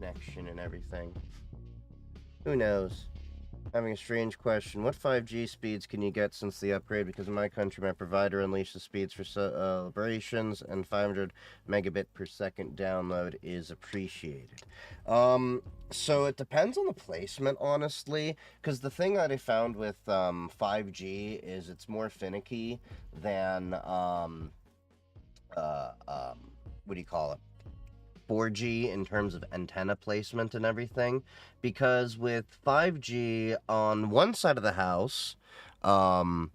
connection and everything. Who knows? Having a strange question. What 5G speeds can you get since the upgrade? Because in my country, my provider unleashes speeds for celebrations, and 500 megabit per second download is appreciated. So it depends on the placement, honestly. Because the thing that I found with 5G is it's more finicky than what do you call it? 4G in terms of antenna placement and everything, because with 5G on one side of the house, um,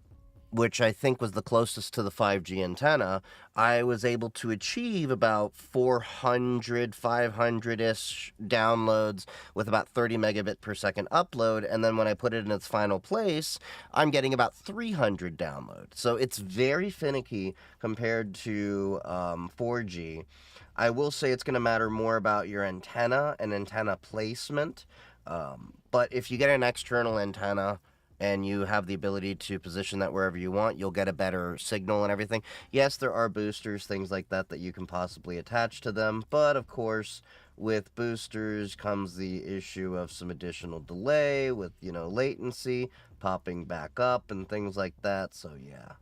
which I think was the closest to the 5G antenna, I was able to achieve about 400, 500-ish downloads with about 30 megabit per second upload, and then when I put it in its final place, I'm getting about 300 downloads. So it's very finicky compared to 4G. I will say it's going to matter more about your antenna and antenna placement. But if you get an external antenna and you have the ability to position that wherever you want, you'll get a better signal and everything. Yes, there are boosters, things like that, that you can possibly attach to them. But of course, with boosters comes the issue of some additional delay with, latency, popping back up and things like that. So yeah,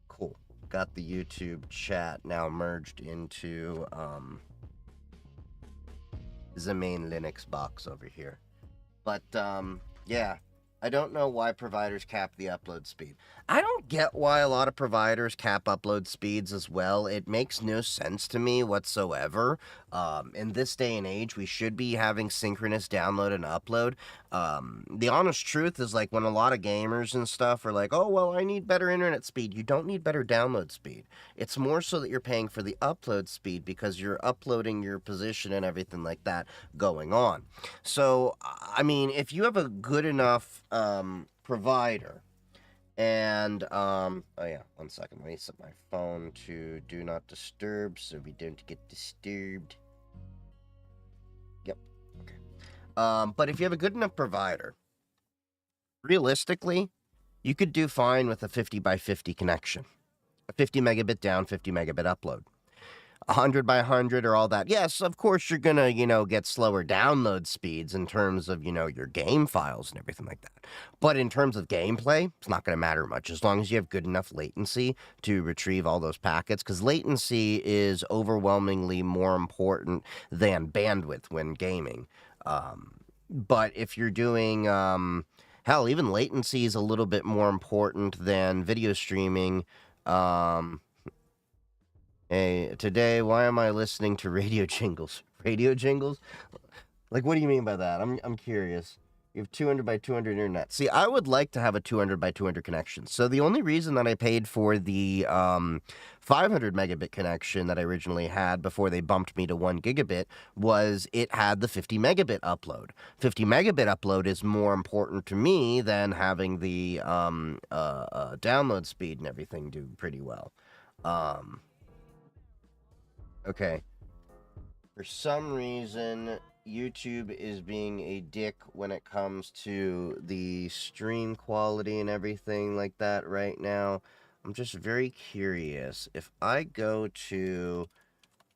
cool. Got the YouTube chat now merged into the main Linux box over here. But yeah, I don't know why providers cap the upload speed. I don't get why a lot of providers cap upload speeds as well. It makes no sense to me whatsoever. In this day and age, we should be having synchronous download and upload. The honest truth is, like, when a lot of gamers and stuff are like, oh, well, I need better internet speed. You don't need better download speed. It's more so that you're paying for the upload speed because you're uploading your position and everything like that going on. So, I mean, if you have a good enough provider, and oh yeah, 1 second, let me set my phone to do not disturb so we don't get disturbed. Yep. Okay. But if you have a good enough provider, realistically, you could do fine with a 50 by 50 connection. A 50 megabit down, 50 megabit upload. 100 by 100 or all that. Yes, of course you're gonna, get slower download speeds in terms of, your game files and everything like that. But in terms of gameplay, it's not gonna matter much as long as you have good enough latency to retrieve all those packets, because latency is overwhelmingly more important than bandwidth when gaming. But if you're doing, hell, even latency is a little bit more important than video streaming. Hey, today, why am I listening to radio jingles? Radio jingles? Like, what do you mean by that? I'm curious. You have 200 by 200 internet. See, I would like to have a 200 by 200 connection. So the only reason that I paid for the 500 megabit connection that I originally had before they bumped me to 1 gigabit was it had the 50 megabit upload. 50 megabit upload is more important to me than having the download speed and everything do pretty well. Okay. For some reason, YouTube is being a dick when it comes to the stream quality and everything like that right now. I'm just very curious. If I go to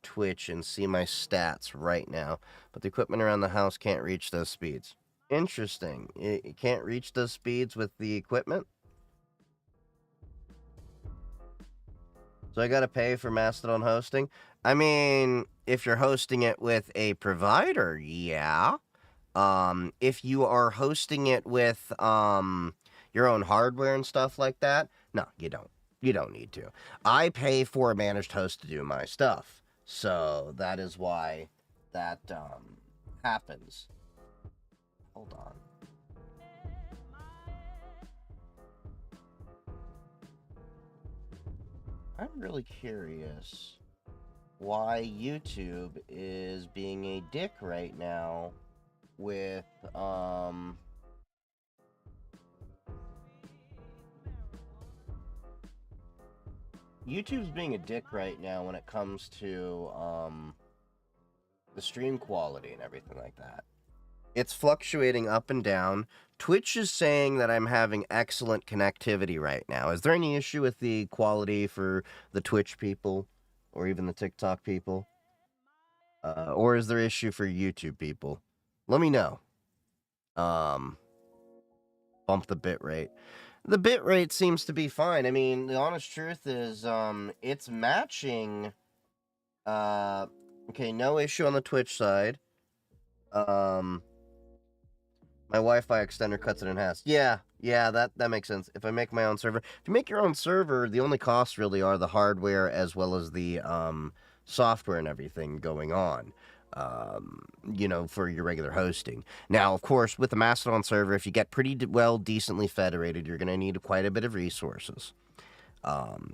Twitch and see my stats right now, but the equipment around the house can't reach those speeds. Interesting. It can't reach those speeds with the equipment? So I gotta pay for Mastodon hosting? I mean, if you're hosting it with a provider, yeah. If you are hosting it with your own hardware and stuff like that, no, you don't. You don't need to. I pay for a managed host to do my stuff. So that is why that happens. Hold on. I'm really curious why YouTube is being a dick right now with YouTube's being a dick right now when it comes to the stream quality and everything like that. It's fluctuating up and down. Twitch is saying that I'm having excellent connectivity right now. Is there any issue with the quality for the Twitch people or even the TikTok people? Or is there issue for YouTube people? Let me know. Bump the bit rate. The bit rate seems to be fine. I mean, the honest truth is, it's matching. Okay, no issue on the Twitch side. My Wi-Fi extender cuts it in half. Yeah, that makes sense. If I make my own server, if you make your own server, the only costs really are the hardware as well as the software and everything going on. For your regular hosting. Now, of course, with the Mastodon server, if you get pretty decently federated, you're going to need quite a bit of resources.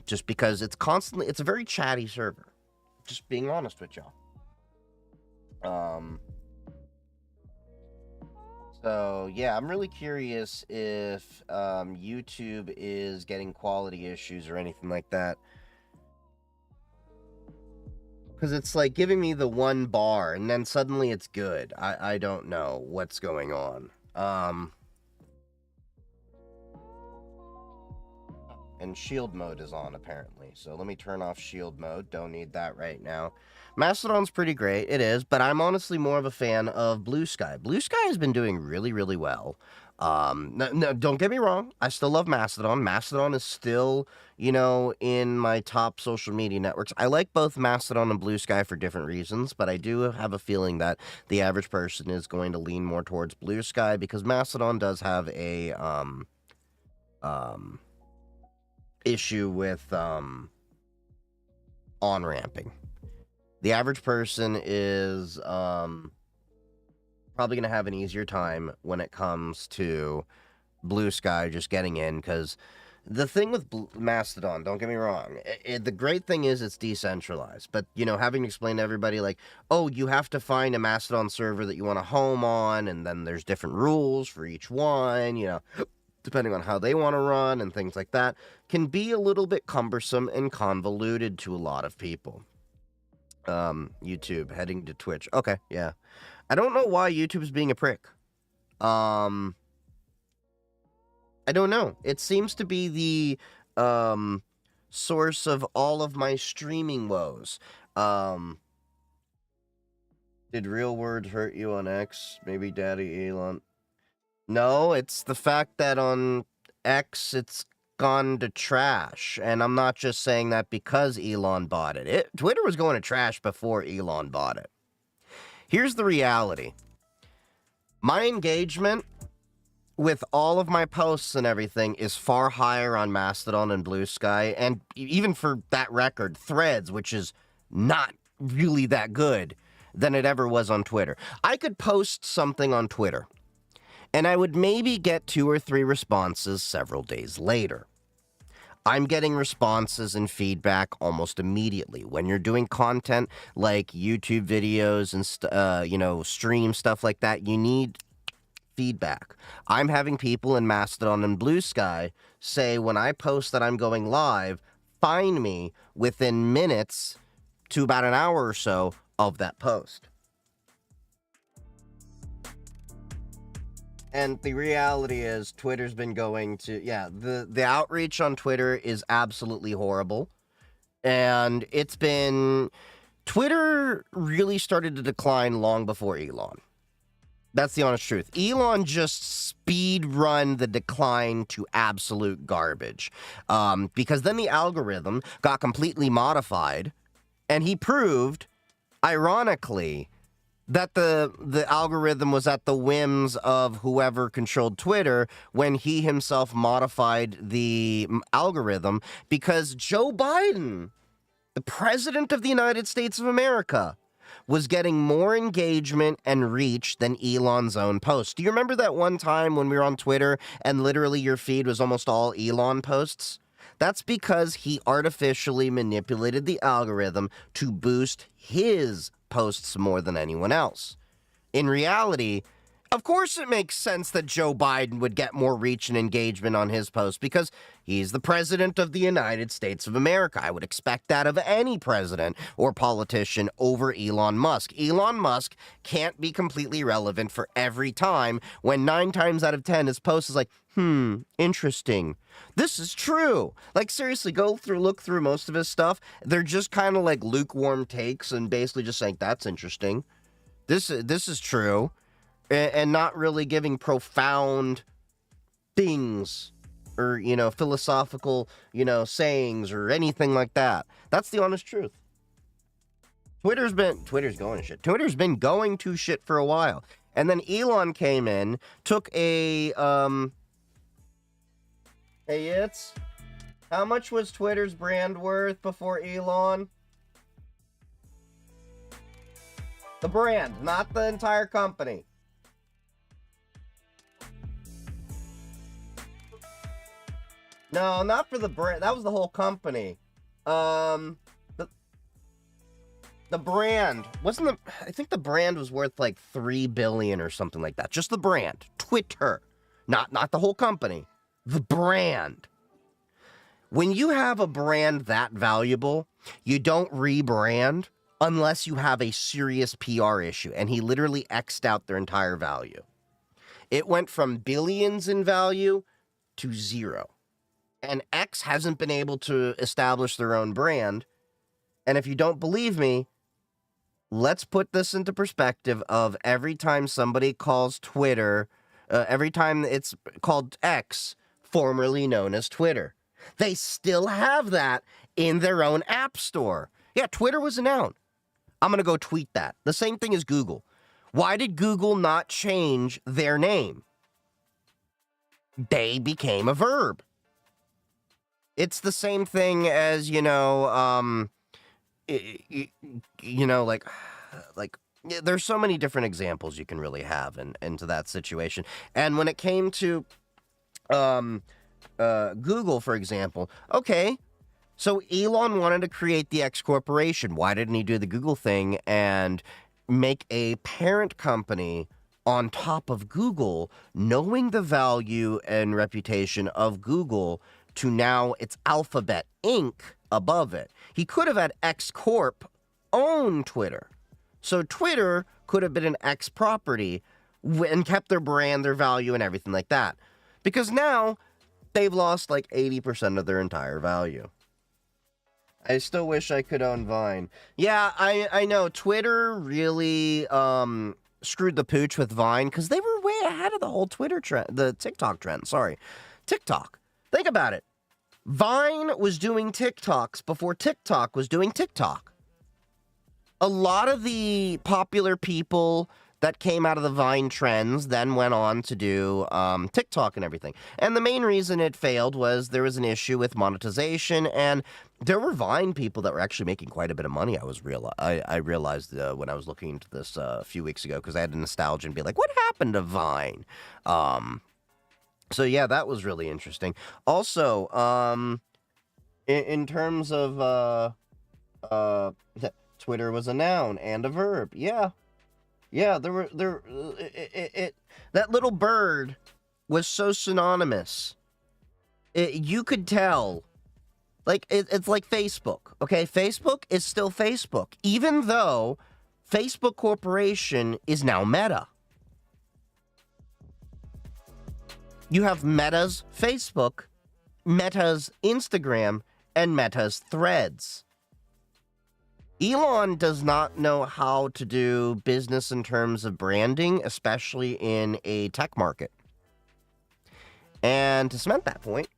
Just because it's a very chatty server. Just being honest with y'all. So, yeah, I'm really curious if YouTube is getting quality issues or anything like that. Because it's like giving me the one bar, and then suddenly it's good. I don't know what's going on. And shield mode is on, apparently. So let me turn off shield mode. Don't need that right now. Mastodon's pretty great. It is. But I'm honestly more of a fan of Blue Sky. Blue Sky has been doing really, really well. No, don't get me wrong. I still love Mastodon. Mastodon is still, in my top social media networks. I like both Mastodon and Blue Sky for different reasons, but I do have a feeling that the average person is going to lean more towards Blue Sky because Mastodon does have a, issue with, on-ramping. The average person is, probably going to have an easier time when it comes to Blue Sky just getting in, because the thing with Mastodon, don't get me wrong, the great thing is it's decentralized, but, having to explain to everybody, like, oh, you have to find a Mastodon server that you want to home on, and then there's different rules for each one, depending on how they want to run and things like that, can be a little bit cumbersome and convoluted to a lot of people. YouTube, heading to Twitch. Okay, yeah. I don't know why YouTube's being a prick. I don't know. It seems to be the, source of all of my streaming woes. Did real words hurt you on X? Maybe Daddy Elon. No, it's the fact that on X, it's gone to trash. And I'm not just saying that because Elon bought it. Twitter was going to trash before Elon bought it. Here's the reality. My engagement with all of my posts and everything is far higher on Mastodon and Blue Sky. And even for that record, Threads, which is not really that good, than it ever was on Twitter. I could post something on Twitter, and I would maybe get 2 or 3 responses several days later. I'm getting responses and feedback almost immediately. When you're doing content like YouTube videos and, stream stuff like that, you need feedback. I'm having people in Mastodon and Blue Sky say when I post that I'm going live, find me within minutes to about an hour or so of that post. And the reality is Twitter's been going to, the outreach on Twitter is absolutely horrible. And Twitter really started to decline long before Elon. That's the honest truth. Elon just speed run the decline to absolute garbage. Because then the algorithm got completely modified, and he proved, ironically, that the algorithm was at the whims of whoever controlled Twitter when he himself modified the algorithm, because Joe Biden, the president of the United States of America, was getting more engagement and reach than Elon's own posts. Do you remember that one time when we were on Twitter and literally your feed was almost all Elon posts? That's because he artificially manipulated the algorithm to boost his posts more than anyone else. In reality, Of course it makes sense that Joe Biden would get more reach and engagement on his post because he's the president of the United States of America. I would expect that of any president or politician over Elon Musk. Elon Musk can't be completely relevant for every time when 9 times out of 10 his post is like, interesting. This is true. Like, seriously, look through most of his stuff. They're just kind of like lukewarm takes and basically just saying, that's interesting. This is true. And not really giving profound things or, philosophical, sayings or anything like that. That's the honest truth. Twitter's been going to shit for a while. And then Elon came in, took how much was Twitter's brand worth before Elon? The brand, not the entire company. No, not for the brand. That was the whole company. The brand wasn't I think the brand was worth like $3 billion or something like that. Just the brand, Twitter, not the whole company. The brand. When you have a brand that valuable, you don't rebrand unless you have a serious PR issue. And he literally X'd out their entire value. It went from billions in value to zero. And X hasn't been able to establish their own brand. And if you don't believe me, let's put this into perspective of every time somebody calls Twitter, every time it's called X, formerly known as Twitter. They still have that in their own app store. Yeah, Twitter was a noun. I'm going to go tweet that. The same thing as Google. Why did Google not change their name? They became a verb. It's the same thing as, like there's so many different examples you can really have into that situation. And when it came to Google, for example, okay, so Elon wanted to create the X Corporation. Why didn't he do the Google thing and make a parent company on top of Google, knowing the value and reputation of Google, to now it's Alphabet Inc. above it? He could have had X Corp own Twitter. So Twitter could have been an X property and kept their brand, their value, and everything like that. Because now they've lost like 80% of their entire value. I still wish I could own Vine. Yeah, I know. Twitter really screwed the pooch with Vine because they were way ahead of the whole Twitter trend, the TikTok trend. Sorry. TikTok. Think about it. Vine was doing TikToks before TikTok was doing TikTok. A lot of the popular people that came out of the Vine trends then went on to do TikTok and everything. And the main reason it failed was there was an issue with monetization, and there were Vine people that were actually making quite a bit of money. I realized when I was looking into this a few weeks ago, because I had a nostalgia and be like, what happened to Vine? So yeah, that was really interesting. Also, in terms of Twitter was a noun and a verb. Yeah, that little bird was so synonymous. You could tell. Like, it's like Facebook, okay? Facebook is still Facebook, even though Facebook Corporation is now Meta. You have Meta's Facebook, Meta's Instagram, and Meta's Threads. Elon does not know how to do business in terms of branding, especially in a tech market. And to cement that point,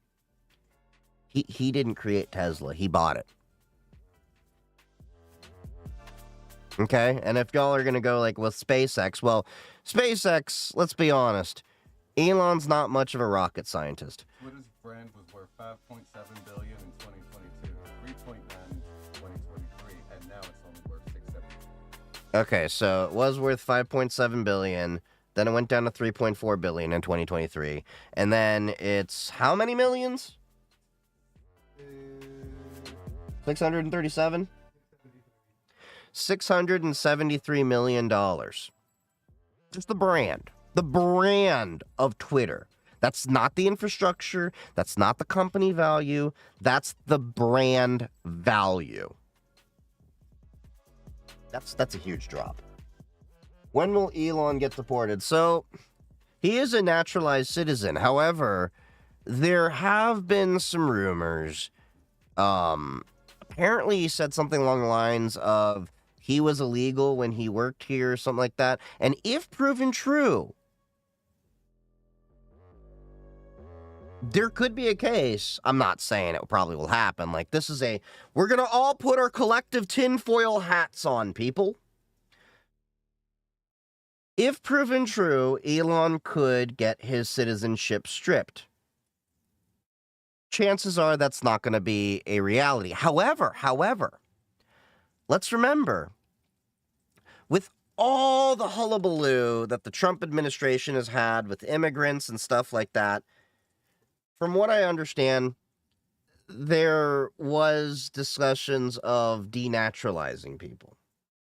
he didn't create Tesla. He bought it. Okay? And if y'all are going to go like with SpaceX, well, SpaceX, let's be honest, Elon's not much of a rocket scientist. Twitter's brand was worth $5.7 billion in 2022, $3.9 in 2023, and now it's only worth $670. Okay, so it was worth $5.7 billion, then it went down to $3.4 billion in 2023, and then it's how many millions? 637? $673 million. Just the brand. The brand of Twitter. That's not the infrastructure. That's not the company value. That's the brand value. That's a huge drop. When will Elon get deported? So, he is a naturalized citizen. However, there have been some rumors. Apparently he said something along the lines of he was illegal when he worked here or something like that. And if proven true, there could be a case. I'm not saying it probably will happen. Like, this is we're going to all put our collective tinfoil hats on, people. If proven true, Elon could get his citizenship stripped. Chances are that's not going to be a reality. However, let's remember, with all the hullabaloo that the Trump administration has had with immigrants and stuff like that, from what I understand, there was discussions of denaturalizing people.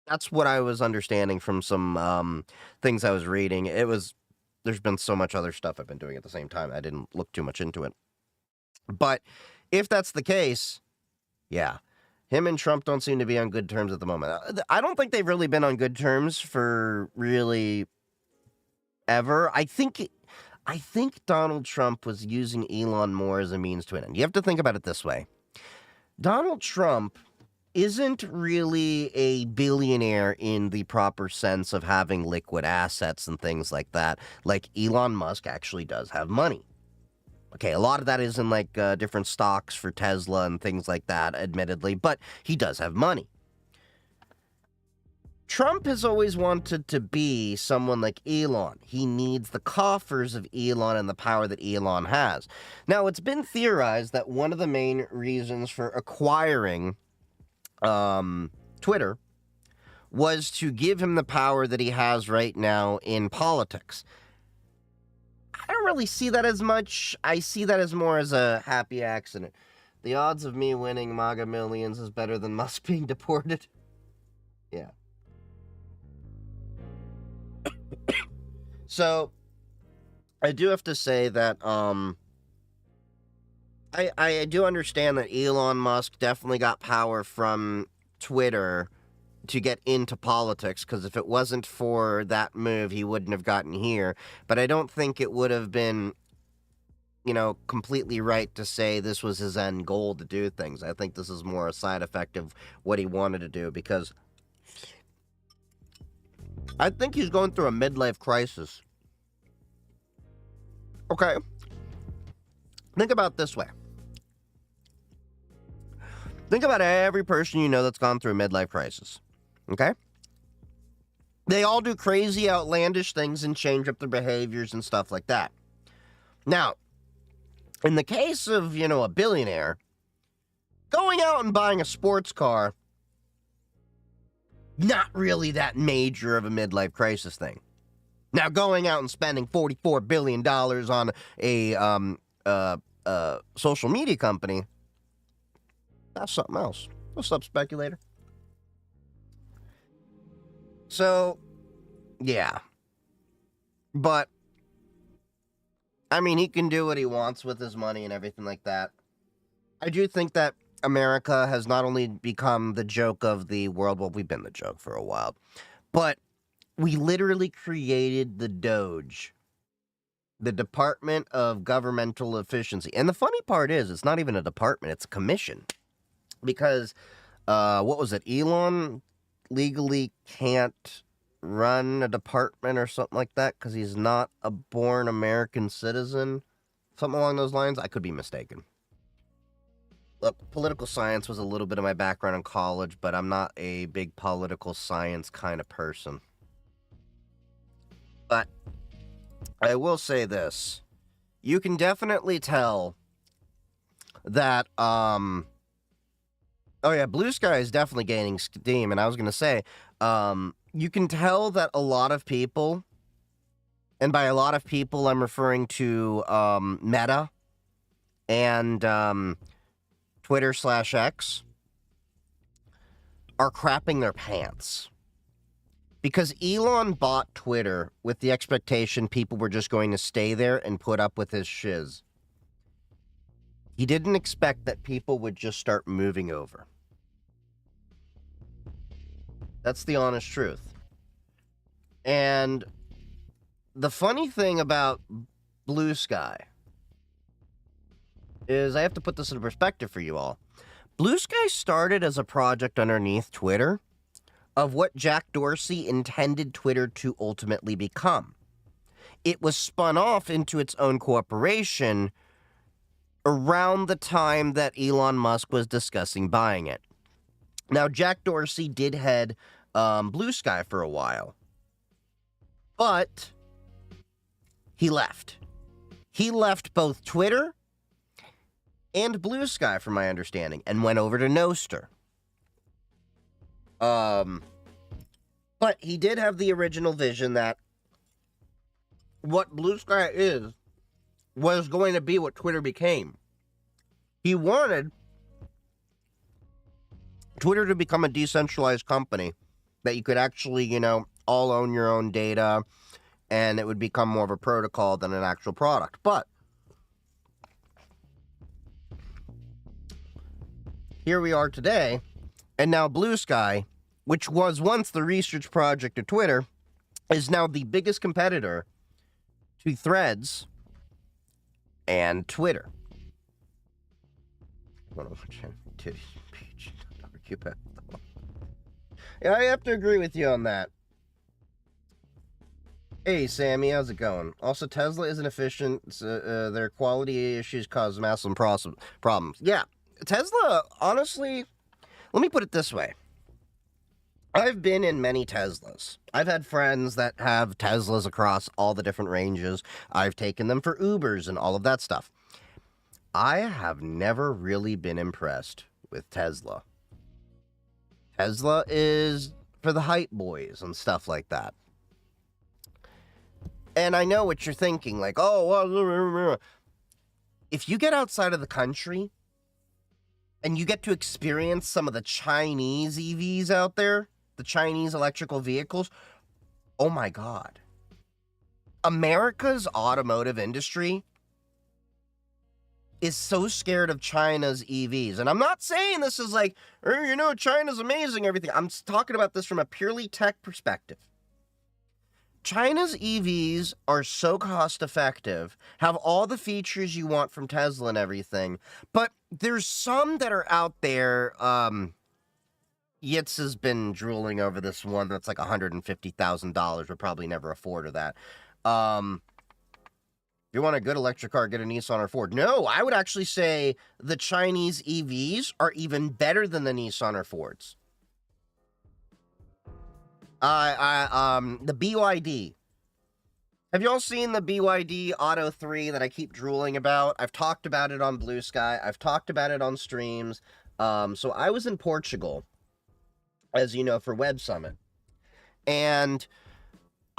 That's what I was understanding from some things I was reading. There's been so much other stuff I've been doing at the same time. I didn't look too much into it. But if that's the case, yeah, him and Trump don't seem to be on good terms at the moment. I don't think they've really been on good terms for really ever. I think Donald Trump was using Elon more as a means to an end. You have to think about it this way. Donald Trump isn't really a billionaire in the proper sense of having liquid assets and things like that. Like Elon Musk actually does have money. Okay, a lot of that is in like different stocks for Tesla and things like that, admittedly, but he does have money. Trump has always wanted to be someone like Elon. He needs the coffers of Elon and the power that Elon has. Now, it's been theorized that one of the main reasons for acquiring Twitter was to give him the power that he has right now in politics. I don't really see that as much. I see that as more as a happy accident. The odds of me winning MAGA millions is better than Musk being deported. Yeah. So, I do have to say that, I do understand that Elon Musk definitely got power from Twitter to get into politics, because if it wasn't for that move, he wouldn't have gotten here. But I don't think it would have been, completely right to say this was his end goal to do things. I think this is more a side effect of what he wanted to do, because I think he's going through a midlife crisis. Okay. Think about it this way. Think about every person you know that's gone through a midlife crisis. Okay? They all do crazy, outlandish things and change up their behaviors and stuff like that. Now, in the case of, a billionaire, going out and buying a sports car, not really that major of a midlife crisis thing. Now, going out and spending $44 billion on a social media company, that's something else. What's up, speculator? So, yeah. But, he can do what he wants with his money and everything like that. I do think that America has not only become the joke of the world, well, we've been the joke for a while, but we literally created the DOGE, the Department of Governmental Efficiency. And the funny part is, it's not even a department, it's a commission. Because, what was it, Elon legally can't run a department or something like that because he's not a born American citizen? Something along those lines? I could be mistaken. Look, political science was a little bit of my background in college, but I'm not a big political science kind of person. But I will say this. You can definitely tell that, oh yeah, Blue Sky is definitely gaining steam, and I was going to say, you can tell that a lot of people, and by a lot of people, I'm referring to Meta and Twitter/X, are crapping their pants. Because Elon bought Twitter with the expectation people were just going to stay there and put up with his shiz. He didn't expect that people would just start moving over. That's the honest truth. And the funny thing about Blue Sky is, I have to put this in perspective for you all. Blue Sky started as a project underneath Twitter of what Jack Dorsey intended Twitter to ultimately become. It was spun off into its own corporation around the time that Elon Musk was discussing buying it. Now, Jack Dorsey did head Blue Sky for a while, but he left. He left both Twitter and Blue Sky, from my understanding, and went over to Nostr. But he did have the original vision that what Blue Sky is was going to be what Twitter became. He wanted Twitter to become a decentralized company that you could actually, all own your own data, and it would become more of a protocol than an actual product. But here we are today, and now Blue Sky, which was once the research project of Twitter, is now the biggest competitor to Threads and Twitter. Yeah, I have to agree with you on that. Hey, Sammy, how's it going? Also, Tesla isn't efficient. Their quality issues cause massive problems. Yeah, Tesla, honestly, let me put it this way. I've been in many Teslas. I've had friends that have Teslas across all the different ranges. I've taken them for Ubers and all of that stuff. I have never really been impressed with Tesla. Tesla is for the hype boys and stuff like that. And I know what you're thinking, like, oh, well, if you get outside of the country and you get to experience some of the Chinese EVs out there, the Chinese electrical vehicles, oh my God. America's automotive industry is so scared of China's EVs. And I'm not saying this is like, China's amazing, everything. I'm talking about this from a purely tech perspective. China's EVs are so cost effective, have all the features you want from Tesla and everything, but there's some that are out there. Yitz has been drooling over this one that's like $150,000. We'll probably never afford her that. If you want a good electric car, get a Nissan or Ford. No, I would actually say the Chinese EVs are even better than the Nissan or Fords. The BYD. Have you all seen the BYD Auto 3 that I keep drooling about? I've talked about it on Blue Sky. I've talked about it on streams. So I was in Portugal, as you know, for Web Summit. And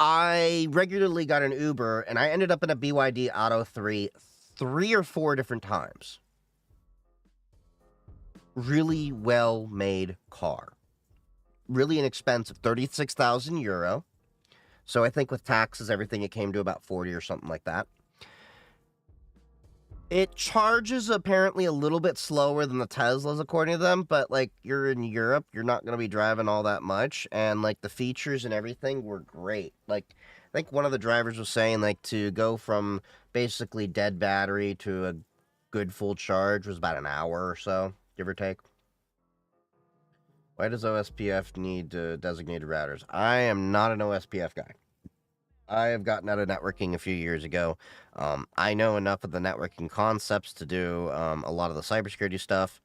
I regularly got an Uber, and I ended up in a BYD Auto 3 or 4 different times. Really well-made car. Really inexpensive, 36,000 euro. So I think with taxes, everything, it came to about 40 or something like that. It charges apparently a little bit slower than the Teslas, according to them, but like, you're in Europe, you're not going to be driving all that much, and like the features and everything were great. Like, I think one of the drivers was saying like to go from basically dead battery to a good full charge was about an hour or so, give or take. Why does OSPF need designated routers? I am not an OSPF guy. I have gotten out of networking a few years ago. I know enough of the networking concepts to do a lot of the cybersecurity stuff.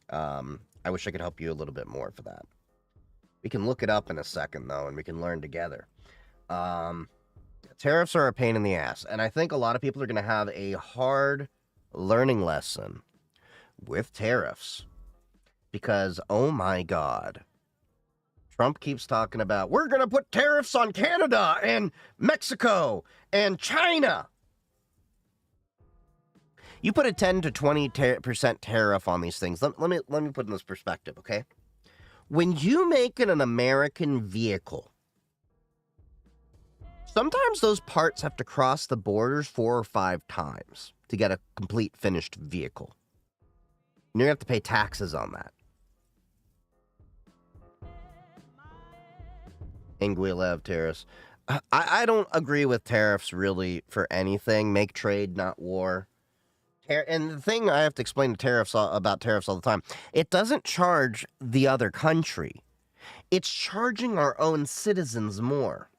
I wish I could help you a little bit more for that. We can look it up in a second, though, and we can learn together. Tariffs are a pain in the ass, and I think a lot of people are going to have a hard learning lesson with tariffs. Because, oh my God, Trump keeps talking about, we're going to put tariffs on Canada and Mexico and China. You put a 10 to 20% tariff on these things. Let me put in this perspective, okay? When you make it an American vehicle, Sometimes those parts have to cross the borders 4 or 5 times to get a complete finished vehicle. And you're going to have to pay taxes on that. Anguilev tariffs. I don't agree with tariffs really for anything. Make trade, not war. And the thing I have to explain to tariffs about tariffs all the time, it doesn't charge the other country. It's charging our own citizens more.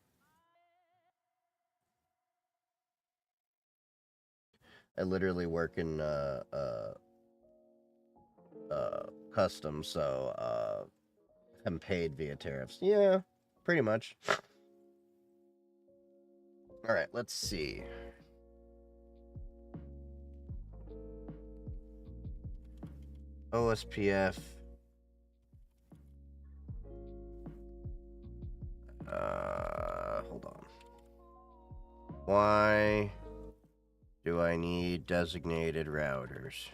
I literally work in customs, so I'm paid via tariffs. Yeah, pretty much. All right, let's see. OSPF. Hold on. Why do I need designated routers?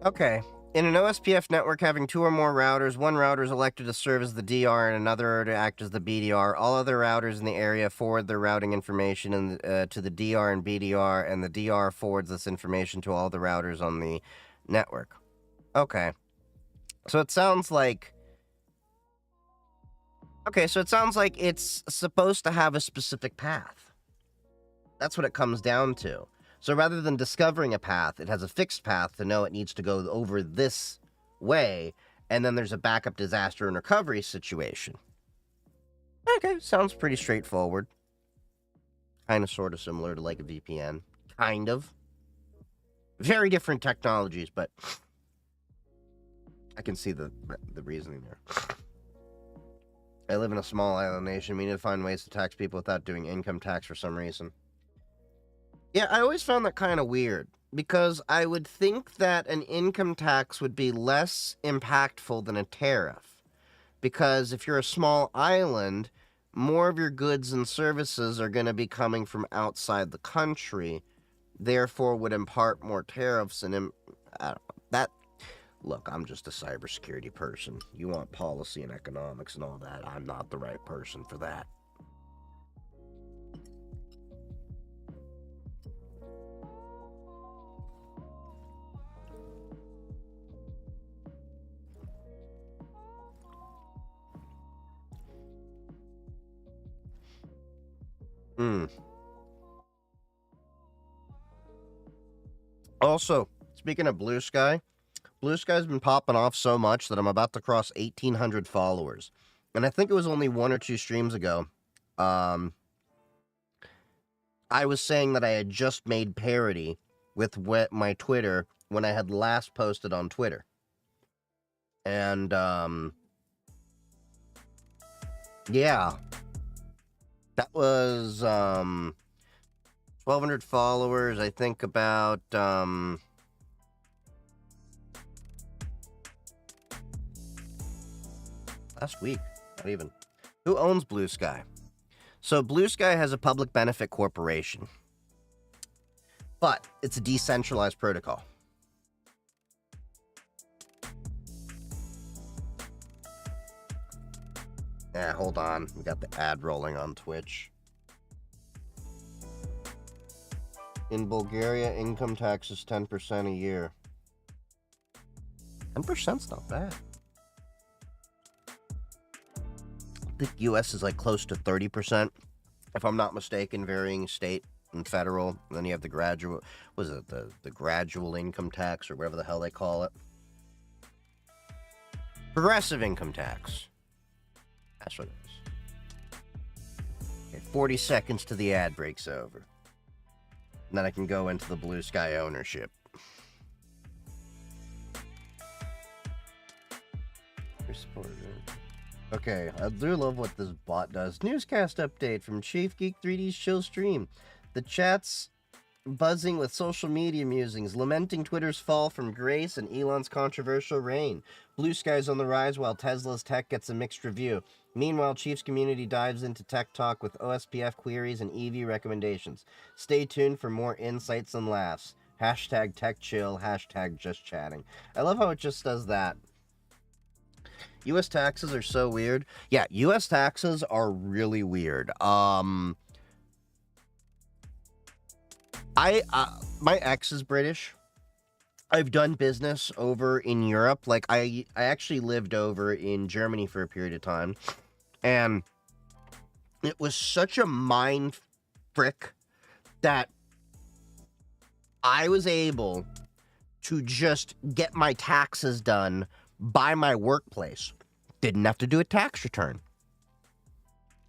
Okay. In an OSPF network having 2 or more routers, one router is elected to serve as the DR and another to act as the BDR. All other routers in the area forward their routing information to the DR and BDR, and the DR forwards this information to all the routers on the network. Okay. So it sounds like... Okay, so it sounds like it's supposed to have a specific path. That's what it comes down to. So rather than discovering a path, it has a fixed path to know it needs to go over this way, and then there's a backup disaster and recovery situation. Okay, sounds pretty straightforward. Kind of sort of similar to like a VPN. Kind of. Very different technologies, but I can see the reasoning there. I live in a small island nation. We need to find ways to tax people without doing income tax for some reason. Yeah, I always found that kind of weird, because I would think that an income tax would be less impactful than a tariff. Because if you're a small island, more of your goods and services are going to be coming from outside the country, therefore would impart more tariffs and I don't know, that. Look, I'm just a cybersecurity person. You want policy and economics and all that. I'm not the right person for that. Also, speaking of Blue Sky, Blue Sky's been popping off so much that I'm about to cross 1,800 followers. And I think it was only 1 or 2 streams ago. I was saying that I had just made parody with my Twitter when I had last posted on Twitter. And, yeah. That was, 1,200 followers, I think about, last week, not even. Who owns Blue Sky? So Blue Sky has a public benefit corporation, but it's a decentralized protocol. Yeah, hold on. We got the ad rolling on Twitch. In Bulgaria, income tax is 10% a year. 10%'s not bad. I think US is like close to 30%, if I'm not mistaken, varying state and federal. And then you have the gradual, was it the gradual income tax or whatever the hell they call it? Progressive income tax. That's what it is. Okay, 40 seconds to the ad breaks over. And then I can go into the Blue Sky ownership. Okay, I do love what this bot does. Newscast update from Chief Geek 3D's chill stream. The chat's buzzing with social media musings, lamenting Twitter's fall from grace and Elon's controversial reign. Blue Sky's on the rise while Tesla's tech gets a mixed review. Meanwhile, Chief's community dives into tech talk with OSPF queries and EV recommendations. Stay tuned for more insights and laughs. Hashtag tech chill, hashtag just chatting. I love how it just does that. U.S. taxes are so weird. Yeah, U.S. taxes are really weird. My ex is British. I've done business over in Europe. Like, I actually lived over in Germany for a period of time, and it was such a mind frick that I was able to just get my taxes done by my workplace. Didn't have to do a tax return.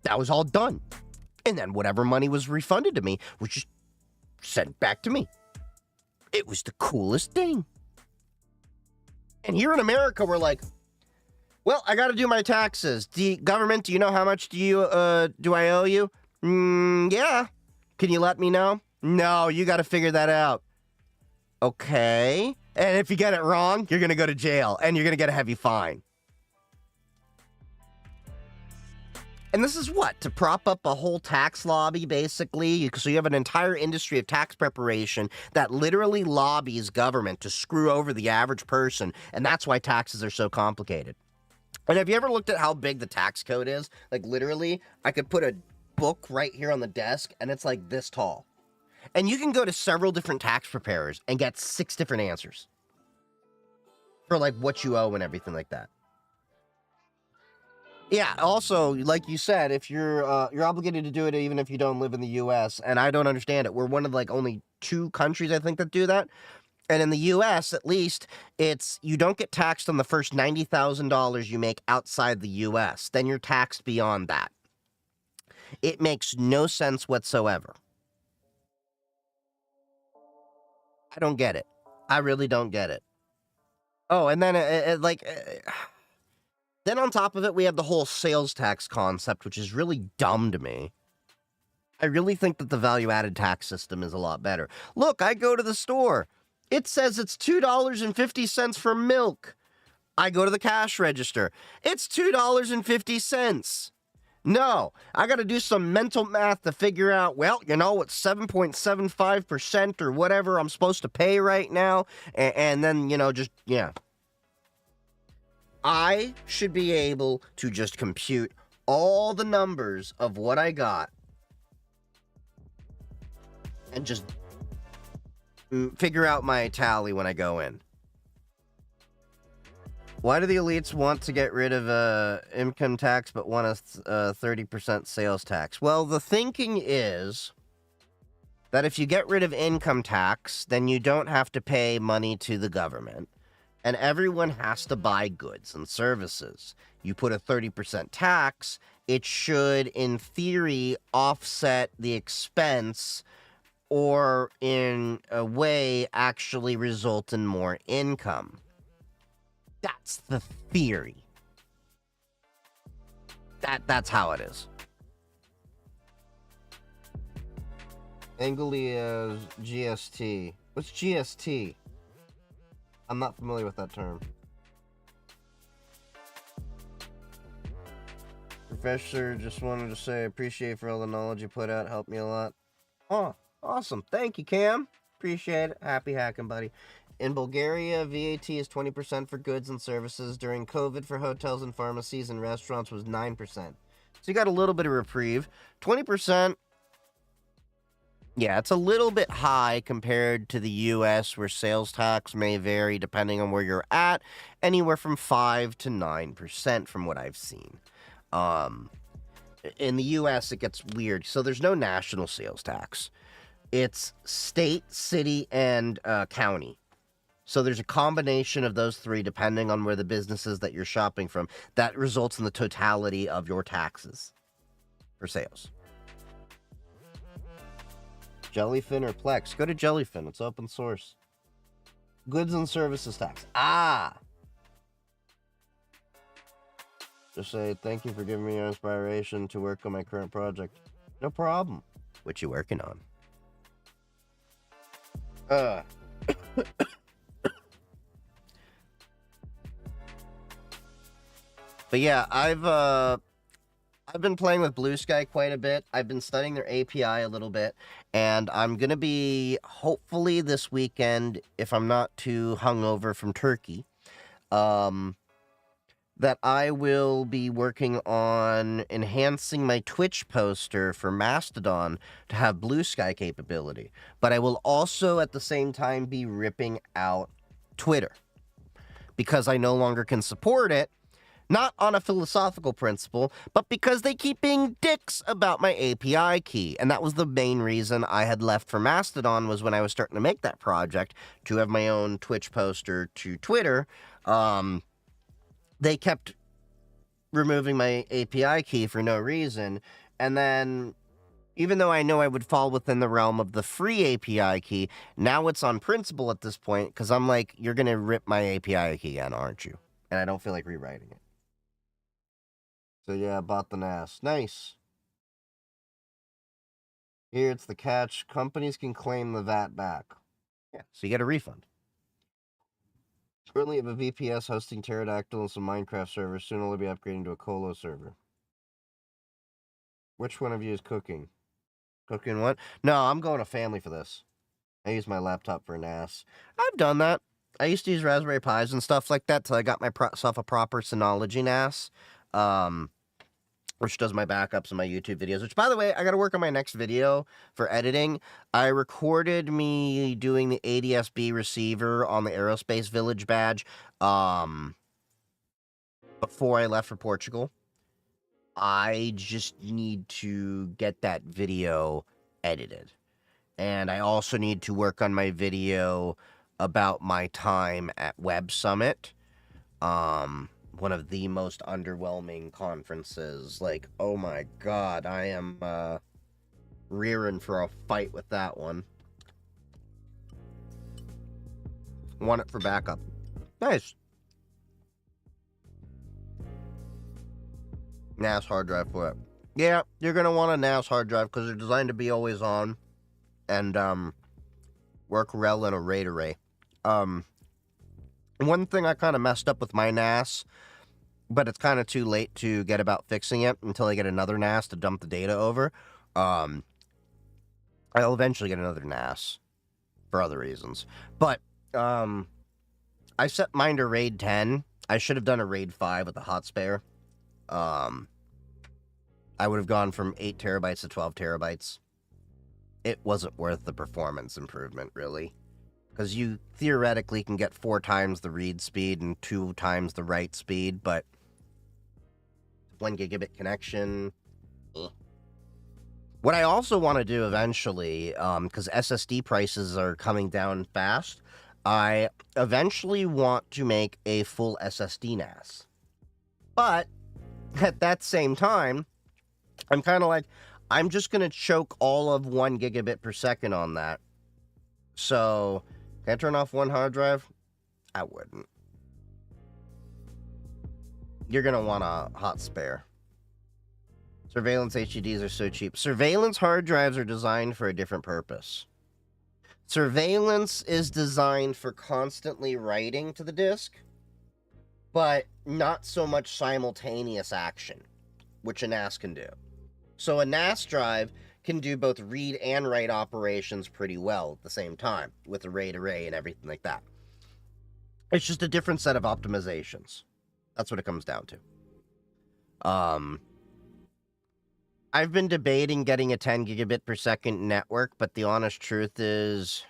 That was all done. And then whatever money was refunded to me was just sent back to me. It was the coolest thing. And here in America, we're like, well, I got to do my taxes. The government, do you know how much do I owe you? Yeah. Can you let me know? No, you got to figure that out. Okay. And if you get it wrong, you're going to go to jail and you're going to get a heavy fine. And this is what? To prop up a whole tax lobby, basically? So you have an entire industry of tax preparation that literally lobbies government to screw over the average person, and that's why taxes are so complicated. And have you ever looked at how big the tax code is? Like, literally, I could put a book right here on the desk, and it's like this tall. And you can go to several different tax preparers and get 6 different answers for, like, what you owe and everything like that. Yeah, also, like you said, if you're obligated to do it even if you don't live in the U.S., and I don't understand it. We're one of, like, only 2 countries, I think, that do that. And in the U.S., at least, it's you don't get taxed on the first $90,000 you make outside the U.S. Then you're taxed beyond that. It makes no sense whatsoever. I don't get it. I really don't get it. Oh, and then, then on top of it, we have the whole sales tax concept, which is really dumb to me. I really think that the value-added tax system is a lot better. Look, I go to the store. It says it's $2.50 for milk. I go to the cash register. It's $2.50. No, I got to do some mental math to figure out, well, you know, it's 7.75% or whatever I'm supposed to pay right now. And then, you know, just, yeah. I should be able to just compute all the numbers of what I got and just figure out my tally when I go in. Why do the elites want to get rid of income tax but want a 30% sales tax? Well, the thinking is that if you get rid of income tax, then you don't have to pay money to the government, and everyone has to buy goods and services. You put a 30% tax, it should, in theory, offset the expense or, in a way, actually result in more income. That's the theory. That's how it is. Angolia's GST. What's GST? I'm not familiar with that term. Professor, just wanted to say I appreciate for all the knowledge you put out. Helped me a lot. Oh, awesome. Thank you, Cam. Appreciate it. Happy hacking, buddy. In Bulgaria, VAT is 20% for goods and services. During COVID, for hotels and pharmacies and restaurants was 9%. So you got a little bit of reprieve. 20%, yeah, it's a little bit high compared to the U.S., where sales tax may vary depending on where you're at, anywhere from 5 to 9% from what I've seen. In the U.S., it gets weird. So there's no national sales tax. It's state, city, and county. So there's a combination of those 3 depending on where the business is that you're shopping from. That results in the totality of your taxes for sales. Jellyfin or Plex? Go to Jellyfin. It's open source. Goods and services tax. Just say thank you for giving me your inspiration to work on my current project. No problem. What you working on? But yeah, I've been playing with Blue Sky quite a bit. I've been studying their API a little bit, and I'm gonna be, hopefully this weekend, if I'm not too hungover from Turkey, that I will be working on enhancing my Twitch poster for Mastodon to have blue sky capability. But I will also at the same time be ripping out Twitter because I no longer can support it. Not on a philosophical principle, but because they keep being dicks about my API key. And that was the main reason I had left for Mastodon, was when I was starting to make that project to have my own Twitch poster to Twitter. They kept removing my API key for no reason. And then, even though I know I would fall within the realm of the free API key, now it's on principle at this point, because I'm like, you're going to rip my API key again, aren't you? And I don't feel like rewriting it. So yeah, I bought the NAS. Nice. Here it's the catch. Companies can claim the VAT back. Yeah, so you get a refund. Currently have a VPS hosting Pterodactyl and some Minecraft servers. Soon I'll be upgrading to a Colo server. Which one of you is cooking? Cooking what? No, I'm going to family for this. I use my laptop for NAS. I've done that. I used to use Raspberry Pis and stuff like that till I got myself a proper Synology NAS. Which does my backups and my YouTube videos, which, by the way, I got to work on my next video for editing. I recorded me doing the ADSB receiver on the Aerospace Village badge before I left for Portugal. I just need to get that video edited. And I also need to work on my video about my time at Web Summit. One of the most underwhelming conferences. Like, oh my god, I am rearing for a fight with that one. Want it for backup. Nice. NAS hard drive for it. Yeah, you're gonna want a NAS hard drive because they're designed to be always on and work well in a RAID array. One thing I kind of messed up with my NAS, but it's kind of too late to get about fixing it until I get another NAS to dump the data over. I'll eventually get another NAS for other reasons. But I set mine to RAID 10. I should have done a RAID 5 with a hot spare. I would have gone from 8 terabytes to 12 terabytes. It wasn't worth the performance improvement, really. Because you theoretically can get 4 times the read speed and 2 times the write speed, but 1 gigabit connection. What I also want to do eventually, because SSD prices are coming down fast, I eventually want to make a full SSD NAS. But at that same time, I'm kind of like, I'm just going to choke all of 1 gigabit per second on that. So, can I turn off one hard drive? I wouldn't. You're going to want a hot spare. Surveillance HDDs are so cheap. Surveillance hard drives are designed for a different purpose. Surveillance is designed for constantly writing to the disk, but not so much simultaneous action, which a NAS can do. So a NAS drive can do both read and write operations pretty well at the same time, with a RAID array and everything like that. It's just a different set of optimizations. That's what it comes down to. I've been debating getting a 10 gigabit per second network, but the honest truth is,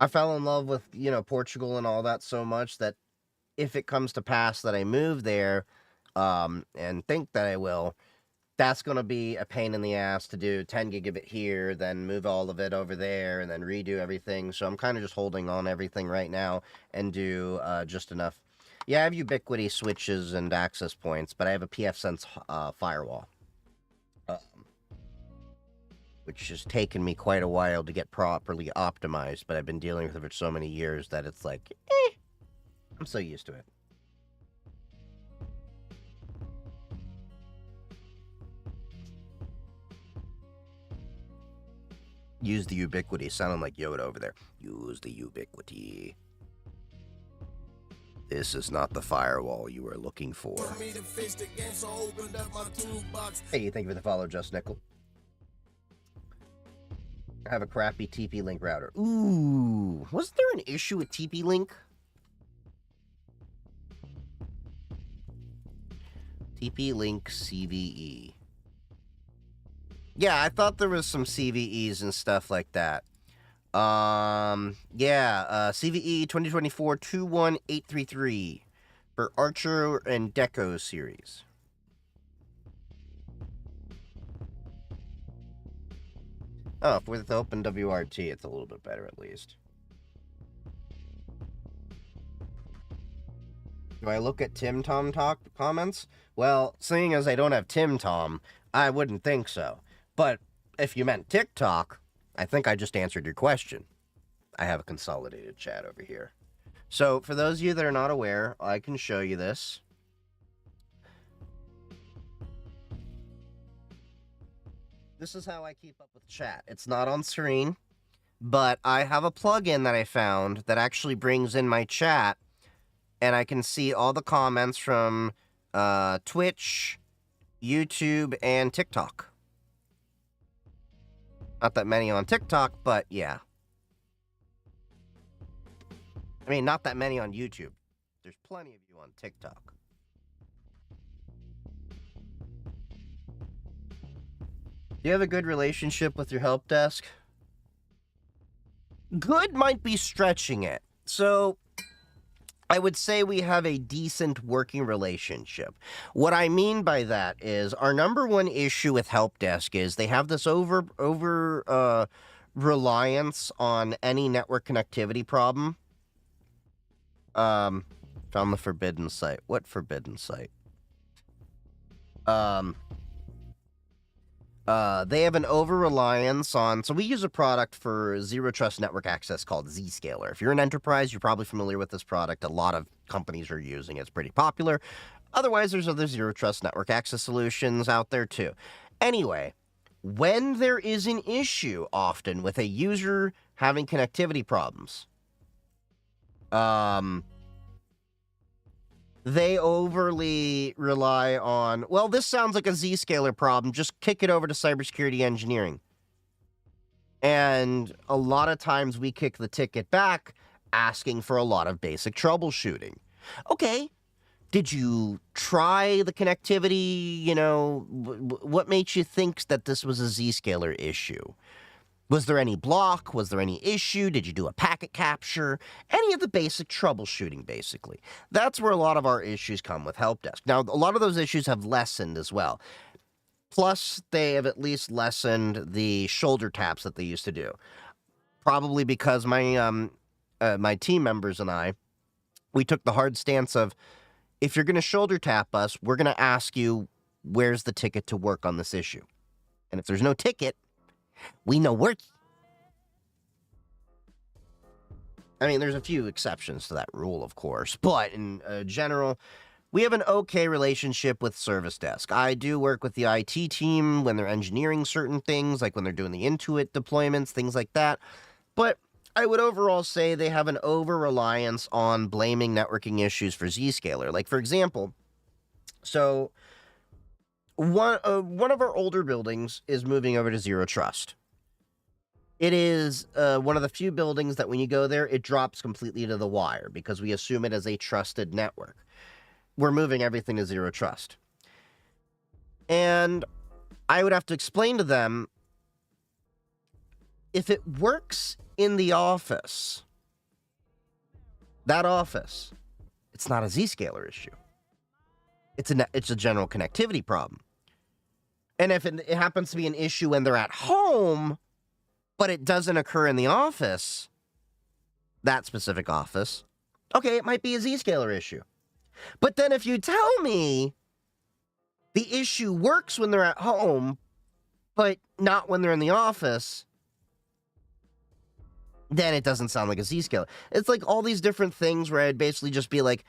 I fell in love with, Portugal and all that so much that if it comes to pass that I move there, and think that I will, that's going to be a pain in the ass to do 10 gigabit here, then move all of it over there, and then redo everything. So I'm kind of just holding on everything right now and do just enough. Yeah, I have Ubiquiti switches and access points, but I have a pfSense firewall, which has taken me quite a while to get properly optimized, but I've been dealing with it for so many years that it's like, I'm so used to it. Use the Ubiquiti. Sounding like Yoda over there. Use the Ubiquiti. This is not the firewall you are looking for. Hey, thank you for the follow, Just Nickel. I have a crappy TP-Link router. Ooh, was there an issue with TP-Link TP-Link CVE. Yeah, I thought there was some CVEs and stuff like that. CVE 2024-21833 for Archer and Deco series. Oh, with open WRT, it's a little bit better at least. Do I look at Tim Tom talk comments? Well, seeing as I don't have Tim Tom, I wouldn't think so. But if you meant TikTok, I think I just answered your question. I have a consolidated chat over here. So, for those of you that are not aware, I can show you this. This is how I keep up with chat. It's not on screen, but I have a plugin that I found that actually brings in my chat, and I can see all the comments from Twitch, YouTube, and TikTok. Not that many on TikTok, but yeah. I mean, not that many on YouTube. There's plenty of you on TikTok. Do you have a good relationship with your help desk? Good might be stretching it. So, I would say we have a decent working relationship. What I mean by that is our number one issue with help desk is they have this over reliance on any network connectivity problem. Found the forbidden site. What forbidden site? They have an over-reliance on... So we use a product for Zero Trust Network Access called Zscaler. If you're an enterprise, you're probably familiar with this product. A lot of companies are using it. It's pretty popular. Otherwise, there's other Zero Trust Network Access solutions out there, too. Anyway, when there is an issue, often, with a user having connectivity problems, they overly rely on, well, this sounds like a Zscaler problem. Just kick it over to cybersecurity engineering. And a lot of times we kick the ticket back asking for a lot of basic troubleshooting. Okay, did you try the connectivity? You know, what makes you think that this was a Zscaler issue? Was there any block? Was there any issue? Did you do a packet capture? Any of the basic troubleshooting, basically. That's where a lot of our issues come with help desk. Now, a lot of those issues have lessened as well. Plus, they have at least lessened the shoulder taps that they used to do. Probably because my team members and I, we took the hard stance of, if you're going to shoulder tap us, we're going to ask you, where's the ticket to work on this issue? And if there's no ticket, we know where... I mean, there's a few exceptions to that rule, of course, but in general, we have an okay relationship with Service Desk. I do work with the IT team when they're engineering certain things, like when they're doing the Intuit deployments, things like that, but I would overall say they have an over-reliance on blaming networking issues for Zscaler. Like, for example, so... One of our older buildings is moving over to Zero Trust. It is one of the few buildings that when you go there, it drops completely to the wire because we assume it as a trusted network. We're moving everything to Zero Trust. And I would have to explain to them, if it works in the office, that office, it's not a Zscaler issue. It's a general connectivity problem. And if it happens to be an issue when they're at home, but it doesn't occur in the office, that specific office, okay, it might be a Zscaler issue. But then if you tell me the issue works when they're at home, but not when they're in the office, then it doesn't sound like a Zscaler. It's like all these different things where I'd basically just be like,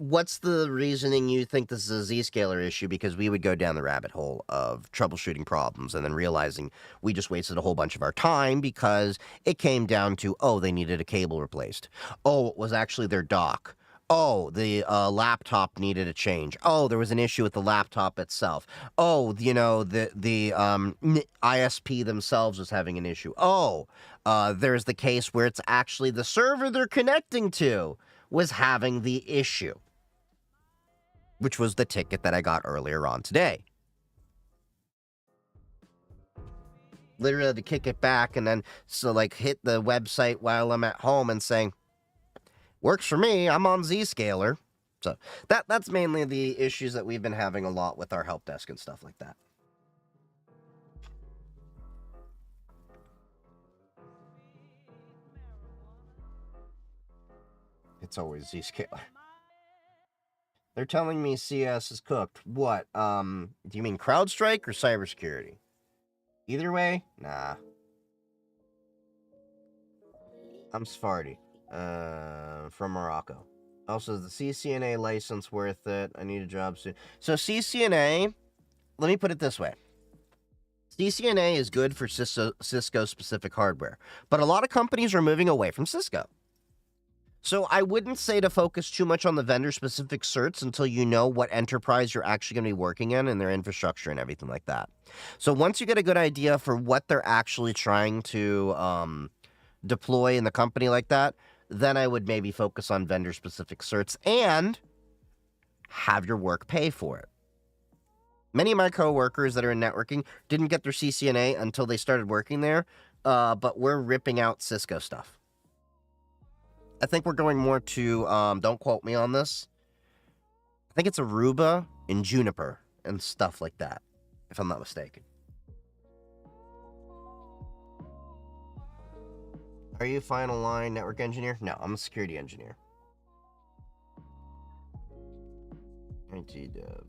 what's the reasoning you think this is a Zscaler issue? Because we would go down the rabbit hole of troubleshooting problems and then realizing we just wasted a whole bunch of our time because it came down to, oh, they needed a cable replaced. Oh, it was actually their dock. Oh, the laptop needed a change. Oh, there was an issue with the laptop itself. Oh, you know, the ISP themselves was having an issue. Oh, there's the case where it's actually the server they're connecting to was having the issue. which was the ticket that I got earlier on today. Literally had to kick it back and then hit the website while I'm at home and saying, works for me, I'm on Zscaler. So that's mainly the issues that we've been having a lot with our help desk and stuff like that. It's always Zscaler. They're telling me CS is cooked. What? Do you mean CrowdStrike or cybersecurity? Either way, nah. I'm Sephardi, from Morocco. Also, is the CCNA license worth it? I need a job soon. So CCNA, let me put it this way. CCNA is good for Cisco-specific hardware, but a lot of companies are moving away from Cisco. So I wouldn't say to focus too much on the vendor-specific certs until you know what enterprise you're actually going to be working in and their infrastructure and everything like that. So once you get a good idea for what they're actually trying to deploy in the company like that, then I would maybe focus on vendor-specific certs and have your work pay for it. Many of my coworkers that are in networking didn't get their CCNA until they started working there, but we're ripping out Cisco stuff. I think we're going more to, don't quote me on this, I think it's Aruba and Juniper and stuff like that, if I'm not mistaken. Are you final line network engineer? No, I'm a security engineer. IT dev.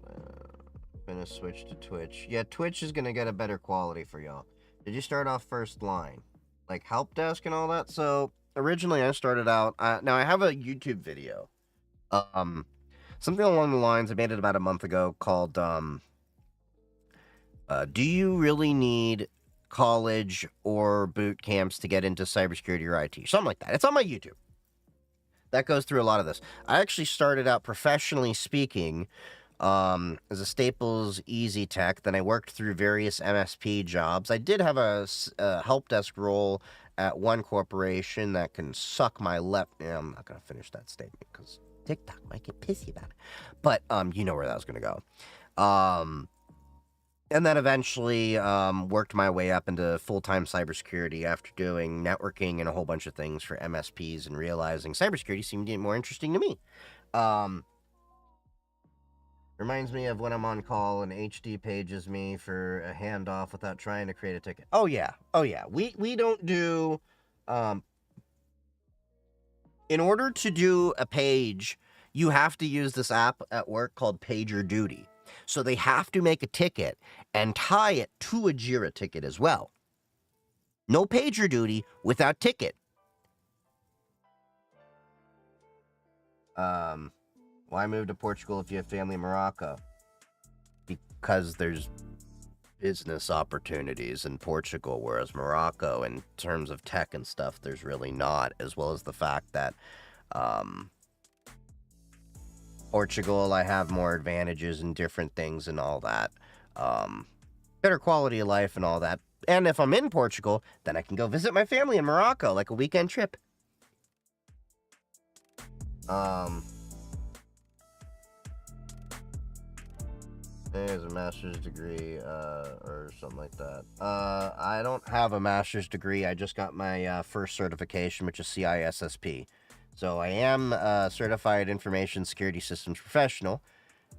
Gonna switch to Twitch. Yeah, Twitch is gonna get a better quality for y'all. Did you start off first line? Like help desk and all that? So originally I started out, now I have a YouTube video. Something along the lines, I made it about a month ago called, do you really need college or boot camps to get into cybersecurity or IT? Something like that. It's on my YouTube. That goes through a lot of this. I actually started out professionally speaking as a Staples Easy Tech. Then I worked through various MSP jobs. I did have a help desk role at one corporation that can suck my left. I'm not going to finish that statement because TikTok might get pissy about it. But you know where that was going to go. And then eventually worked my way up into full-time cybersecurity after doing networking and a whole bunch of things for MSPs and realizing cybersecurity seemed to get more interesting to me. Reminds me of when I'm on call and HD pages me for a handoff without trying to create a ticket. Oh yeah. We don't do in order to do a page, you have to use this app at work called PagerDuty. So they have to make a ticket and tie it to a Jira ticket as well. No PagerDuty without ticket. Why move to Portugal if you have family in Morocco? Because there's business opportunities in Portugal, whereas Morocco, in terms of tech and stuff, there's really not, as well as the fact that Portugal, I have more advantages and different things and all that. Better quality of life and all that. And if I'm in Portugal, then I can go visit my family in Morocco, like a weekend trip. There's a master's degree, or something like that. I don't have a master's degree. I just got my first certification, which is CISSP. So I am a certified information security systems professional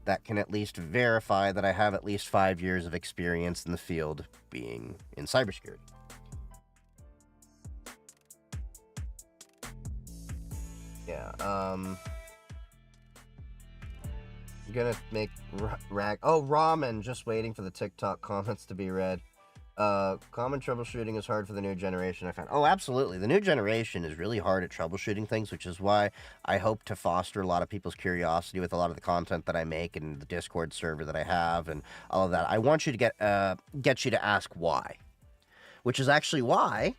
that can at least verify that I have at least 5 years of experience in the field being in cybersecurity. Yeah, gonna make ramen, just waiting for the TikTok comments to be read. Common troubleshooting is hard for the new generation, I found. Oh, absolutely. The new generation is really hard at troubleshooting things, which is why I hope to foster a lot of people's curiosity with a lot of the content that I make and the Discord server that I have and all of that. I want you to get you to ask why, which is actually why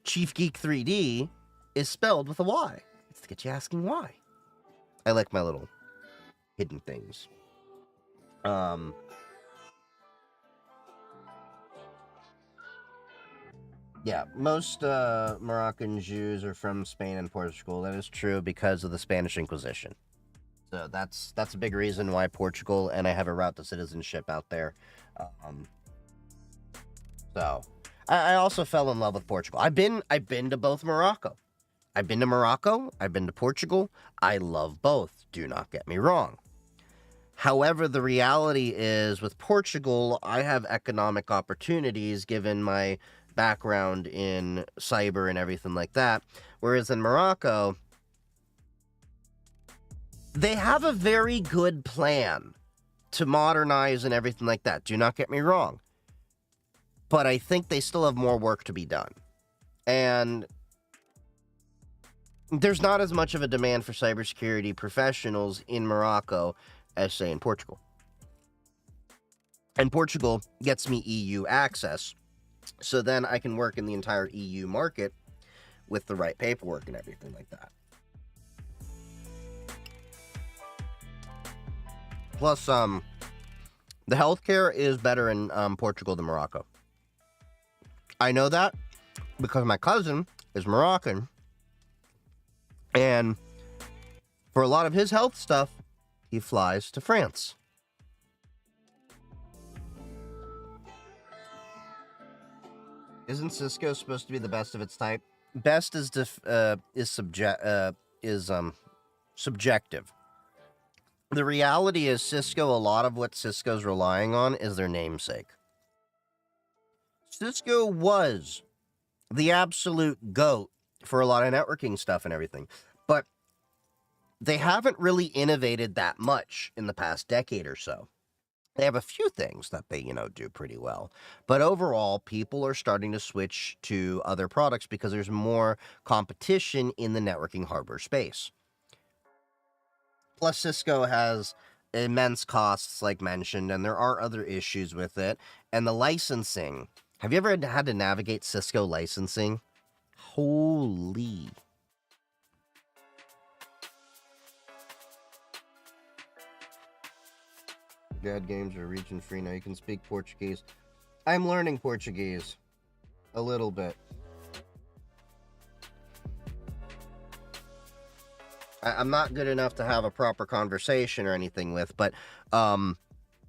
Chief Geek 3D is spelled with a Y. It's to get you asking why. I like my little hidden things. Yeah, most Moroccan Jews are from Spain and Portugal. That is true because of the Spanish Inquisition. So that's a big reason why Portugal, and I have a route to citizenship out there. Um, so I also fell in love with Portugal. I've been to both Morocco. I've been to Morocco. I've been to Portugal. I love both. Do not get me wrong. However, the reality is with Portugal, I have economic opportunities given my background in cyber and everything like that. Whereas in Morocco, they have a very good plan to modernize and everything like that. Do not get me wrong. But I think they still have more work to be done. And there's not as much of a demand for cybersecurity professionals in Morocco as, say, in Portugal. And Portugal gets me EU access, so then I can work in the entire EU market with the right paperwork and everything like that. Plus, the healthcare is better in Portugal than Morocco. I know that because my cousin is Moroccan, and for a lot of his health stuff, he flies to France. Isn't Cisco supposed to be the best of its type? Best is subjective. The reality is Cisco, a lot of what Cisco's relying on is their namesake. Cisco was the absolute GOAT for a lot of networking stuff and everything, but they haven't really innovated that much in the past decade or so. They have a few things that they, do pretty well. But overall, people are starting to switch to other products because there's more competition in the networking hardware space. Plus, Cisco has immense costs, like mentioned, and there are other issues with it. And the licensing. Have you ever had to navigate Cisco licensing? Holy. God games are region free now. You can speak Portuguese. I'm learning Portuguese. A little bit. I'm not good enough to have a proper conversation or anything with, but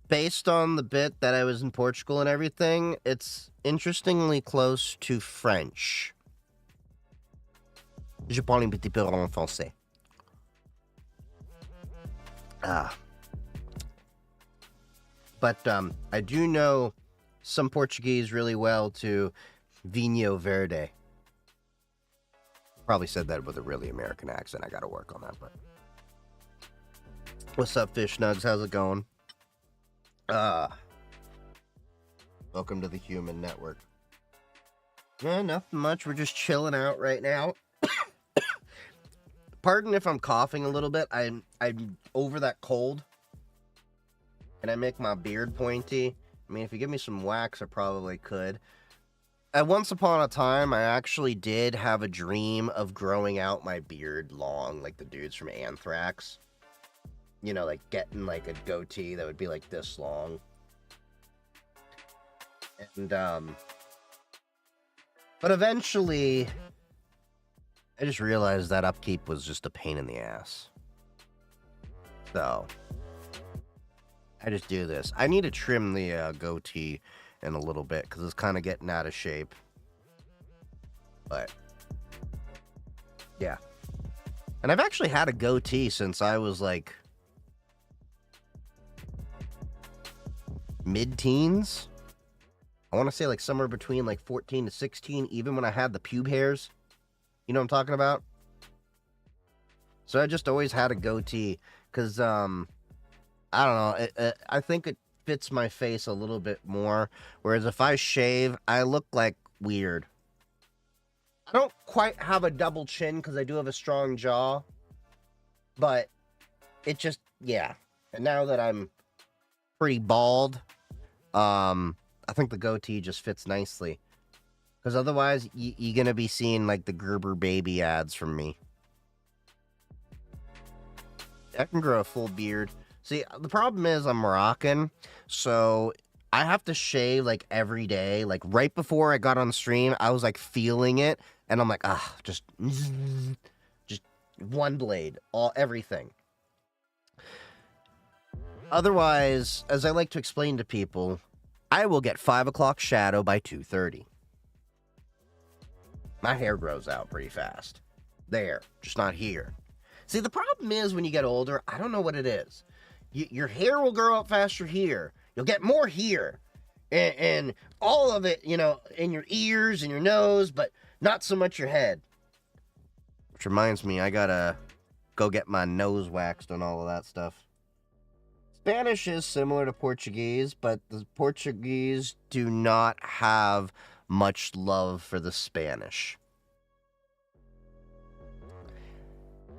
based on the bit that I was in Portugal and everything, it's interestingly close to French. Je parle un petit peu en français. But I do know some Portuguese really well to Vinho Verde. Probably said that with a really American accent. I gotta work on that, but... What's up, Fish Nugs? How's it going? Welcome to the Human Network. Nothing much. We're just chilling out right now. Pardon if I'm coughing a little bit. I'm over that cold. And I make my beard pointy. I mean, if you give me some wax, I probably could. At once upon a time, I actually did have a dream of growing out my beard long, like the dudes from Anthrax. Like getting like a goatee that would be like this long. And, but eventually, I just realized that upkeep was just a pain in the ass. So... I just do this. I need to trim the goatee in a little bit because it's kind of getting out of shape. But, yeah. And I've actually had a goatee since I was like mid-teens. I want to say like somewhere between like 14 to 16, even when I had the pube hairs. You know what I'm talking about? So I just always had a goatee because, I don't know. I think it fits my face a little bit more. Whereas if I shave, I look like weird. I don't quite have a double chin because I do have a strong jaw. But it just, yeah. And now that I'm pretty bald, I think the goatee just fits nicely. Because otherwise, you're going to be seeing like the Gerber baby ads from me. I can grow a full beard. See, the problem is I'm Moroccan, so I have to shave, like, every day. Like, right before I got on stream, I was, like, feeling it, and I'm like, just one blade, everything. Otherwise, as I like to explain to people, I will get 5 o'clock shadow by 2:30. My hair grows out pretty fast. There, just not here. See, the problem is when you get older, I don't know what it is. Your hair will grow out faster here. You'll get more here. And all of it, you know, in your ears and your nose, but not so much your head. Which reminds me, I gotta go get my nose waxed and all of that stuff. Spanish is similar to Portuguese, but the Portuguese do not have much love for the Spanish.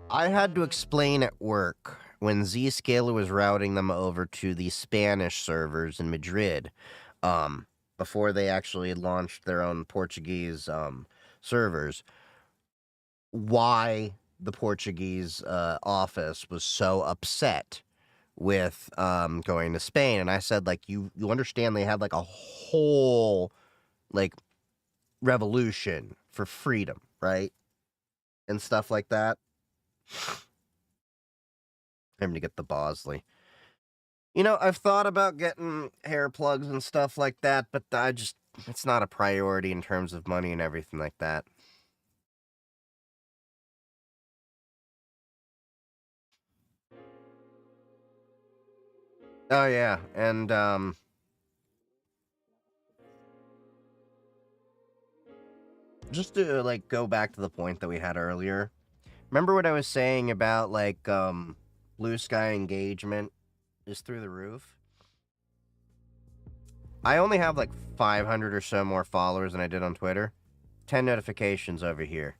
I had to explain at work when Zscaler was routing them over to the Spanish servers in Madrid, before they actually launched their own Portuguese servers, why the Portuguese office was so upset with going to Spain. And I said, like, you understand they had like a whole like revolution for freedom, right? And stuff like that. I'm gonna get the Bosley. You know, I've thought about getting hair plugs and stuff like that, but it's not a priority in terms of money and everything like that. Oh yeah, and just to like go back to the point that we had earlier. Remember what I was saying about like blue sky engagement is through the roof? I only have like 500 or so more followers than I did on Twitter. 10 notifications over here.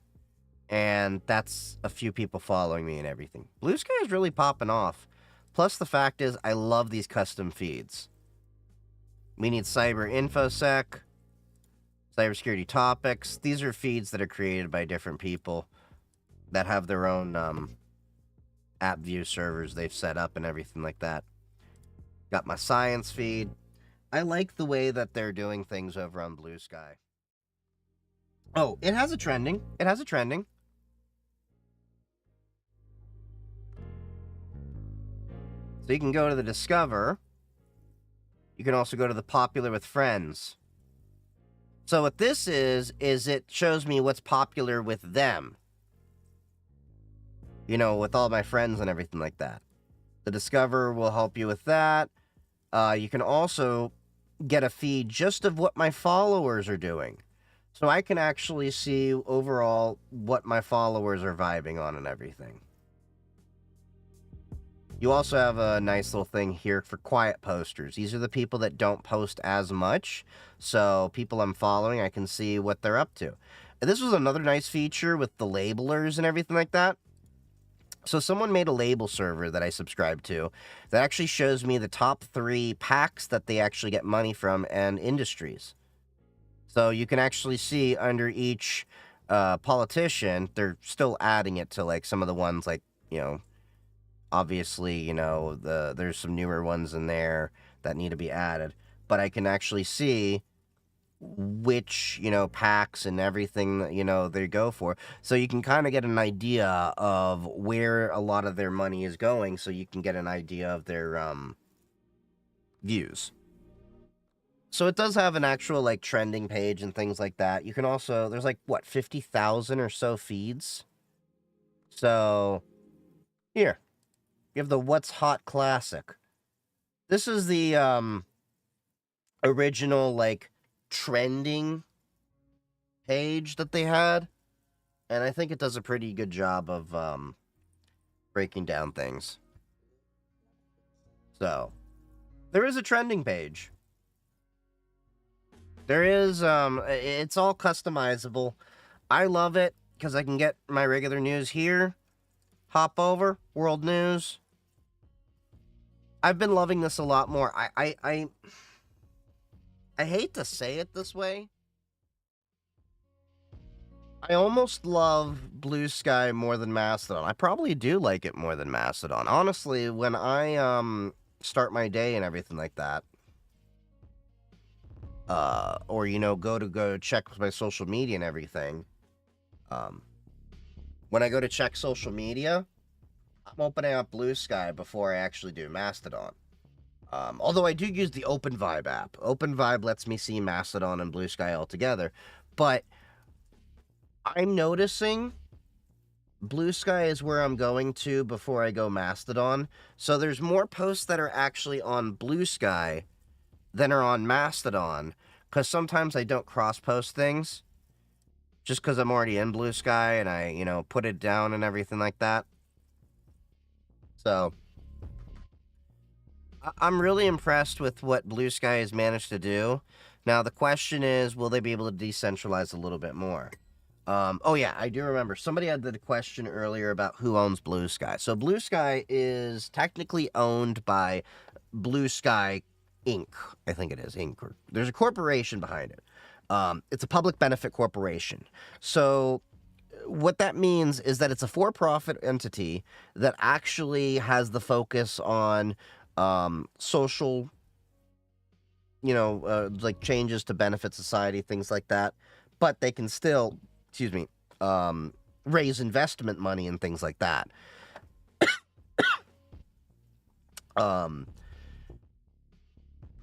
And that's a few people following me and everything. Blue Sky is really popping off. Plus the fact is I love these custom feeds. We need Cyber InfoSec, Cybersecurity Topics. These are feeds that are created by different people that have their own app view servers they've set up and everything like that. Got my science feed. I like the way that they're doing things over on Blue Sky. Oh, it has a trending. It has a trending. So you can go to the Discover. You can also go to the Popular with Friends. So what this is it shows me what's popular with them. You know, with all my friends and everything like that. The Discover will help you with that. You can also get a feed just of what my followers are doing. So I can actually see overall what my followers are vibing on and everything. You also have a nice little thing here for quiet posters. These are the people that don't post as much. So people I'm following, I can see what they're up to. And this was another nice feature with the labelers and everything like that. So someone made a label server that I subscribe to that actually shows me the top 3 packs that they actually get money from and industries. So you can actually see under each politician, they're still adding it to like some of the ones like, you know, obviously, you know, there's some newer ones in there that need to be added. But I can actually see which, you know, packs and everything, you know, they go for. So you can kind of get an idea of where a lot of their money is going, so you can get an idea of their views. So it does have an actual like trending page and things like that. You can also, there's like what, 50,000 or so feeds. So here, you have the What's Hot Classic. This is the original like trending page that they had, and I think it does a pretty good job of breaking down things. So there is a trending page. There is it's all customizable. I love it because I can get my regular news here, hop over world news. I've been loving this a lot more. I hate to say it this way. I almost love Blue Sky more than Mastodon. I probably do like it more than Mastodon. Honestly, when I start my day and everything like that, or you know, go check my social media and everything, when I go to check social media, I'm opening up Blue Sky before I actually do Mastodon. Although I do use the OpenVibe app. OpenVibe lets me see Mastodon and Blue Sky all together. But I'm noticing Blue Sky is where I'm going to before I go Mastodon. So there's more posts that are actually on Blue Sky than are on Mastodon. Because sometimes I don't cross-post things. Just because I'm already in Blue Sky and I, put it down and everything like that. So I'm really impressed with what Blue Sky has managed to do. Now, the question is, will they be able to decentralize a little bit more? Oh, yeah, I do remember. Somebody had the question earlier about who owns Blue Sky. So Blue Sky is technically owned by Blue Sky Inc. I think it is Inc. There's a corporation behind it. It's a public benefit corporation. So what that means is that it's a for-profit entity that actually has the focus on social, like changes to benefit society, things like that. But they can still, excuse me, raise investment money and things like that.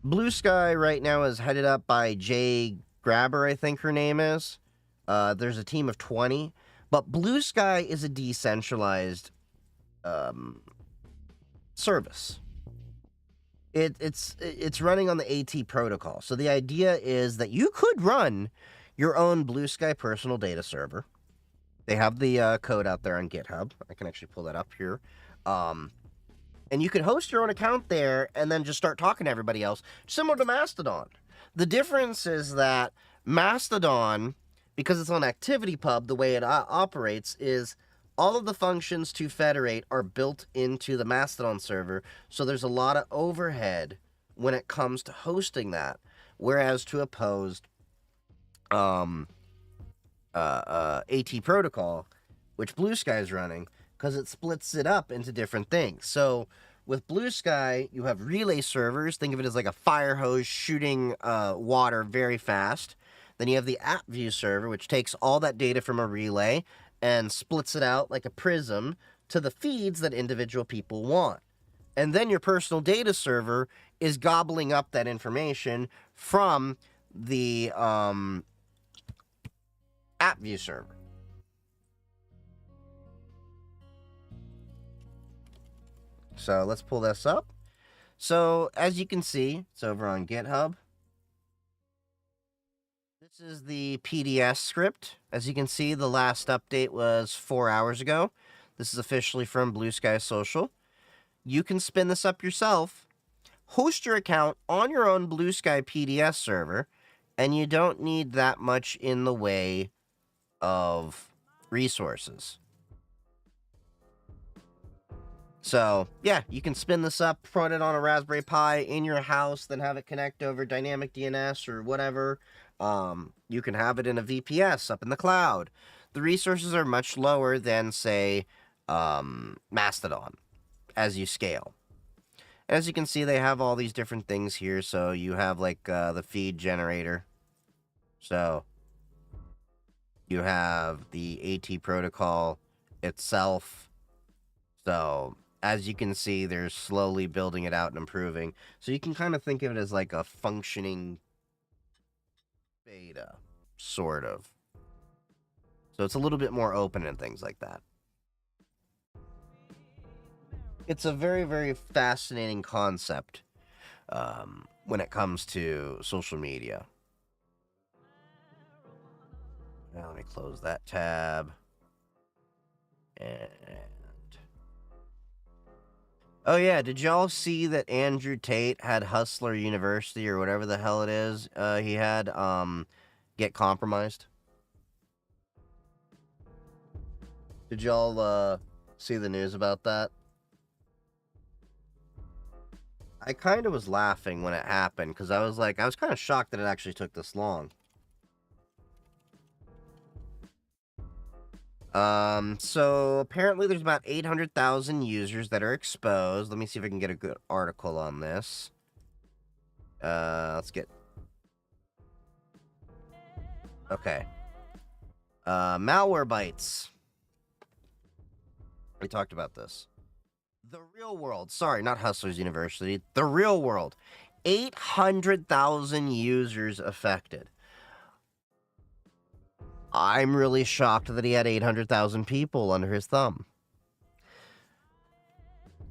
Blue Sky right now is headed up by Jay Grabber, I think her name is. There's a team of 20. But Blue Sky is a decentralized service. It's running on the AT protocol. So the idea is that you could run your own Blue Sky personal data server. They have the code out there on GitHub. I can actually pull that up here. And you can host your own account there and then just start talking to everybody else, similar to Mastodon. The difference is that Mastodon, because it's on ActivityPub, the way it operates is all of the functions to federate are built into the Mastodon server, so there's a lot of overhead when it comes to hosting that. Whereas to oppose AT protocol, which Blue Sky is running, because it splits it up into different things. So with Blue Sky, you have relay servers. Think of it as like a fire hose shooting water very fast. Then you have the app view server, which takes all that data from a relay and splits it out like a prism to the feeds that individual people want. And then your personal data server is gobbling up that information from the app view server. So let's pull this up. So as you can see, it's over on GitHub. This is the PDS script. As you can see, the last update was 4 hours ago. This is officially from Blue Sky Social. You can spin this up yourself, host your account on your own Blue Sky PDS server, and you don't need that much in the way of resources. So, yeah, you can spin this up, put it on a Raspberry Pi in your house, then have it connect over dynamic DNS or whatever. You can have it in a VPS up in the cloud. The resources are much lower than, say, Mastodon as you scale. As you can see, they have all these different things here. So you have like the feed generator. So you have the AT protocol itself. So as you can see, they're slowly building it out and improving. So you can kind of think of it as like a functioning beta, sort of. So it's a little bit more open and things like that. It's a very, very fascinating concept when it comes to social media. Now let me close that tab. And oh yeah, did y'all see that Andrew Tate had Hustler University or whatever the hell it is he had get compromised? Did y'all see the news about that? I kind of was laughing when it happened because I was kind of shocked that it actually took this long. So apparently there's about 800,000 users that are exposed. Let me see if I can get a good article on this. Let's get... Okay. Malware bytes. We talked about this. The real world. Sorry, not Hustlers University. The real world. 800,000 users affected. I'm really shocked that he had 800,000 people under his thumb.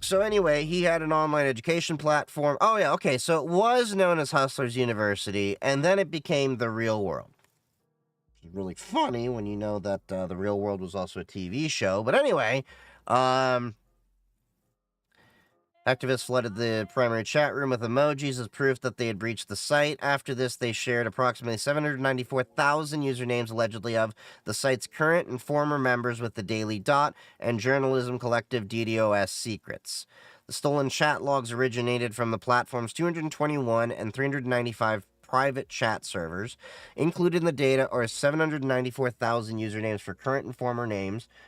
So anyway, he had an online education platform. Oh yeah, okay, so it was known as Hustlers University, and then it became The Real World. It's really funny when you know that The Real World was also a TV show. But anyway, activists flooded the primary chat room with emojis as proof that they had breached the site. After this, they shared approximately 794,000 usernames allegedly of the site's current and former members with the Daily Dot and journalism collective DDoS Secrets. The stolen chat logs originated from the platform's 221 and 395 private chat servers. Included in the data are 794,000 usernames for current and former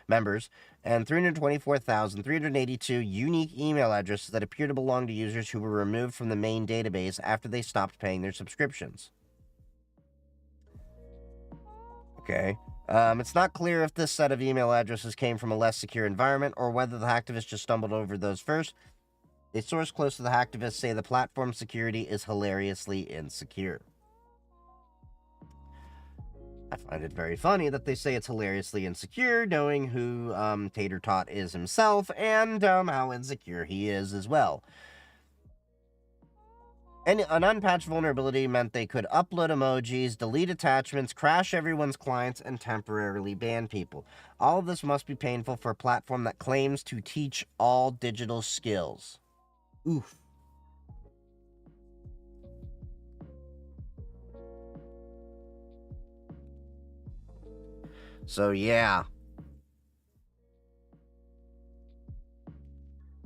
members, and 324,382 unique email addresses that appear to belong to users who were removed from the main database after they stopped paying their subscriptions. Okay. It's not clear if this set of email addresses came from a less secure environment or whether the hacktivists just stumbled over those first. A source close to the hacktivists say the platform's security is hilariously insecure. I find it very funny that they say it's hilariously insecure, knowing who Tater Tot is himself and how insecure he is as well. And an unpatched vulnerability meant they could upload emojis, delete attachments, crash everyone's clients, and temporarily ban people. All of this must be painful for a platform that claims to teach all digital skills. Oof. So, yeah.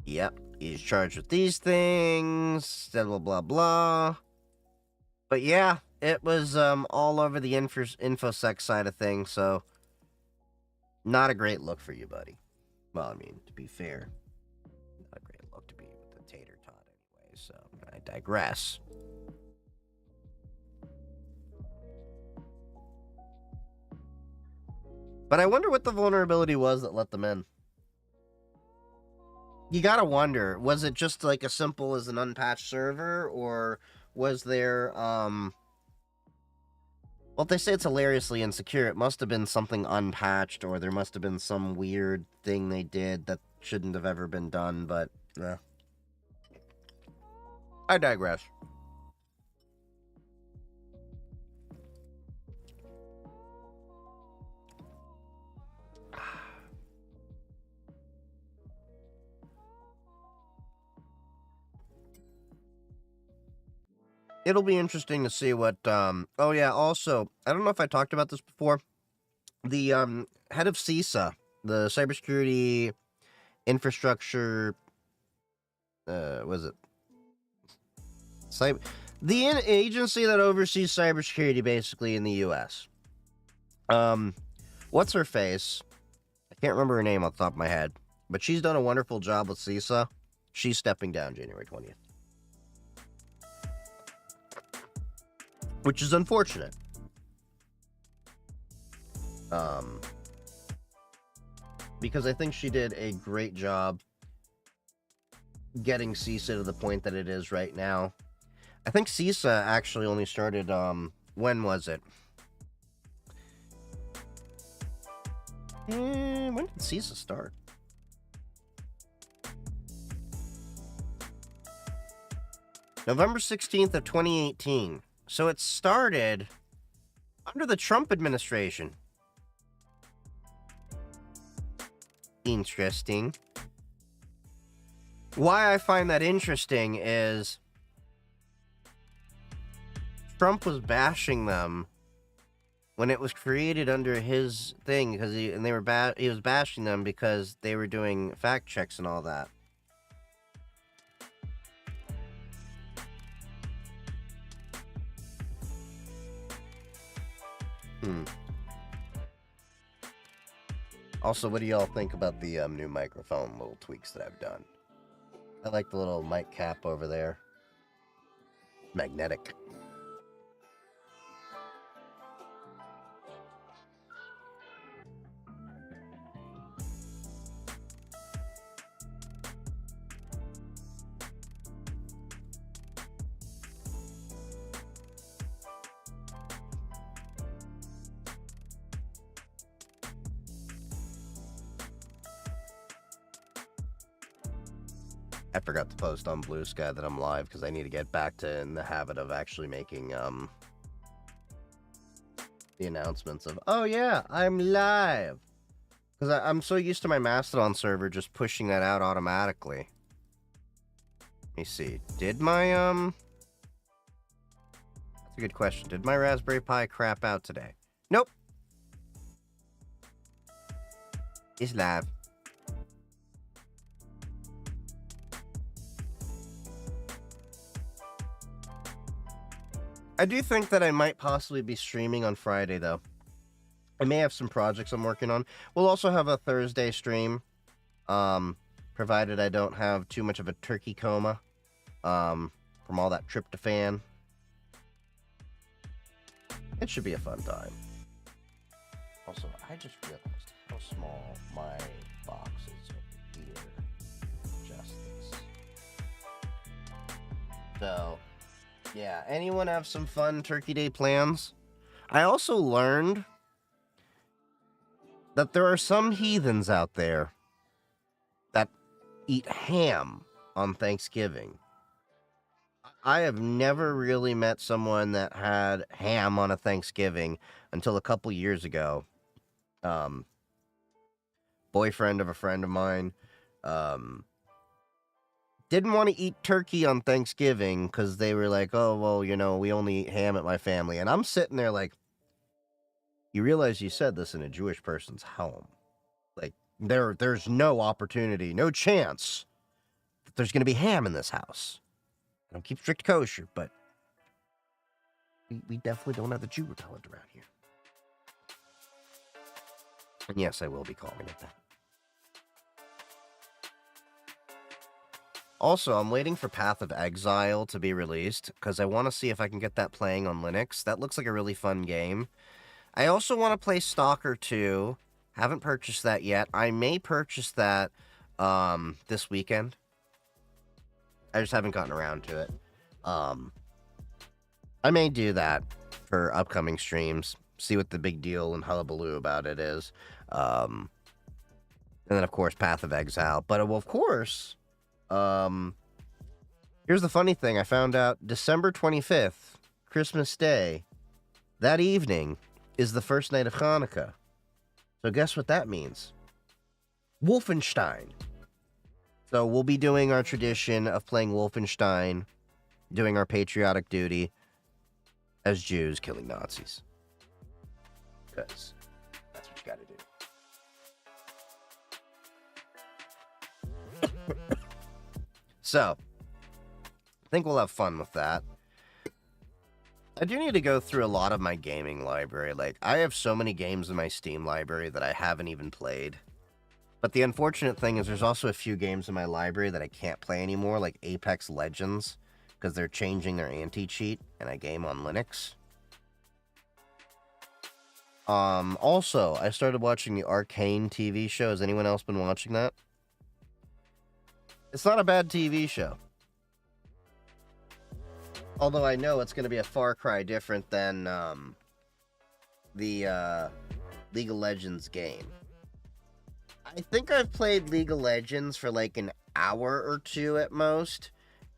Yep, he's charged with these things, blah, blah, blah. But yeah, it was all over the infosec side of things, so not a great look for you, buddy. Well, I mean, to be fair, not a great look to be with the Tater Tot anyway, so I digress. But I wonder what the vulnerability was that let them in. You gotta wonder, was it just like as simple as an unpatched server, or was there, well, if they say it's hilariously insecure, it must have been something unpatched, or there must have been some weird thing they did that shouldn't have ever been done, but, I digress. It'll be interesting to see what, oh yeah, also, I don't know if I talked about this before, the, head of CISA, the Cybersecurity Infrastructure, was it? The agency that oversees cybersecurity, basically, in the U.S. What's her face? I can't remember her name off the top of my head, but she's done a wonderful job with CISA. She's stepping down January 20th. Which is unfortunate. Because I think she did a great job getting CISA to the point that it is right now. I think CISA actually only started, when was it? When did CISA start? November 16th of 2018. So it started under the Trump administration. Interesting. Why I find that interesting is Trump was bashing them when it was created under his thing, because he was bashing them because they were doing fact checks and all that. Also, what do y'all think about the new microphone little tweaks that I've done? I like the little mic cap over there. Magnetic. I forgot to post on Blue Sky that I'm live because I need to get back to in the habit of actually making the announcements of, oh yeah, I'm live. Because I'm so used to my Mastodon server just pushing that out automatically. Let me see. Did my that's a good question. Did my Raspberry Pi crap out today? Nope. It's live. I do think that I might possibly be streaming on Friday, though. I may have some projects I'm working on. We'll also have a Thursday stream, provided I don't have too much of a turkey coma, from all that tryptophan. It should be a fun time. Also, I just realized how small my box is over here. Just this. So, yeah, anyone have some fun Turkey Day plans? I also learned that there are some heathens out there that eat ham on Thanksgiving. I have never really met someone that had ham on a Thanksgiving until a couple years ago. Boyfriend of a friend of mine, didn't want to eat turkey on Thanksgiving because they were like, oh, well, you know, we only eat ham at my family. And I'm sitting there like, you realize you said this in a Jewish person's home. Like, there's no opportunity, no chance that there's going to be ham in this house. I don't keep strict kosher, but we definitely don't have the Jew repellent around here. And yes, I will be calling it that. Also, I'm waiting for Path of Exile to be released, because I want to see if I can get that playing on Linux. That looks like a really fun game. I also want to play Stalker 2. Haven't purchased that yet. I may purchase that this weekend. I just haven't gotten around to it. I may do that for upcoming streams. See what the big deal and hullabaloo about it is. And then, of course, Path of Exile. But, of course, here's the funny thing. I found out December 25th, Christmas Day, that evening is the first night of Hanukkah. So guess what that means? Wolfenstein. So we'll be doing our tradition of playing Wolfenstein, doing our patriotic duty as Jews killing Nazis. Because that's what you gotta do. So, I think we'll have fun with that. I do need to go through a lot of my gaming library. Like, I have so many games in my Steam library that I haven't even played. But the unfortunate thing is there's also a few games in my library that I can't play anymore, like Apex Legends, because they're changing their anti-cheat, and I game on Linux. Also, I started watching the Arcane TV show. Has anyone else been watching that? It's not a bad TV show. Although I know it's going to be a far cry different than the League of Legends game. I think I've played League of Legends for like an hour or two at most,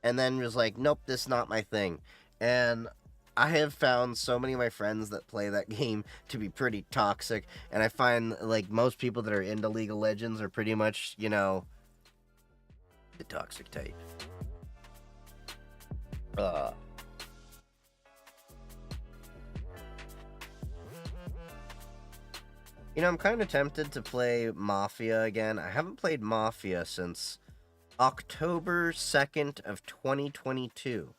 and then was like, nope, this is not my thing. And I have found so many of my friends that play that game to be pretty toxic, and I find like most people that are into League of Legends are pretty much, you know, the toxic type. You know, I'm kind of tempted to play Mafia again. I haven't played Mafia since October 2nd of 2022.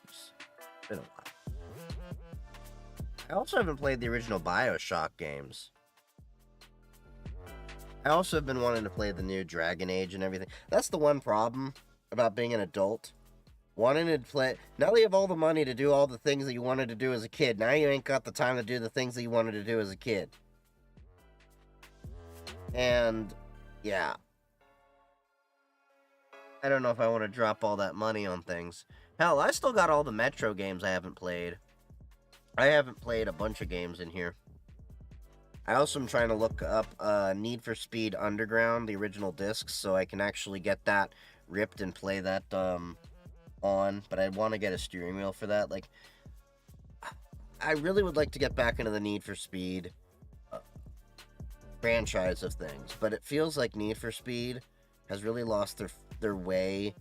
It's been a while. I also haven't played the original BioShock games. I also have been wanting to play the new Dragon Age and everything. That's the one problem about being an adult. Wanting to play... Now that you have all the money to do all the things that you wanted to do as a kid, now you ain't got the time to do the things that you wanted to do as a kid. And, yeah. I don't know if I want to drop all that money on things. Hell, I still got all the Metro games I haven't played. I haven't played a bunch of games in here. I also am trying to look up Need for Speed Underground, the original discs, so I can actually get that ripped and play that on. But I want to get a steering wheel for that. Like, I really would like to get back into the Need for Speed franchise of things, but it feels like Need for Speed has really lost their way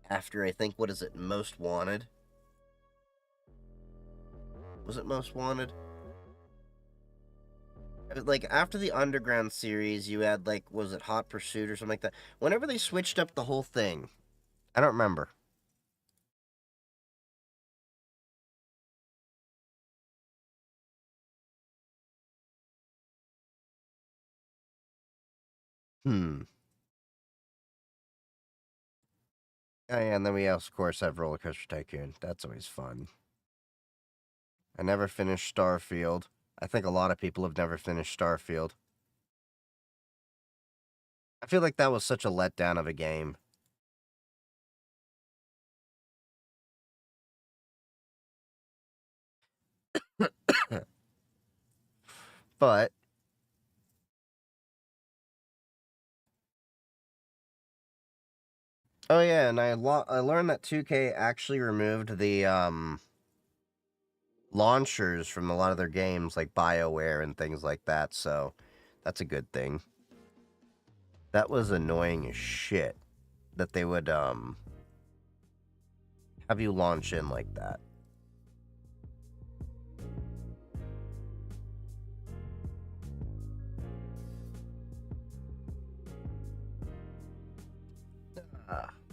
after, I think, what is it, Most Wanted? Was it Most Wanted? Like, after the Underground series, you had, like, was it Hot Pursuit or something like that? Whenever they switched up the whole thing, I don't remember. Hmm. Oh, yeah, and then we, of course, have Roller Coaster Tycoon. That's always fun. I never finished Starfield. I think a lot of people have never finished Starfield. I feel like that was such a letdown of a game. But oh yeah, and I learned that 2K actually removed the launchers from a lot of their games, like BioWare and things like that. So that's a good thing. That was annoying as shit that they would have you launch in like that.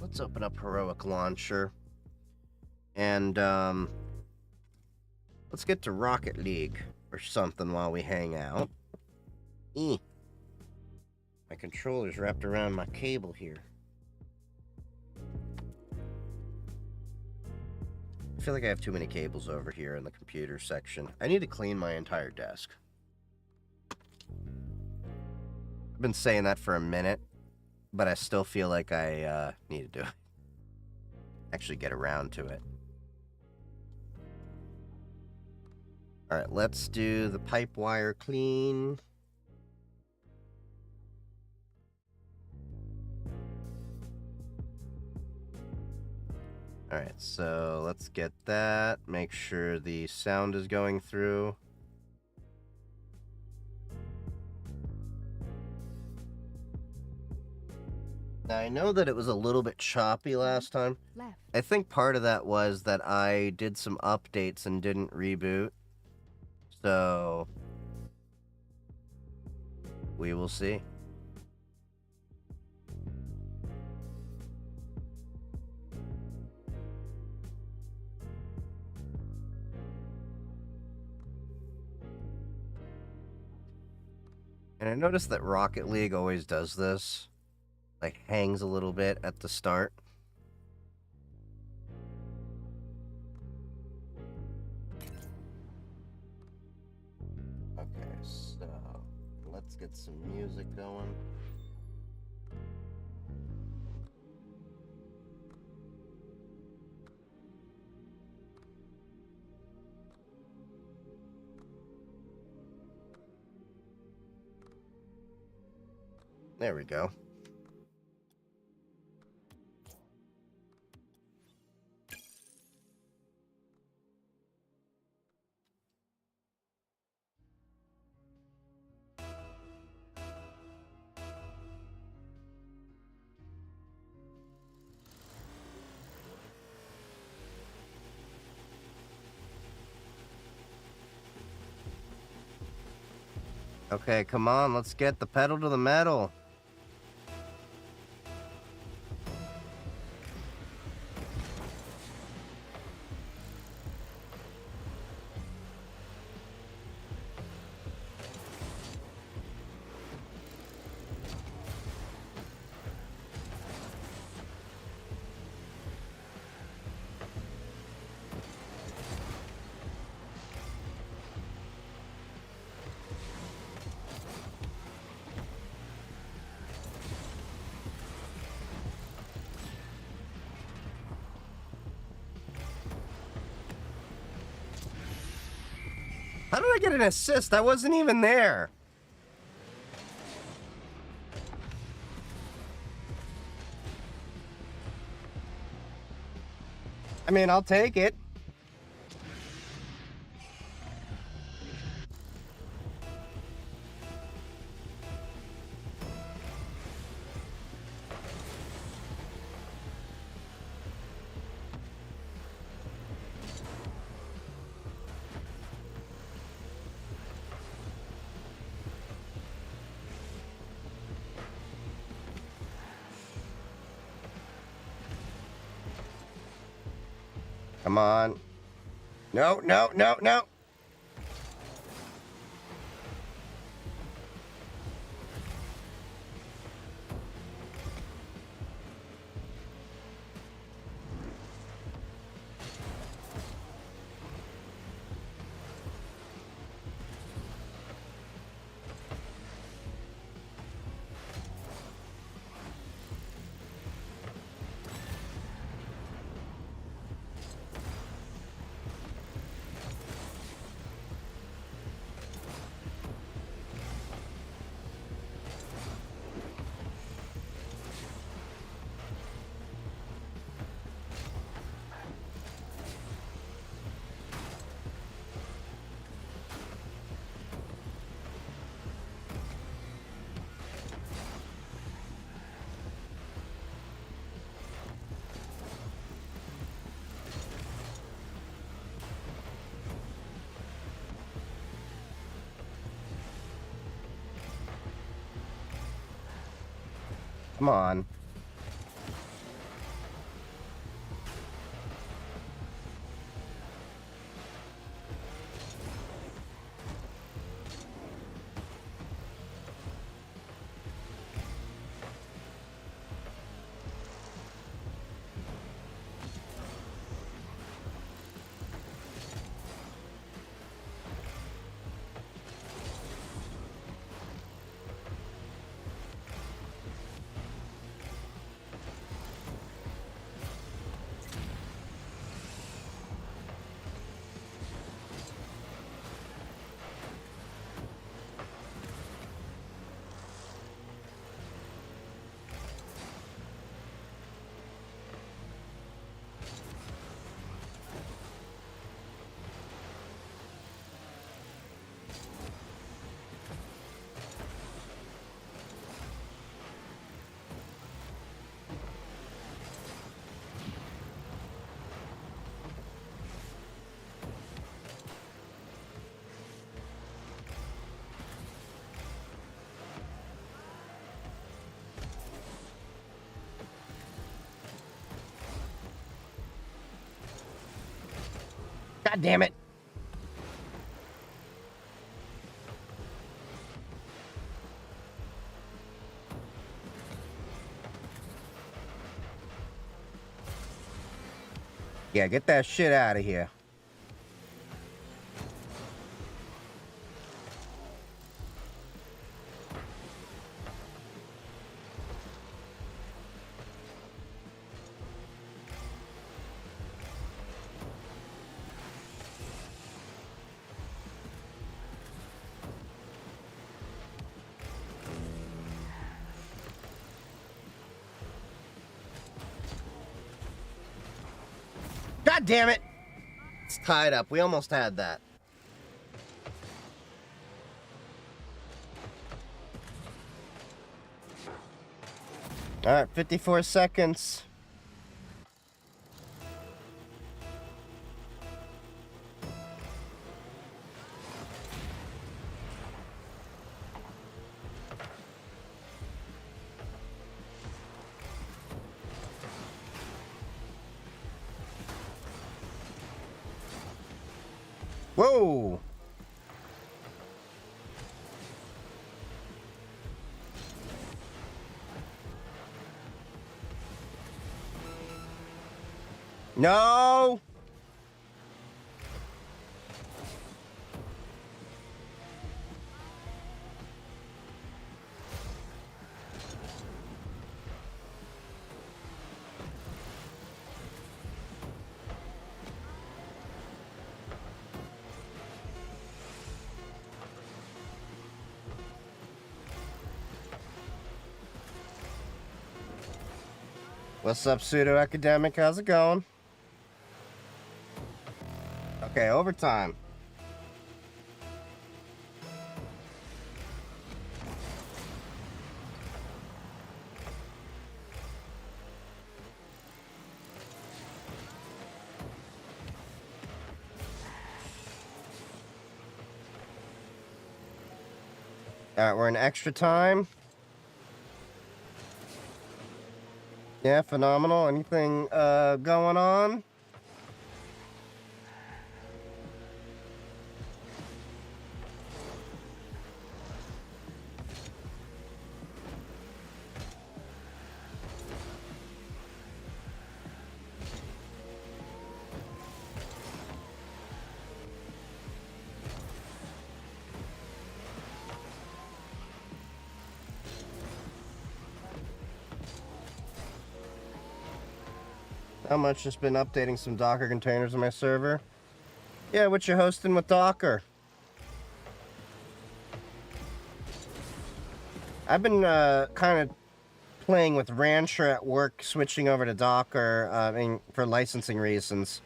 Let's open up Heroic Launcher and let's get to Rocket League or something while we hang out. My controller's wrapped around my cable here. I feel like I have too many cables over here in the computer section. I need to clean my entire desk. I've been saying that for a minute, but I still feel like I need to do it. Actually get around to it. Alright, let's do the pipe wire clean. Alright, so let's get that. Make sure the sound is going through. Now, I know that it was a little bit choppy last time. Left. I think part of that was that I did some updates and didn't reboot. So, we will see. And I noticed that Rocket League always does this. Like, hangs a little bit at the start. Okay, so let's get some music going. There we go. Okay, come on, let's get the pedal to the metal. How did I get an assist? I wasn't even there. I mean, I'll take it. Come on. No, no, no, no. Come on. God damn it. Yeah, get that shit out of here. God damn it. It's tied up. We almost had that. All right, 54 seconds. Whoa. No. What's up, pseudo academic? How's it going? Okay, overtime. Alright, we're in extra time. Yeah, phenomenal. Anything going on? How much? Just been updating some Docker containers on my server. Yeah, what you hosting with Docker? I've been kind of playing with Rancher at work, switching over to Docker for licensing reasons.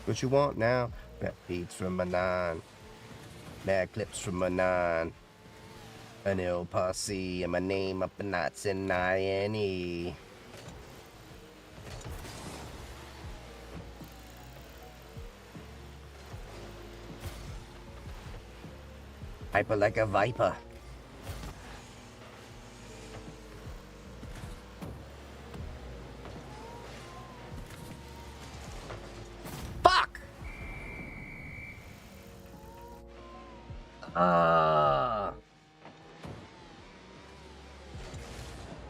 What you want now? Bad beats from a 9. Bad clips from a 9. An ill posse and my name up in knots in INE. Hyper like a viper. Fuck!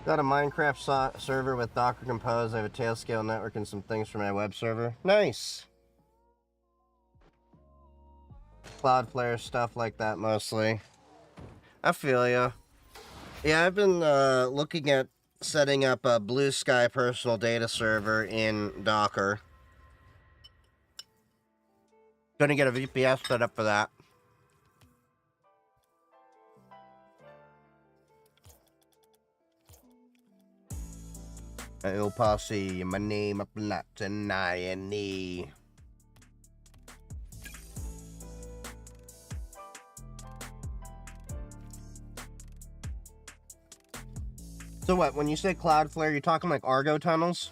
Got a Minecraft server with Docker Compose. I have a Tailscale network and some things for my web server. Nice! Cloudflare, stuff like that mostly. I feel ya. Yeah, I've been looking at setting up a Blue Sky personal data server in Docker. Gonna get a VPS set up for that. Ill posse, my name up not in INE. So what, when you say Cloudflare, you're talking like Argo tunnels?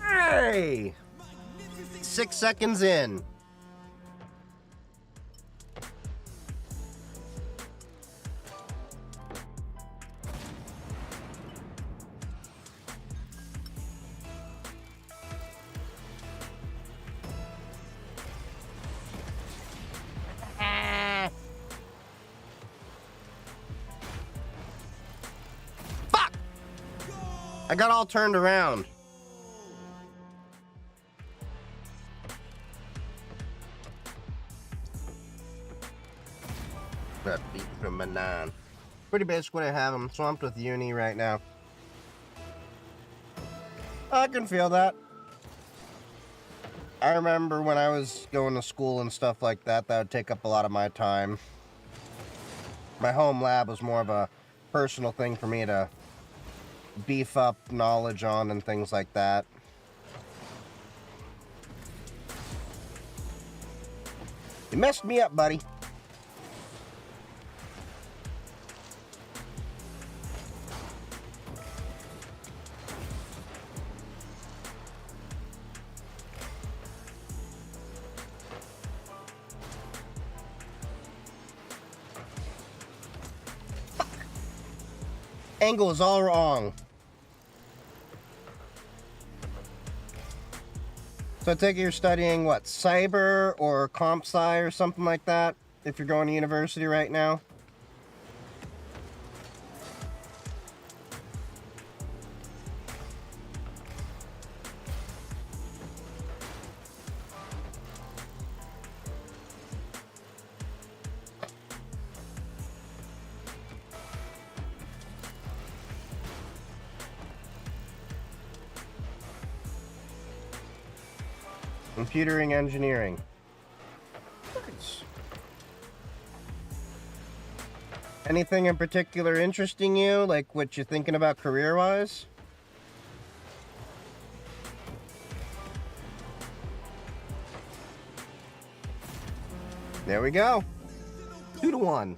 Hey! 6 seconds in. Fuck! I got all turned around. That beat from a 9. Pretty basic what I have. I'm swamped with uni right now. I can feel that. I remember when I was going to school and stuff like that, that would take up a lot of my time. My home lab was more of a personal thing for me to beef up knowledge on and things like that. You messed me up, buddy. Angle is all wrong. So I take it you're studying, what, cyber or comp sci or something like that, if you're going to university right now? Computering engineering. Nice. Anything in particular interesting you, like what you're thinking about career-wise? There we go. 2-1.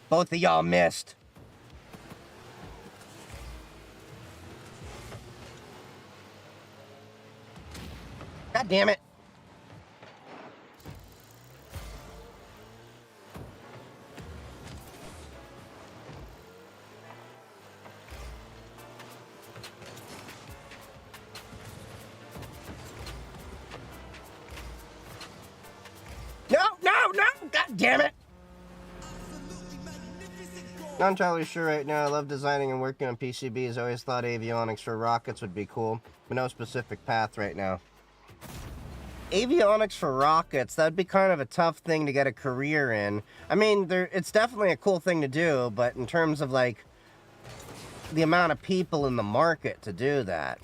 Both of y'all missed. God damn it. No, no, no! God damn it! Not entirely sure right now. I love designing and working on PCBs. I always thought avionics for rockets would be cool, but no specific path right now. Avionics for rockets, that'd be kind of a tough thing to get a career in. I mean, it's definitely a cool thing to do, but in terms of, like, the amount of people in the market to do that,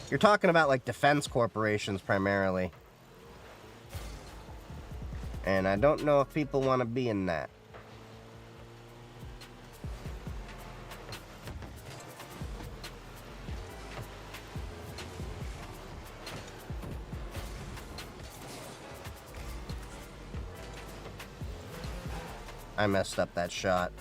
you're talking about, like, defense corporations primarily. And I don't know if people want to be in that. I messed up that shot.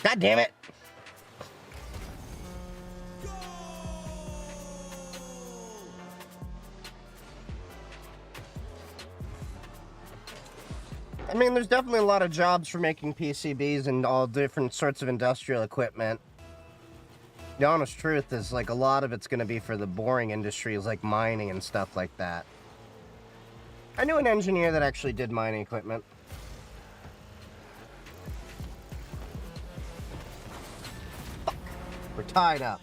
God damn it! I mean, there's definitely a lot of jobs for making PCBs and all different sorts of industrial equipment. The honest truth is, like, a lot of it's going to be for the boring industries like mining and stuff like that. I knew an engineer that actually did mining equipment. We're tied up.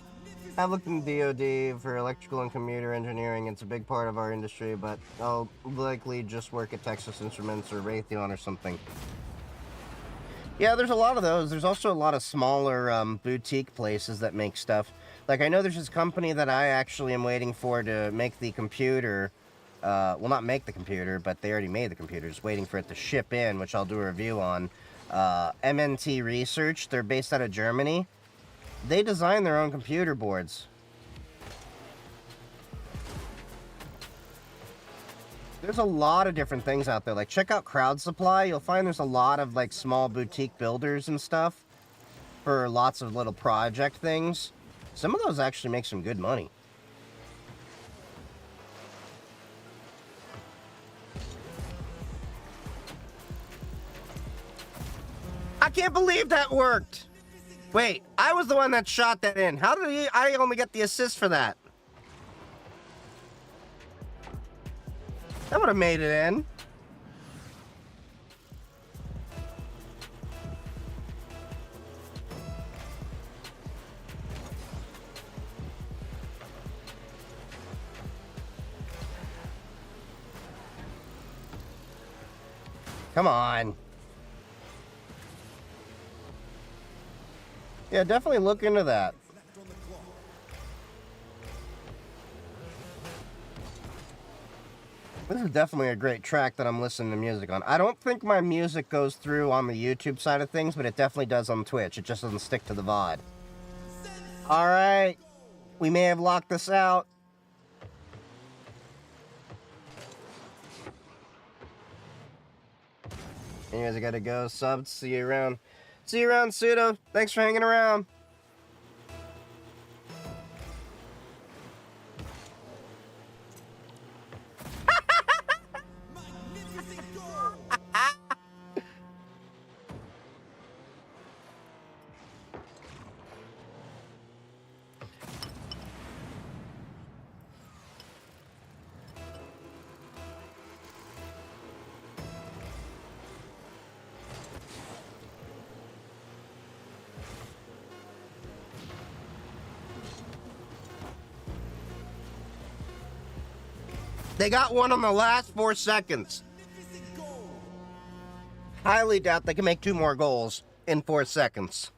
I've looked in DoD for electrical and computer engineering. It's a big part of our industry, but I'll likely just work at Texas Instruments or Raytheon or something. Yeah, there's a lot of those. There's also a lot of smaller boutique places that make stuff. Like, I know there's this company that I actually am waiting for to make the computer. Well, not make the computer, but they already made the computer. Just waiting for it to ship in, which I'll do a review on. MNT Research. They're based out of Germany. They design their own computer boards. There's a lot of different things out there. Like, check out Crowd Supply. You'll find there's a lot of, like, small boutique builders and stuff for lots of little project things. Some of those actually make some good money. I can't believe that worked! Wait, I was the one that shot that in. How did I only get the assist for that? That would have made it in. Come on. Yeah, definitely look into that. This is definitely a great track that I'm listening to music on. I don't think my music goes through on the YouTube side of things, but it definitely does on Twitch. It just doesn't stick to the VOD. Alright. We may have locked this out. Anyways, I gotta go. Subs, see you around. See you around, Pseudo. Thanks for hanging around. They got one on the last 4 seconds. Highly doubt they can make 2 more goals in 4 seconds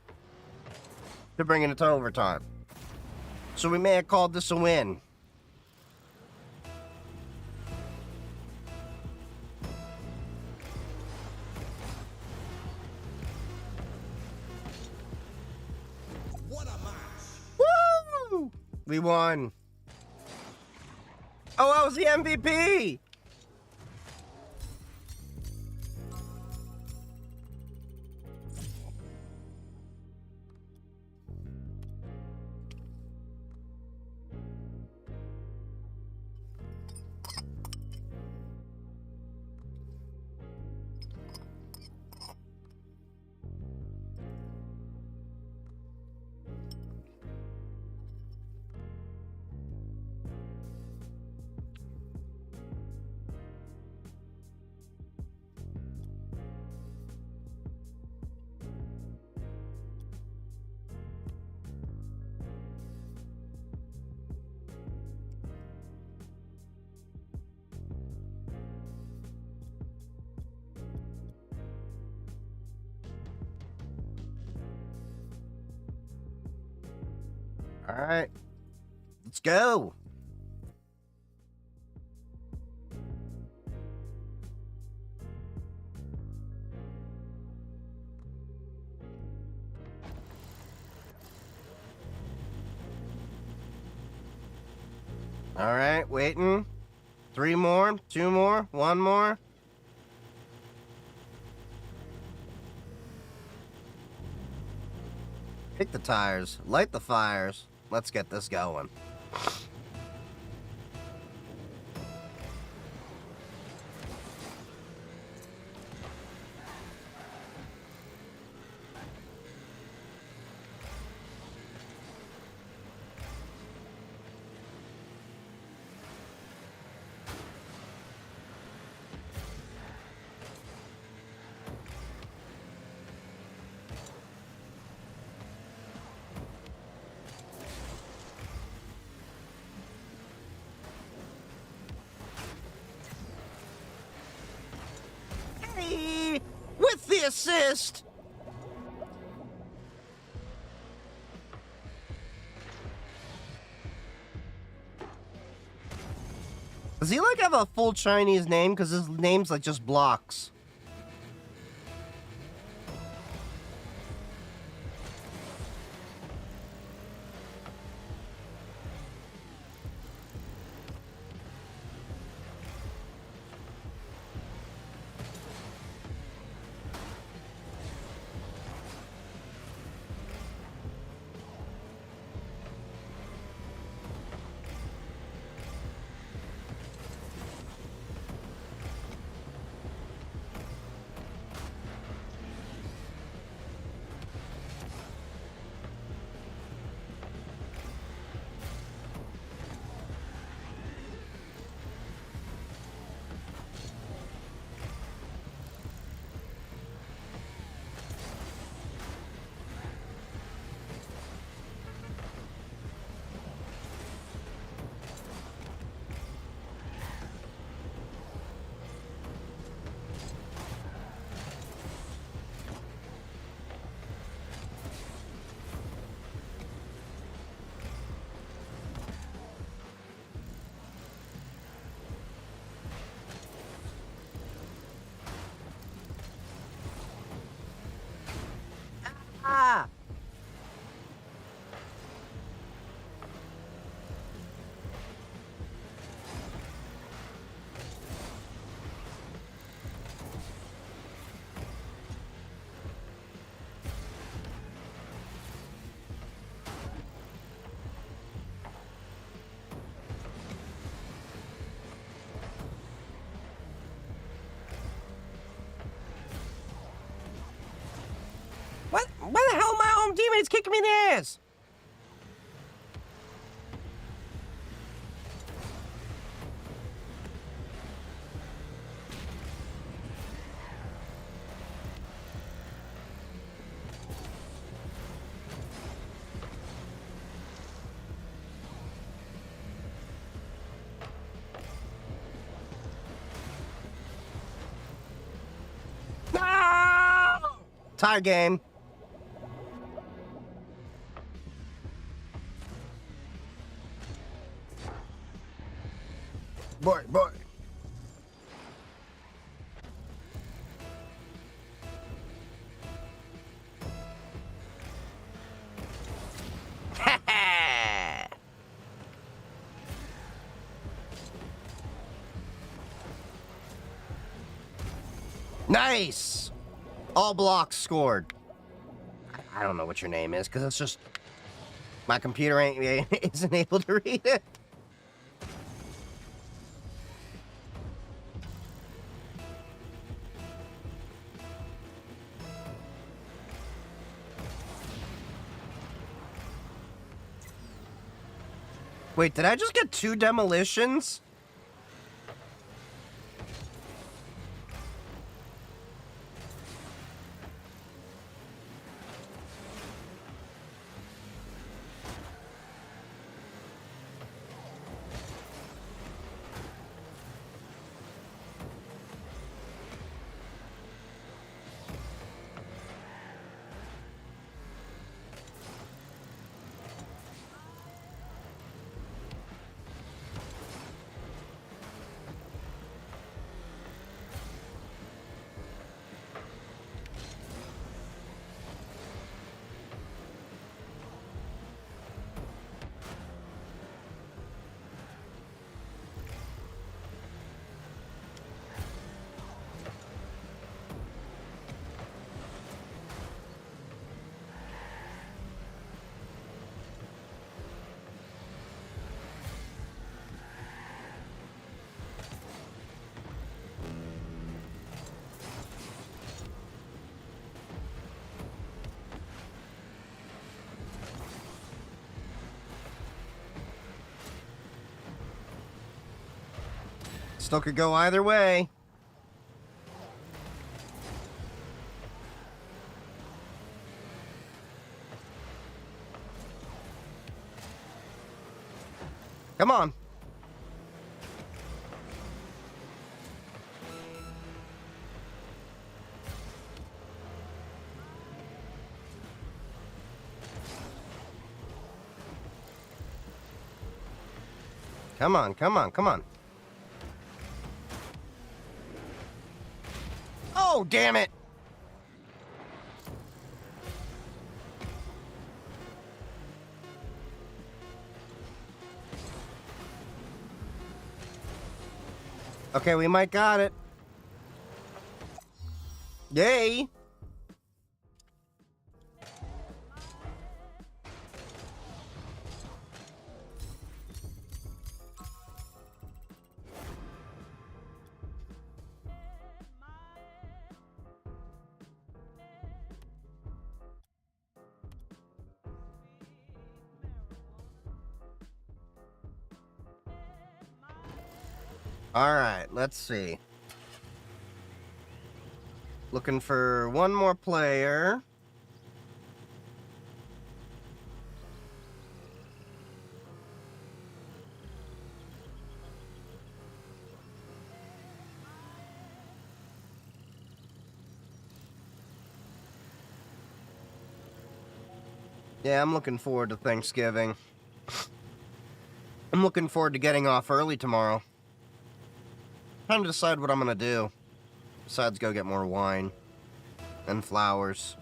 to bring it to overtime. So we may have called this a win. What a match! Woo! We won. Oh, I was the MVP! All right, let's go. All right, waiting. 3 more, 2 more, 1 more. Kick the tires, light the fires. Let's get this going. With the assist. Does he like have a full Chinese name? Because his name's like just blocks. Why the hell are my own teammates kicking me in the ass? No! Tie game. Boy. Nice! All blocks scored. I don't know what your name is, because it's just... My computer isn't able to read it. Wait, did I just get 2 demolitions? Still could go either way. Come on. Come on, come on, come on. Oh, damn it! Okay, we might got it. Yay! Alright, let's see. Looking for one more player. Yeah, I'm looking forward to Thanksgiving. I'm looking forward to getting off early tomorrow. Trying to decide what I'm gonna do. Besides go get more wine. And flowers.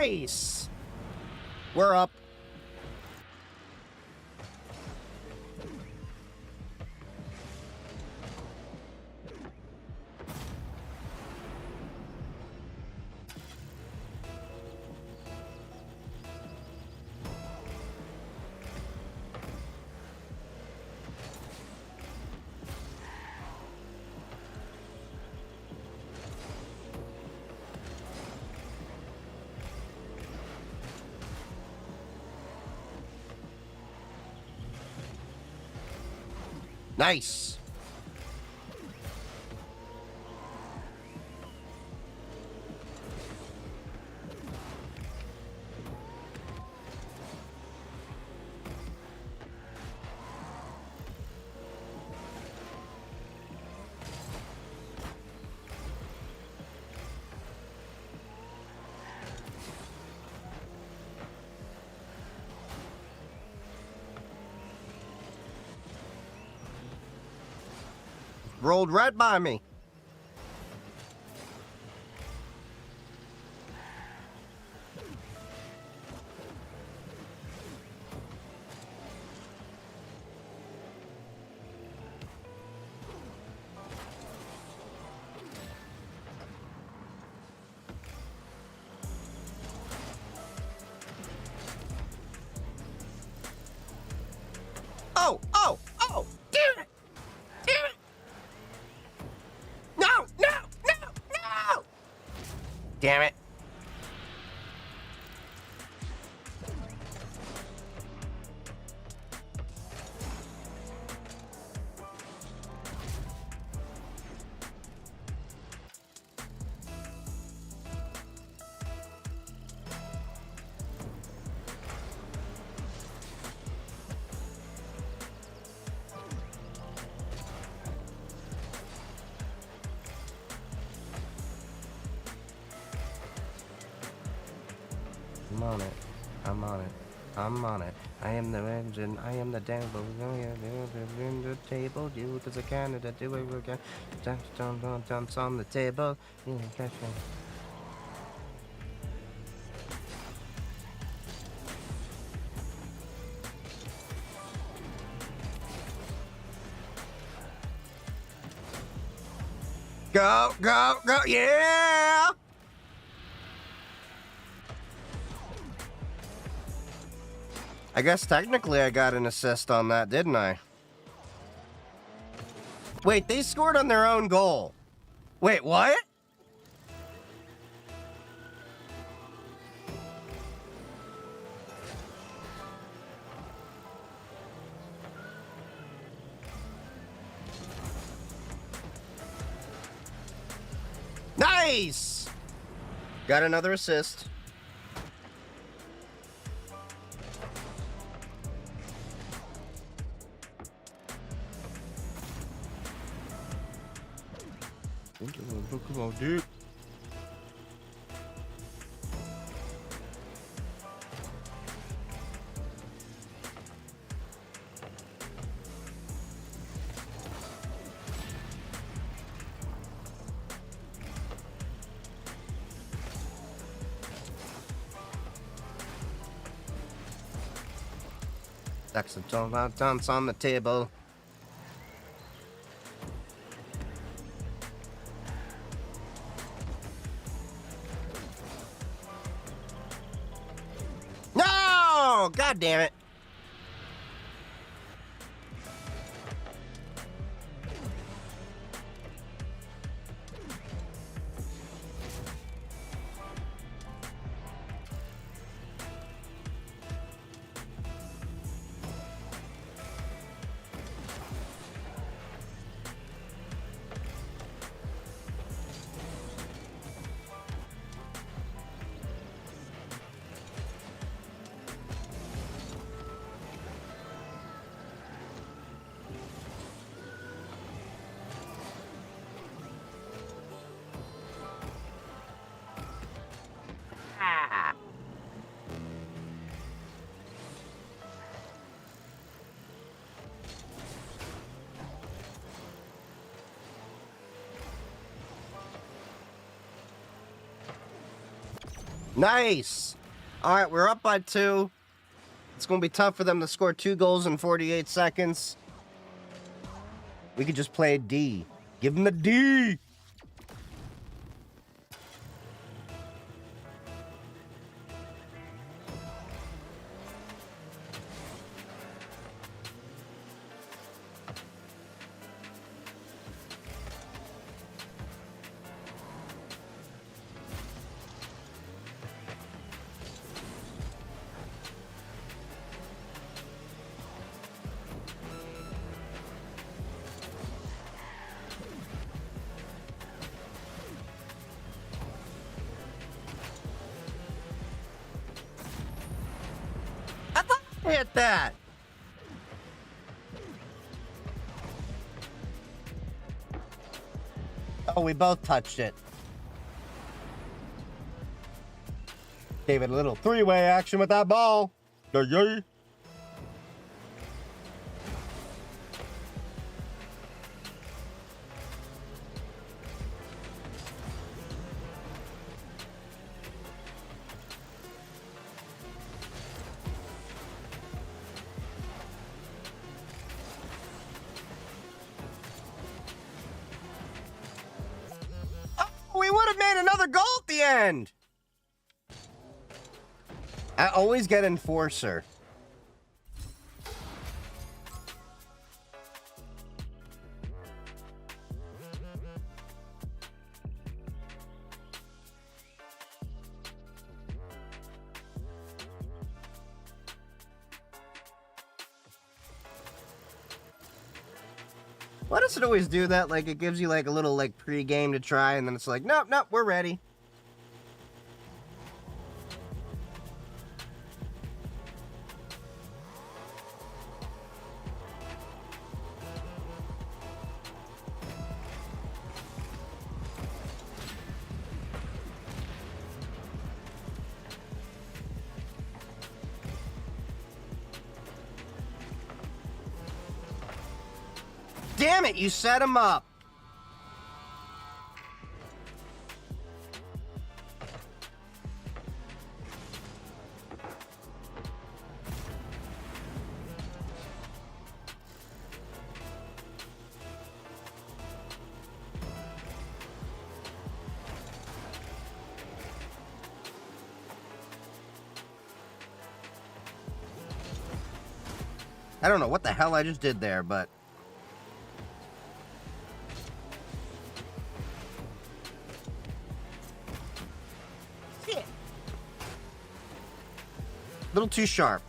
Nice! We're up. Nice! Rolled right by me. Oh, oh, oh! Damn it! Damn it! No, no, no, no! Damn it. I'm on it. I'm on it. I'm on it. I am the engine. I am the devil. In the table. Do it as a Canada. Do it again. Dance on the table. Go, go, go. Yeah! I guess technically I got an assist on that, didn't I? Wait, they scored on their own goal. Wait, what? Nice! Got another assist. Come on, dude. Excellent. Dance on the table. No! God damn it. Nice. All right, we're up by 2. It's going to be tough for them to score 2 goals in 48 seconds. We could just play a D. Give them the D. I thought I hit that. Oh, we both touched it. Gave it a little 3-way action with that ball. Yay. We would have made another goal at the end. I always get Enforcer. Why does it always do that? Like, it gives you, like, a little, like, pre-game to try, and then it's like, nope, nope, we're ready. Damn it, you set him up. I don't know what the hell I just did there, but... Shit. A little too sharp.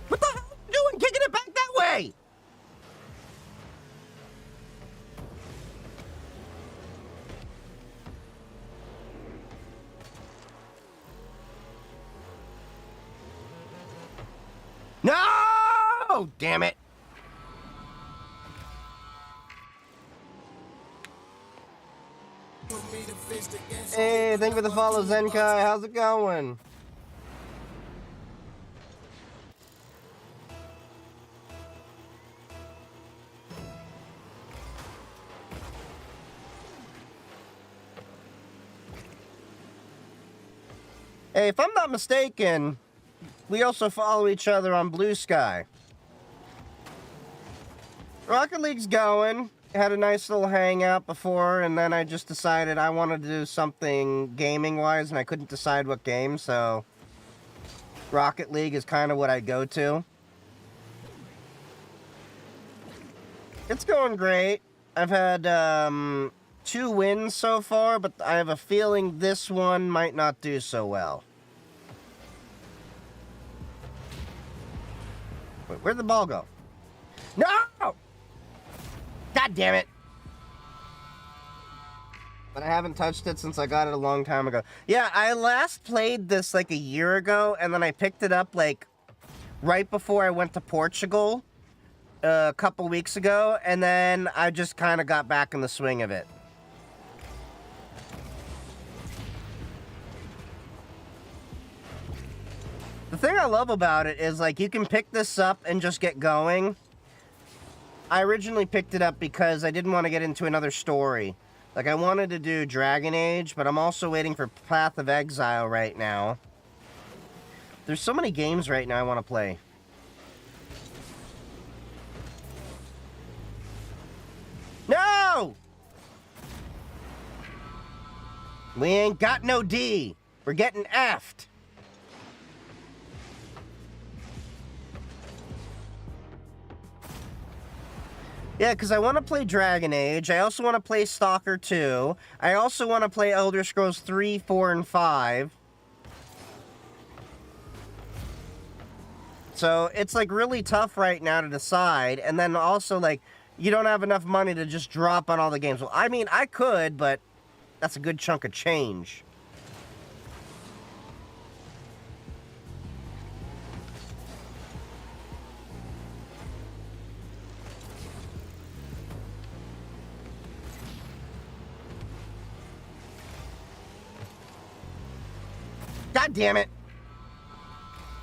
What the hell are you doing? Kicking it back that way! No! Damn it. Hey, thank you for the follow, Zenkai. How's it going? Hey, if I'm not mistaken, we also follow each other on Blue Sky. Rocket League's going. Had a nice little hangout before, and then I just decided I wanted to do something gaming-wise, and I couldn't decide what game, so Rocket League is kind of what I go to. It's going great. I've had 2 wins so far, but I have a feeling this one might not do so well. Wait, where'd the ball go? No! God damn it. But I haven't touched it since I got it a long time ago. Yeah, I last played this like a year ago, and then I picked it up like right before I went to Portugal a couple weeks ago, and then I just kind of got back in the swing of it. The thing I love about it is, like, you can pick this up and just get going. I originally picked it up because I didn't want to get into another story. Like, I wanted to do Dragon Age, but I'm also waiting for Path of Exile right now. There's so many games right now I want to play. No! We ain't got no D. We're getting F'd. Yeah, because I want to play Dragon Age. I also want to play Stalker 2. I also want to play Elder Scrolls 3, 4, and 5. So it's like really tough right now to decide. And then also, like, you don't have enough money to just drop on all the games. Well, I mean, I could, but that's a good chunk of change. God damn it!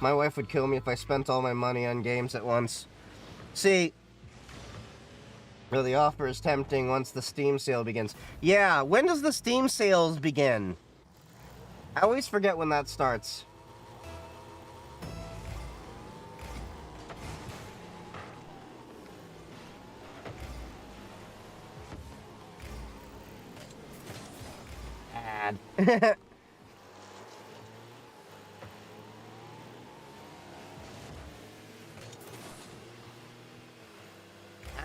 My wife would kill me if I spent all my money on games at once. See, well, the offer is tempting once the Steam sale begins. Yeah, when does the Steam sales begin? I always forget when that starts. Ad.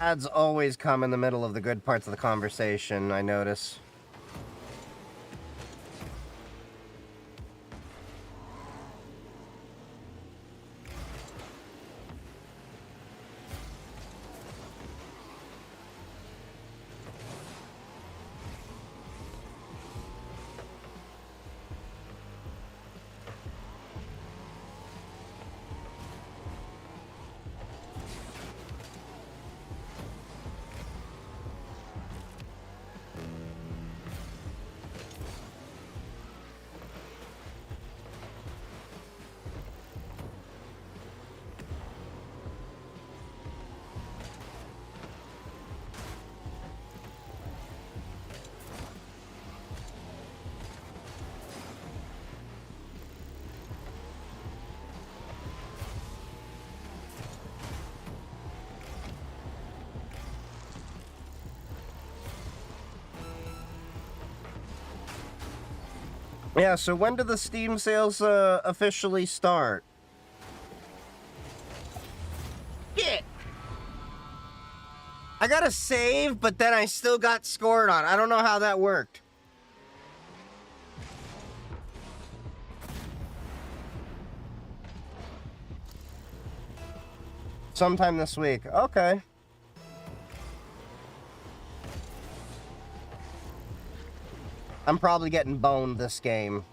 Ads always come in the middle of the good parts of the conversation, I notice. Yeah, so when do the Steam sales officially start? Shit! I got a save, but then I still got scored on. I don't know how that worked. Sometime this week. Okay. I'm probably getting boned this game.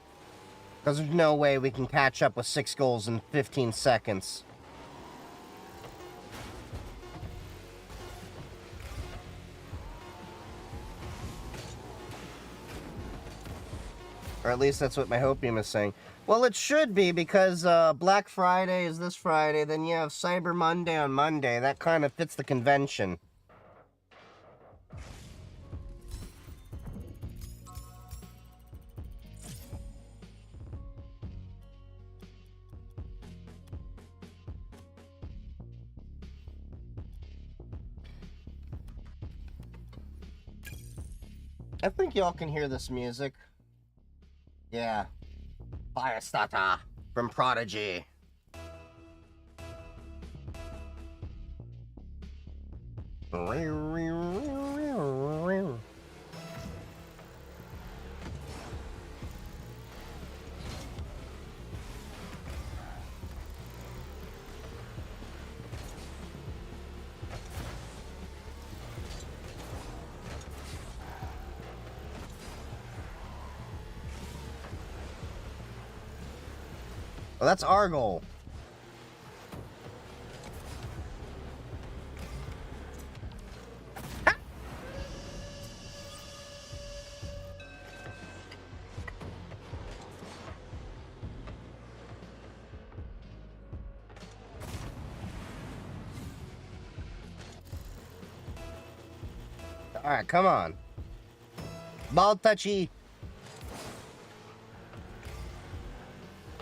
Because there's no way we can catch up with 6 goals in 15 seconds. Or at least that's what my hopium is saying. Well, it should be, because Black Friday is this Friday, then you have Cyber Monday on Monday. That kind of fits the convention. I think y'all can hear this music. Yeah. Firestarter from Prodigy. Oh, that's our goal. All right, come on. Ball touchy.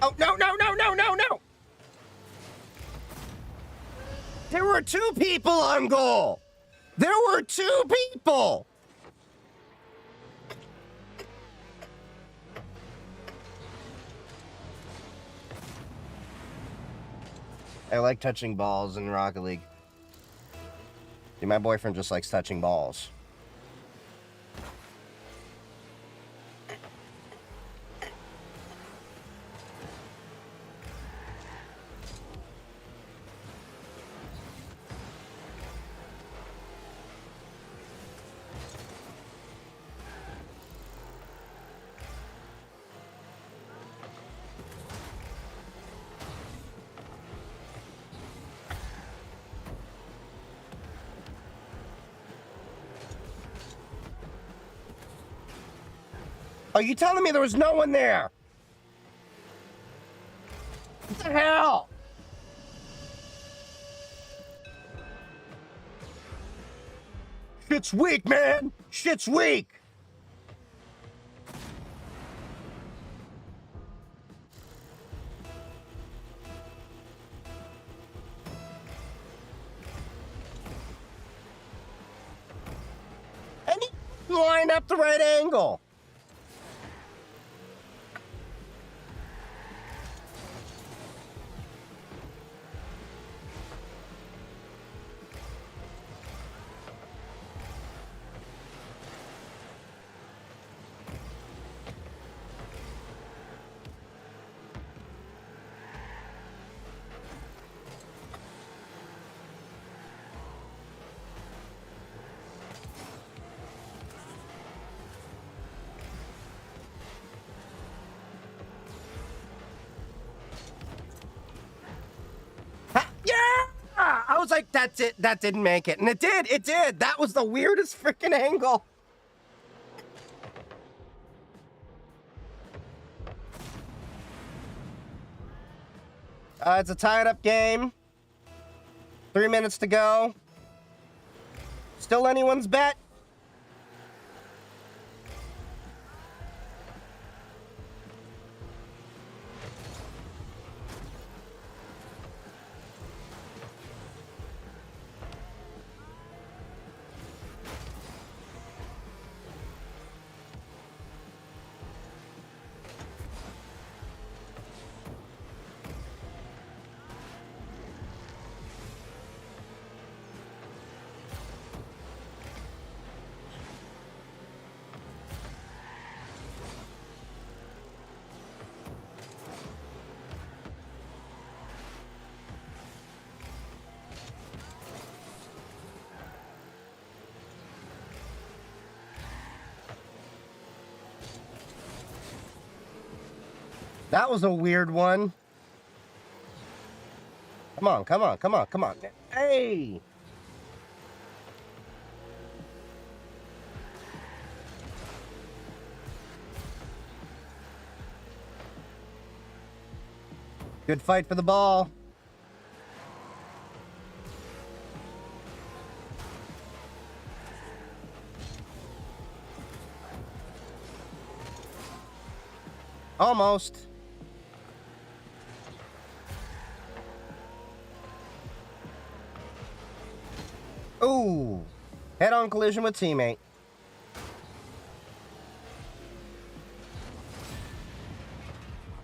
Oh, no, no, no, no, no, no. There were 2 people on goal. There were 2 people. I like touching balls in Rocket League. See, my boyfriend just likes touching balls. Are you telling me there was no one there? What the hell? Shit's weak, man. Shit's weak. And he lined up the right angle. I was like, that's it. That didn't make it. And it did. It did. That was the weirdest freaking angle. It's a tied up game. 3 minutes to go. Still anyone's bet? That was a weird one. Come on, come on, come on, come on. Hey! Good fight for the ball. Almost. Ooh. Head-on collision with teammate.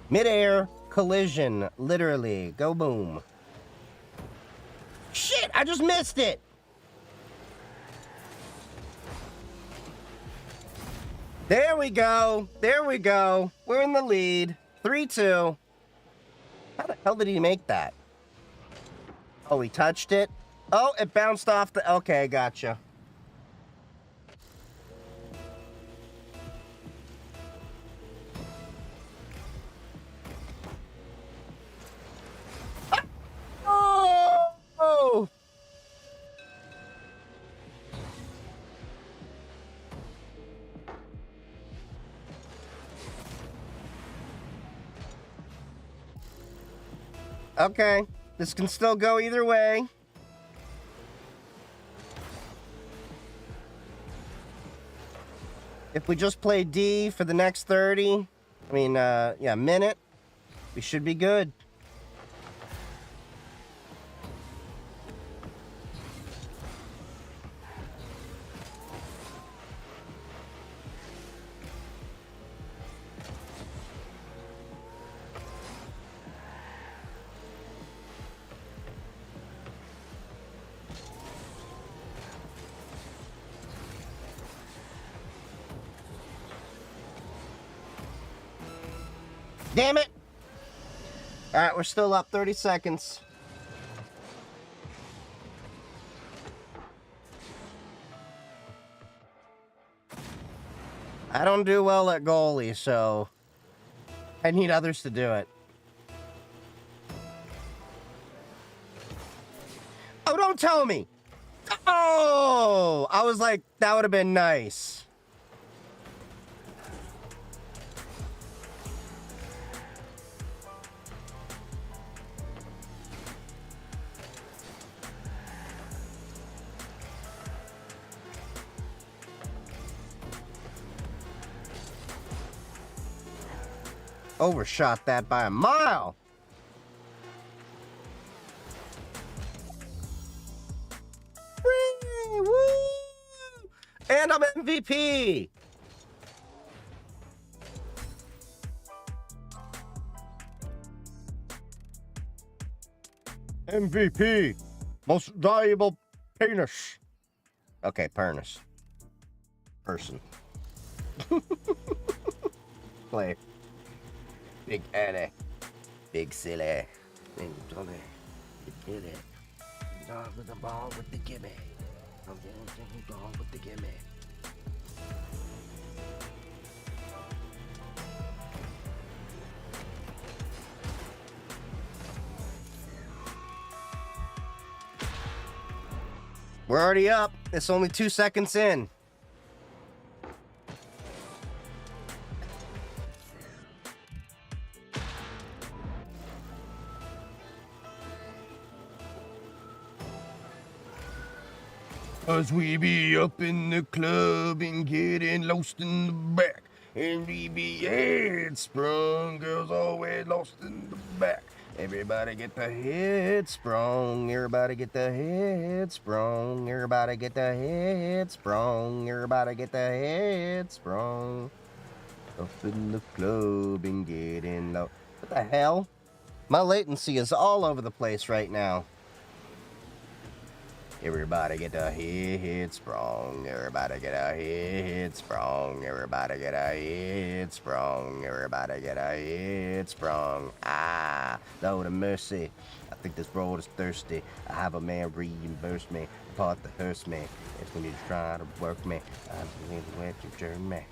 Mid-air collision, literally. Go boom. Shit, I just missed it. There we go. There we go. We're in the lead. 3-2. How the hell did he make that? Oh, he touched it? Oh, it bounced off the... Okay, gotcha. Okay, this can still go either way. If we just play D for the next 30, minute, we should be good. Damn it! Alright, we're still up 30 seconds. I don't do well at goalie, so I need others to do it. Oh, don't tell me! Oh! I was like, that would have been nice. Overshot that by a mile. Whee! Woo! And I'm MVP. MVP. Most valuable penis. Okay, penis. Person. Play. Big Annie. Big silly. Big Johnny. Big kitty. Dog with the ball with the gimme. I'm going to dog with the gimme. We're already up. It's only 2 seconds in. As we be up in the club and getting lost in the back. And we be head sprung, girls always lost in the back. Everybody get the head sprung, everybody get the head sprung, everybody get the head sprung, everybody get the head sprung. Up in the club and getting low. What the hell? My latency is all over the place right now. Everybody get a head sprung, everybody get a head sprung, everybody get a head sprung, everybody get a head sprung. Ah, Lord of mercy, I think this road is thirsty. I have a man reimburse me, the part that hurts me. It's when you try to work me, I'm going to wet your journey.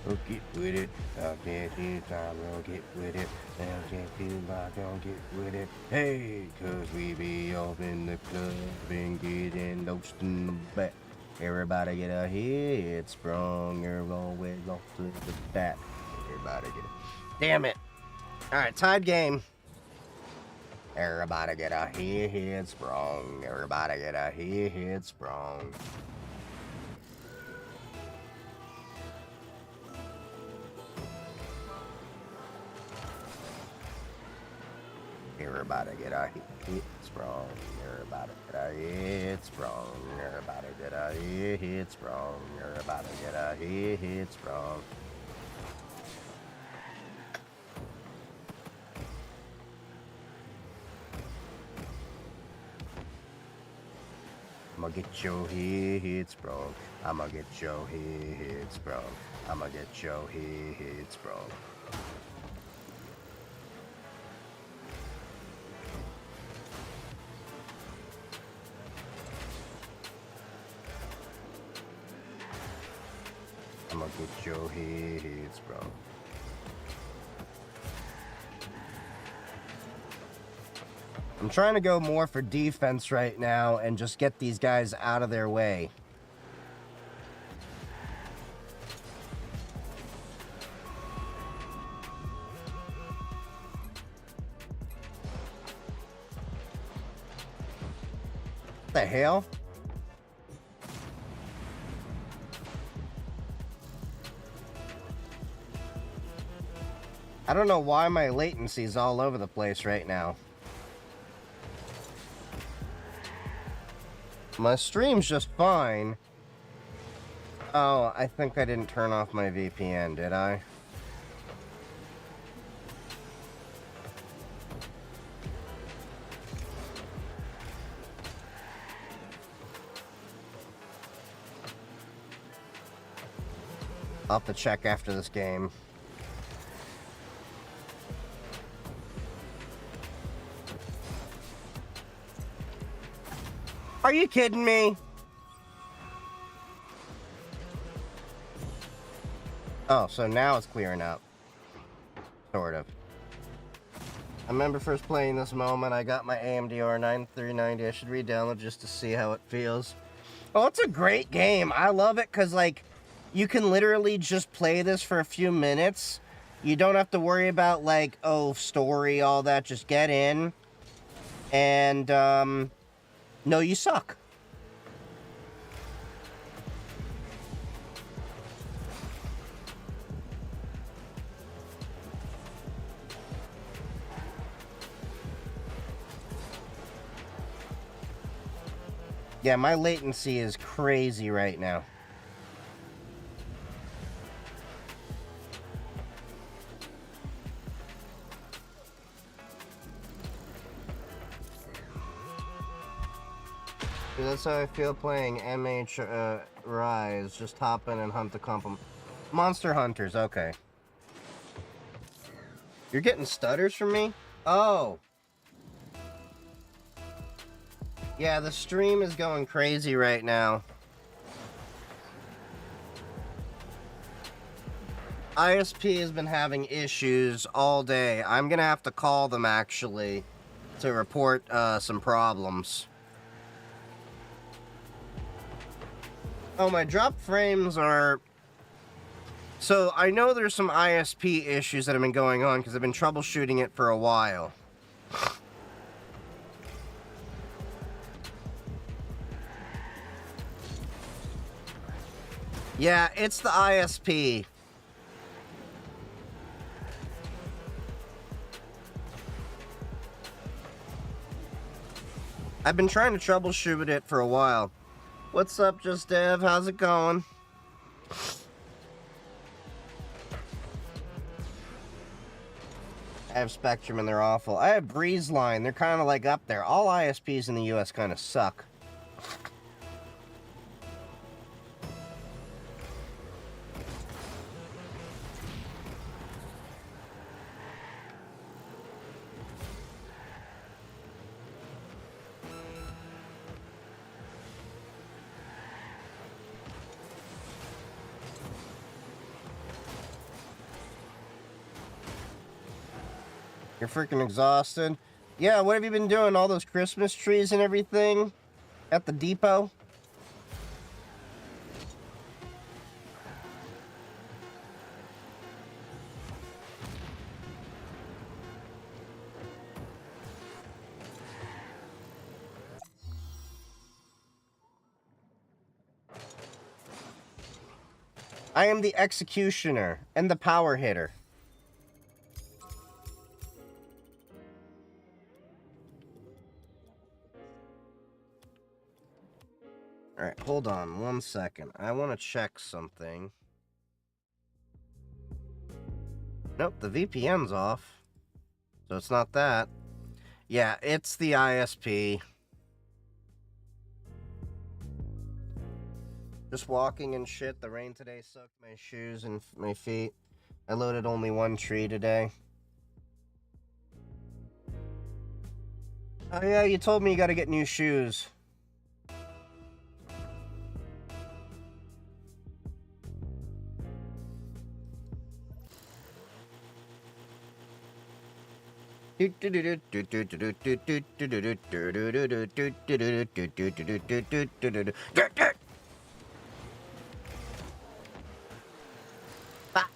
I'll get with it, I'll get it, I'll get with it, I'll get it, I'll get with it. Hey, cause we be off in the club and getting lost in the back. Everybody get a head sprung, you're always lost to the back. Everybody get it. Damn it. Alright, tied game. Everybody get a head sprung, everybody get a head sprung. Everybody get a hit sprung. Everybody get a hit sprung. Everybody get a hit sprung. Everybody get a hit sprung. I'ma get your head sprung. I'ma get your head sprung. I'ma get your head sprung. I'ma get Joe hates, bro. I'm trying to go more for defense right now and just get these guys out of their way. What the hell? I don't know why my latency is all over the place right now. My stream's just fine. Oh, I think I didn't turn off my VPN, did I? I'll have to check after this game. Are you kidding me? Oh, so now it's clearing up. Sort of. I remember first playing this moment, I got my AMD R9 390. I should re-download just to see how it feels. Oh, it's a great game. I love it because, like, you can literally just play this for a few minutes. You don't have to worry about, like, oh, story, all that. Just get in. And, no, you suck. Yeah, my latency is crazy right now. Dude, that's how I feel playing MH Rise. Just hop in and hunt the compliment. Monster Hunters, okay. You're getting stutters from me? Oh. Yeah, the stream is going crazy right now. ISP has been having issues all day. I'm gonna have to call them, actually, to report some problems. Oh, my drop frames are... So, I know there's some ISP issues that have been going on because I've been troubleshooting it for a while. Yeah, it's the ISP. I've been trying to troubleshoot it for a while. What's up, Just Dev? How's it going? I have Spectrum and they're awful. I have Breeze Line. They're kind of like up there. All ISPs in the US kind of suck. You're freaking exhausted. Yeah, what have you been doing? All those Christmas trees and everything at the depot? I am the executioner and the power hitter. Alright, hold on 1 second. I want to check something. Nope, the VPN's off. So it's not that. Yeah, it's the ISP. Just walking and shit. The rain today soaked my shoes and my feet. I loaded only one tree today. Oh yeah, you told me you gotta get new shoes. Fuck.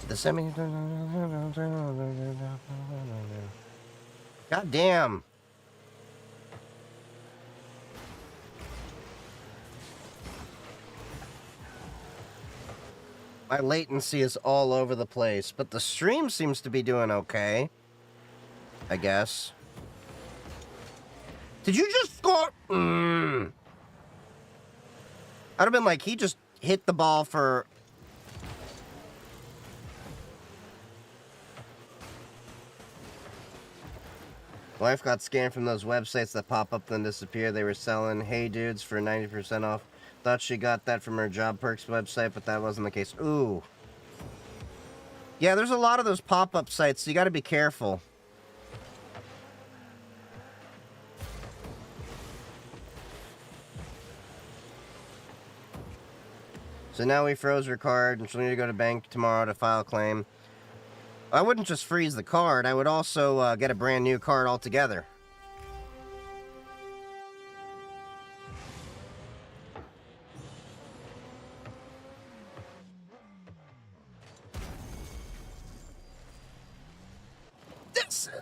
The semi. God damn. My latency is all over the place, but the stream seems to be doing okay. I guess. Did you just score? I'd have been like, he just hit the ball for. Wife got scammed from those websites that pop up then disappear. They were selling Hey Dudes for 90% off. Thought she got that from her Job Perks website, but that wasn't the case. Ooh. Yeah, there's a lot of those pop-up sites, so you gotta be careful. So now we froze her card, and she'll need to go to bank tomorrow to file a claim. I wouldn't just freeze the card, I would also get a brand new card altogether. This is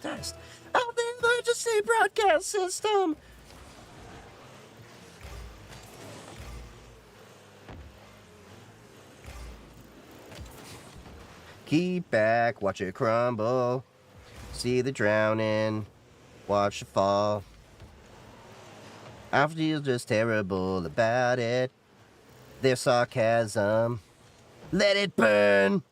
test of the emergency broadcast system. Keep back, watch it crumble. See the drowning, watch it fall. I feel just terrible about it. Their sarcasm, let it burn.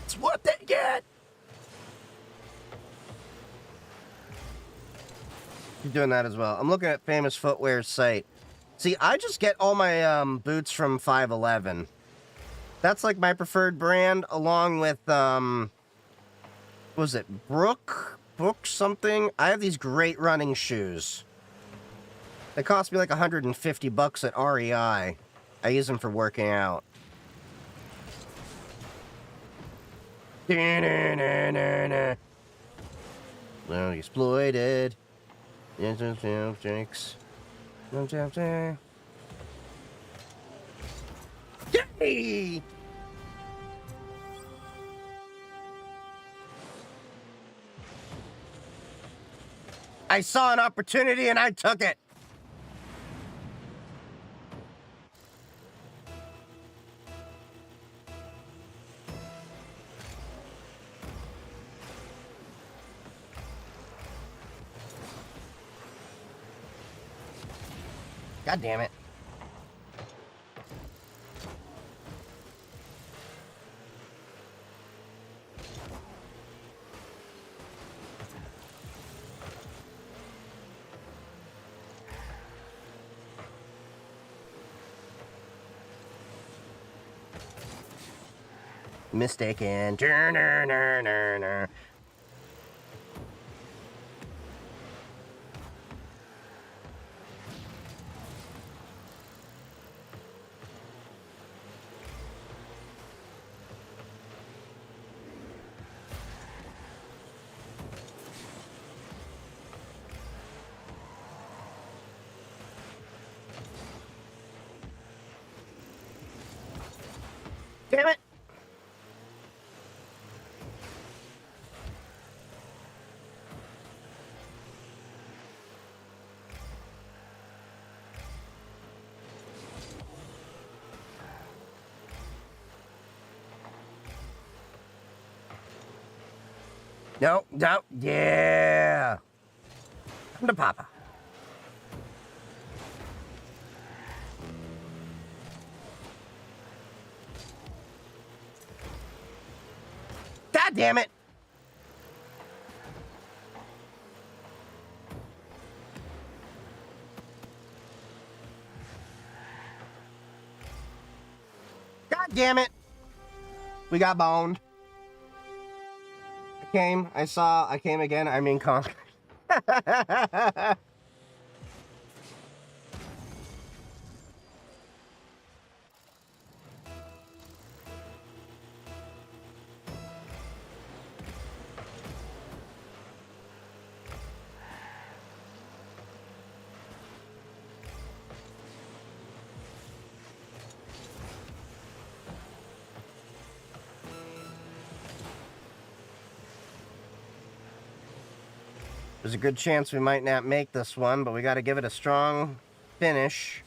That's what they get. You're doing that as well. I'm looking at Famous Footwear's site. See, I just get all my boots from 511. That's like my preferred brand, along with was it Brook something? I have these great running shoes. They cost me like $150 at REI. I use them for working out. Well, exploited. Drinks. Yay! I saw an opportunity and I took it. God damn it. Mistaken. Damn it. No, no, yeah. Come to Papa. God damn it. God damn it. We got boned. I came again, I mean conquered. There's a good chance we might not make this one, but we got to give it a strong finish.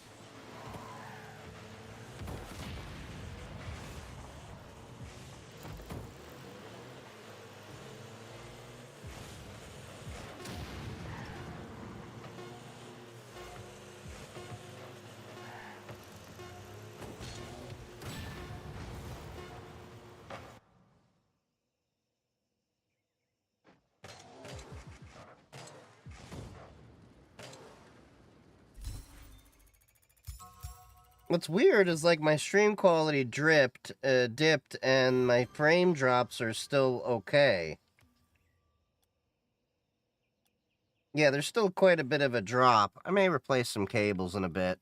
What's weird is like my stream quality dipped, and my frame drops are still okay. Yeah, there's still quite a bit of a drop. I may replace some cables in a bit.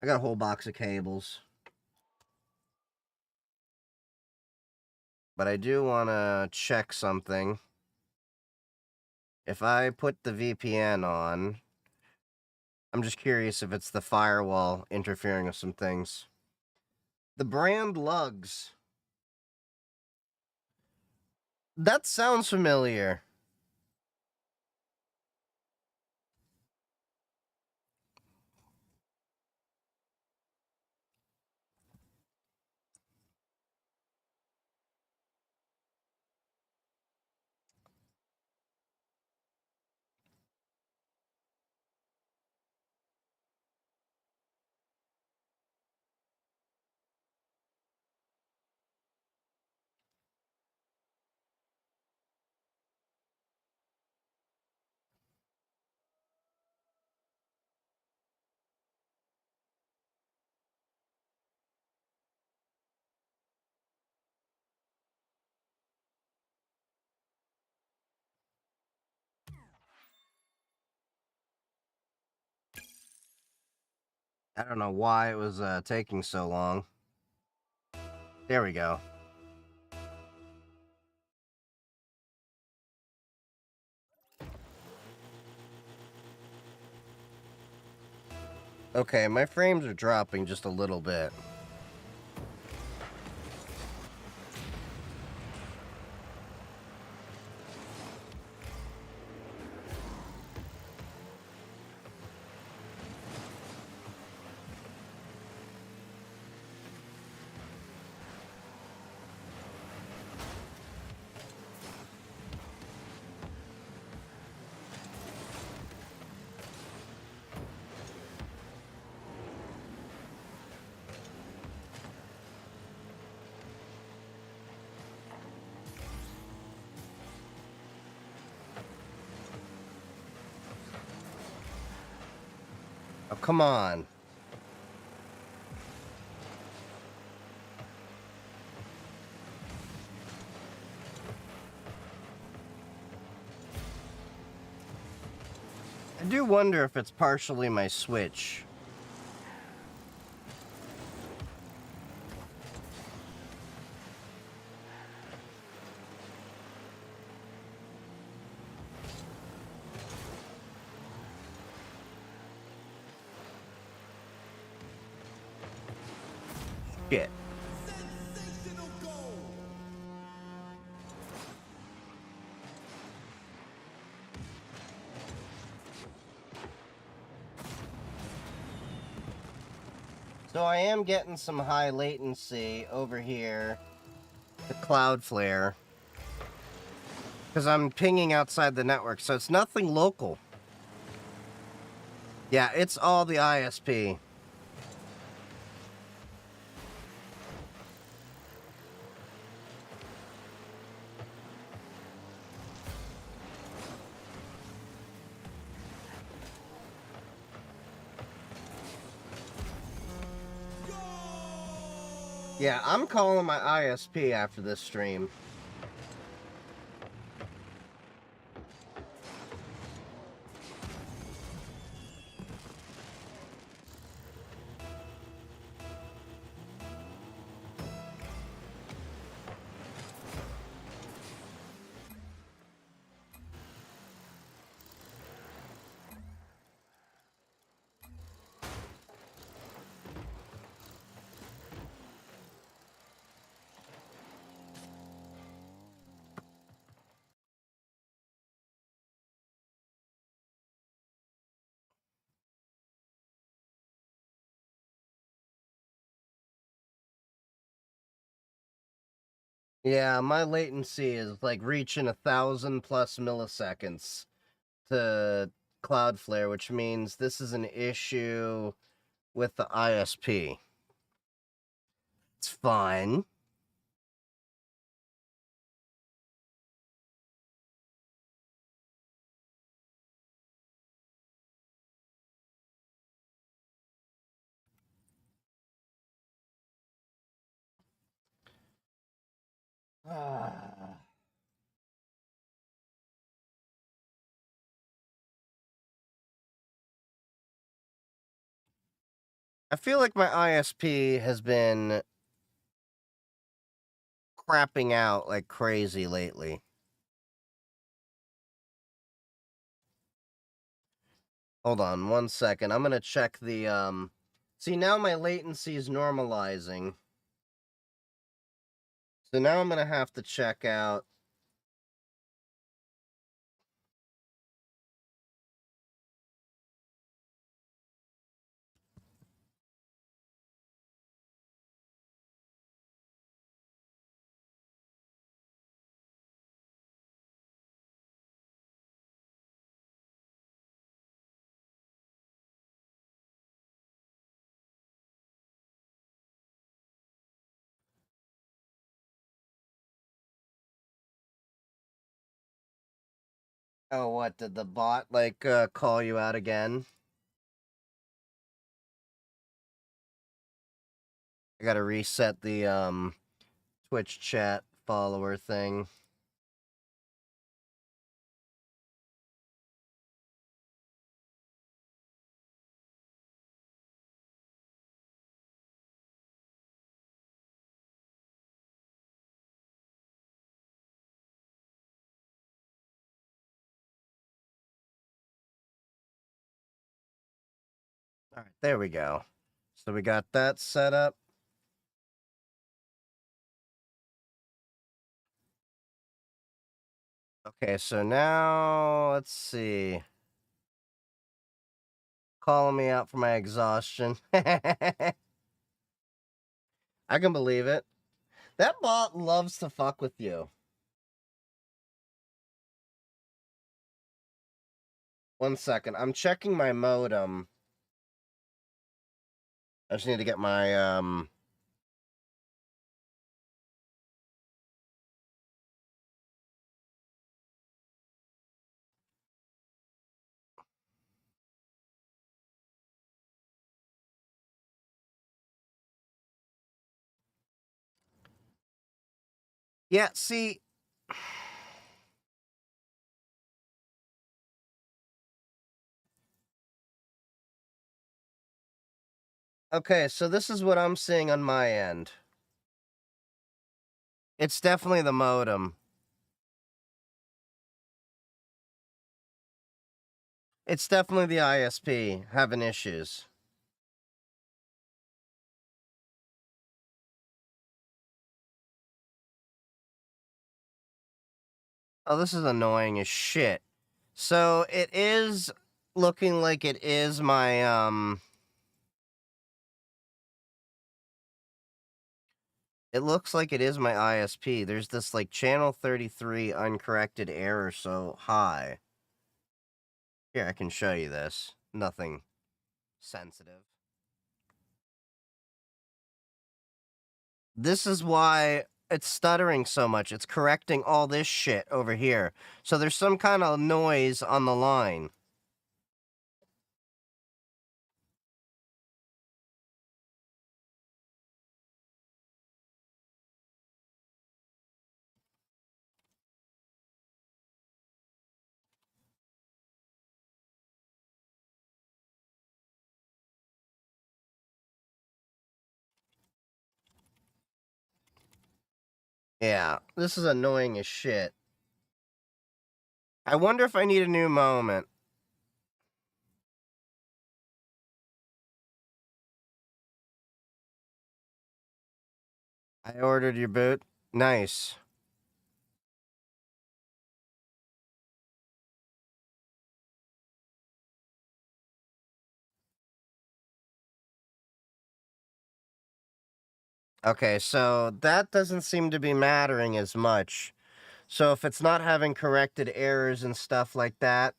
I got a whole box of cables. But I do want to check something. If I put the VPN on, I'm just curious if it's the firewall interfering with some things. The brand lugs. That sounds familiar. I don't know why it was taking so long. There we go. Okay, my frames are dropping just a little bit. Oh, come on. I do wonder if it's partially my Switch. Shit. So I am getting some high latency over here. The Cloudflare. Because I'm pinging outside the network, so it's nothing local. Yeah, it's all the ISP. Yeah, I'm calling my ISP after this stream. Yeah, my latency is like reaching 1,000 plus milliseconds to Cloudflare, which means this is an issue with the ISP. It's fine. I feel like my ISP has been crapping out like crazy lately. Hold on 1 second. I'm gonna check the see, now my latency is normalizing. So now I'm gonna have to check out. Oh, what did the bot like call you out again? I gotta reset the Twitch chat follower thing. All right, there we go. So we got that set up. Okay, so now let's see. Calling me out for my exhaustion. I can believe it. That bot loves to fuck with you. 1 second. I'm checking my modem. I just need to get my. Yeah, see. Okay, so this is what I'm seeing on my end. It's definitely the modem. It's definitely the ISP having issues. Oh, this is annoying as shit. So it is looking like it is my It looks like it is my ISP. There's this like channel 33 uncorrected error so high. Here, I can show you this. Nothing sensitive. This is why it's stuttering so much. It's correcting all this shit over here. So there's some kind of noise on the line. Yeah, this is annoying as shit. I wonder if I need a new moment. I ordered your boot. Nice. Okay, so that doesn't seem to be mattering as much. So if it's not having corrected errors and stuff like that,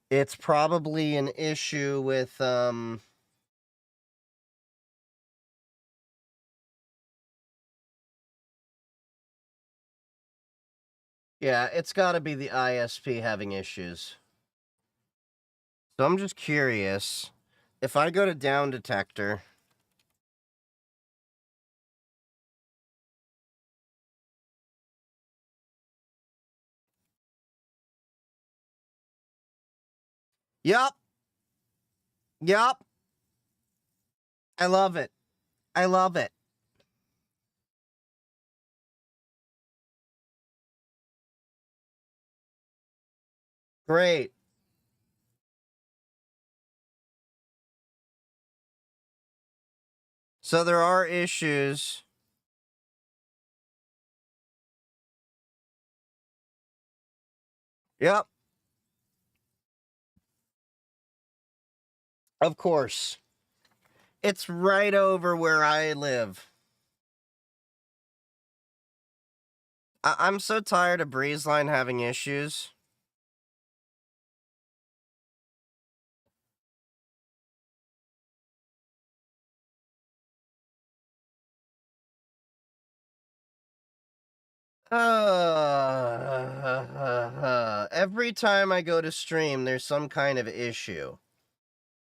it's probably an issue with, yeah, it's gotta be the ISP having issues. So I'm just curious, if I go to down detector, yup, yup, I love it. I love it. Great. So there are issues. Yep, of course. It's right over where I live. I'm so tired of BreezeLine having issues. Every time I go to stream, there's some kind of issue.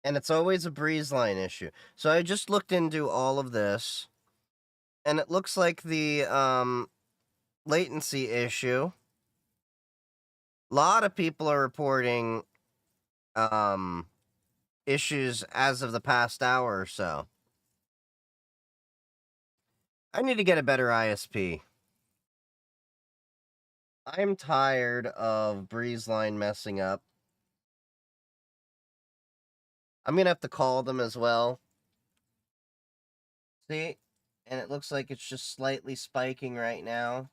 And it's always a BreezeLine issue. So I just looked into all of this. And it looks like the latency issue. A lot of people are reporting um issues as of the past hour or so. I need to get a better ISP. I'm tired of BreezeLine messing up. I'm gonna have to call them as well. See? And it looks like it's just slightly spiking right now.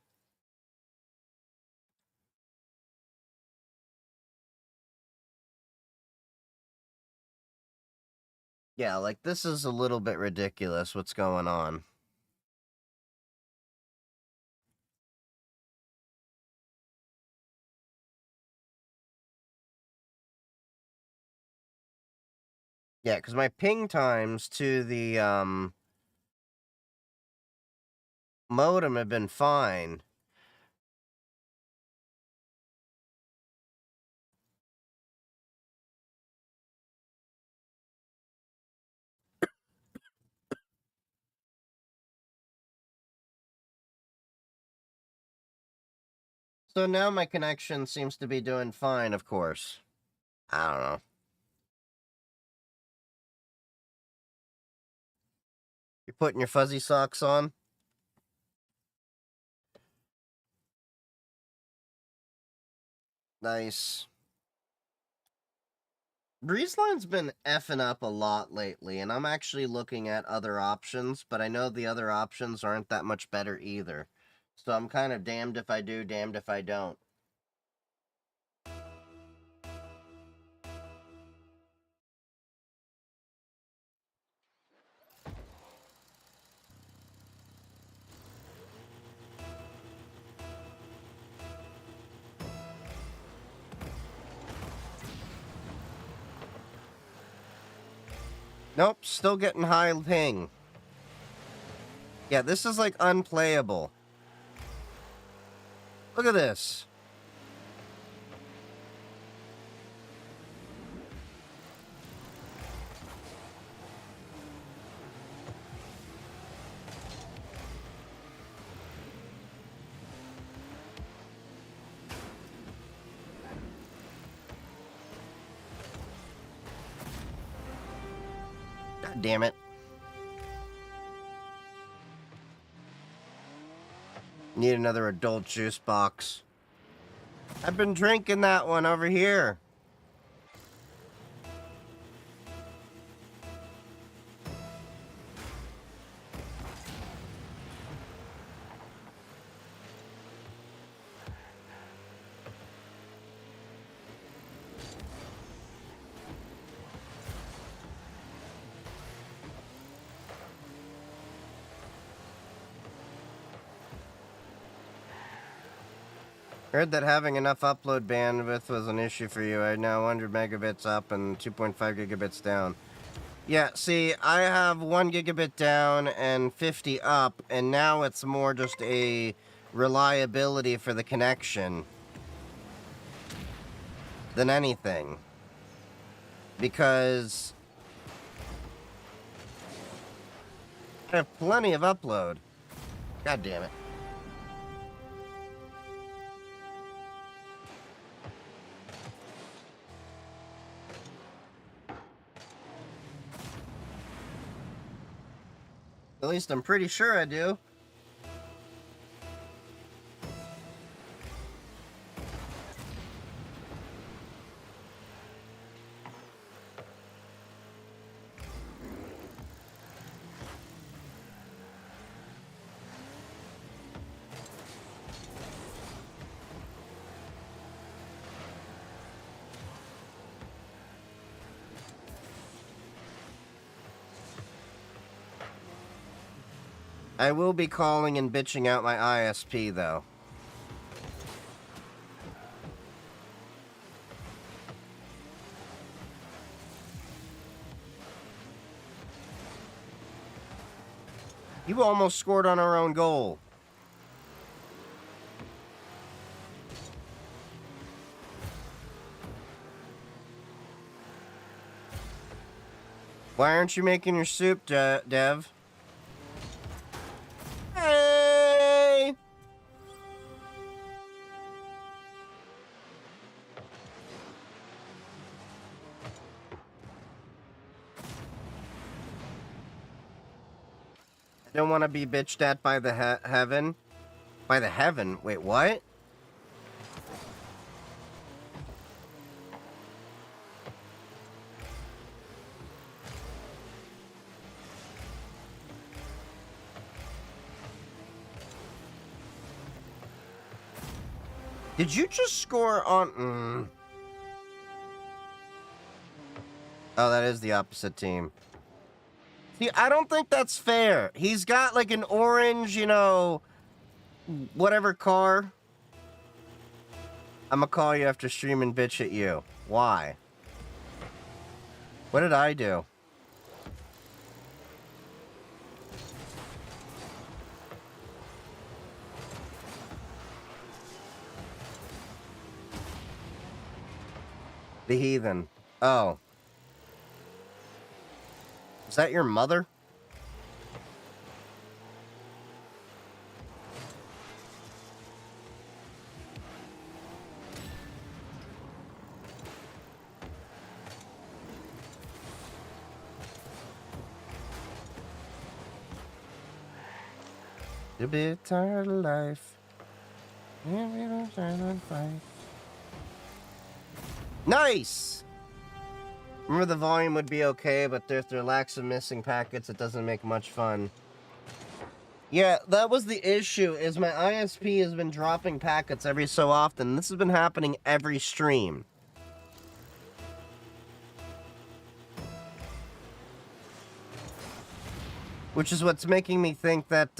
Yeah, like this is a little bit ridiculous what's going on. Yeah, because my ping times to the modem have been fine. So now my connection seems to be doing fine, of course. I don't know. You're putting your fuzzy socks on? Nice. BreezeLine's been effing up a lot lately, and I'm actually looking at other options, but I know the other options aren't that much better either. So I'm kind of damned if I do, damned if I don't. Nope, still getting high ping. Yeah, this is like unplayable. Look at this. God damn it. Need another adult juice box. I've been drinking that one over here. Heard that having enough upload bandwidth was an issue for you. I now 100 megabits up and 2.5 gigabits down. Yeah, see, I have 1 gigabit down and 50 up, and now it's more just a reliability for the connection than anything. Because I have plenty of upload. God damn it. At least I'm pretty sure I do. I will be calling and bitching out my ISP, though. You almost scored on our own goal. Why aren't you making your soup, Dev? Hey! I don't want to be bitched at by the heaven. By the heaven? Wait, what? Did you just score on... Oh, that is the opposite team. See, I don't think that's fair. He's got like an orange, you know, whatever car. I'm gonna call you after stream and bitch at you. Why? What did I do? The heathen. Oh. Is that your mother? A bit tired of life. Nice! Remember, the volume would be okay, but if there lacks some missing packets, it doesn't make much fun. Yeah, that was the issue, is my ISP has been dropping packets every so often. This has been happening every stream. Which is what's making me think that,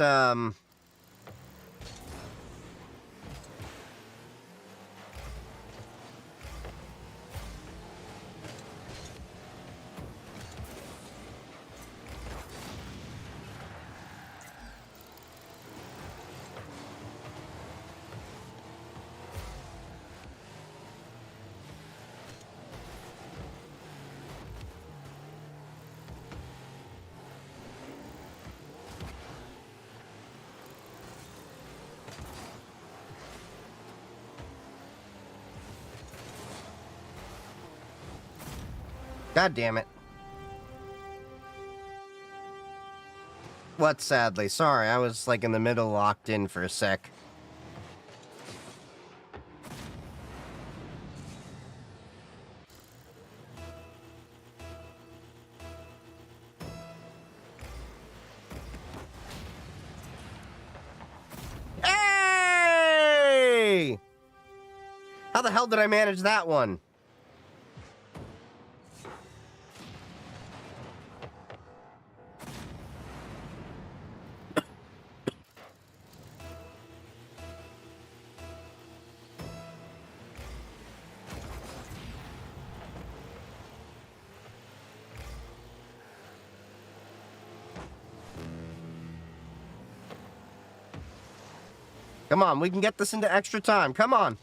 God damn it. What, sadly? Sorry, I was like in the middle, locked in for a sec. Hey! How the hell did I manage that one? Come on, we can get this into extra time. Come on.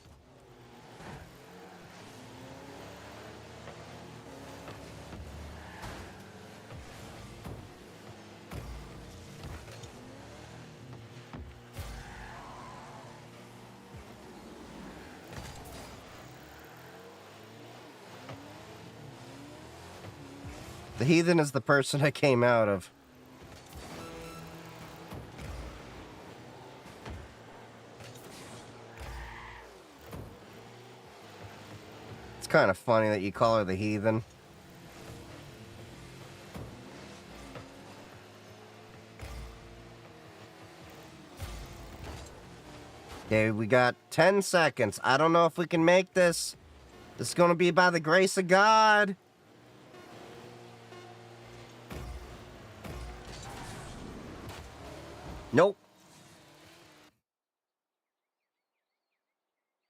The heathen is the person I came out of. It's kind of funny that you call her the heathen. Okay, we got 10 seconds. I don't know if we can make this. This is going to be by the grace of God. Nope.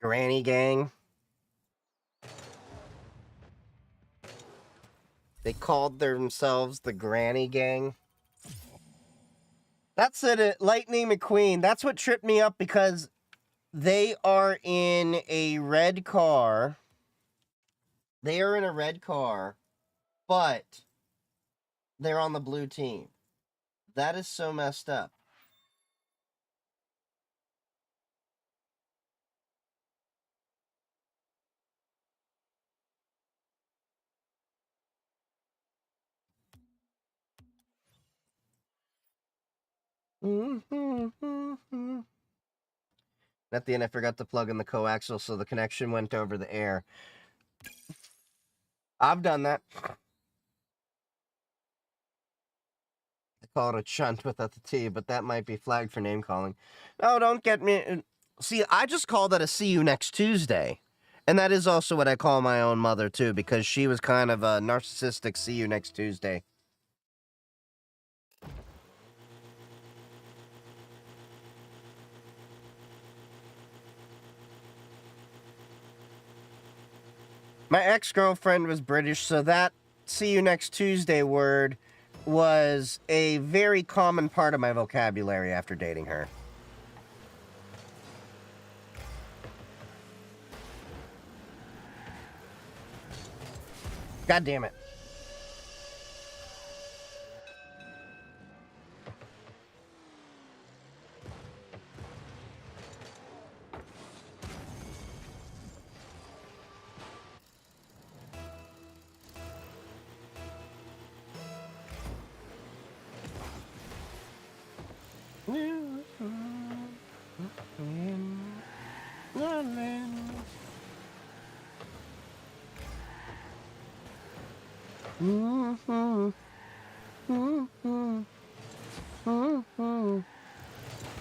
Granny gang. They called themselves the Granny Gang. That's it, Lightning McQueen. That's what tripped me up because they are in a red car. They are in a red car, but they're on the blue team. That is so messed up. At the end, I forgot to plug in the coaxial, so the connection went over the air. I've done that. I call it a chunt without the T, but that might be flagged for name calling. No, don't get me. See, I just call that a see you next Tuesday. And that is also what I call my own mother, too, because she was kind of a narcissistic see you next Tuesday. My ex-girlfriend was British, so that see you next Tuesday word was a very common part of my vocabulary after dating her. God damn it.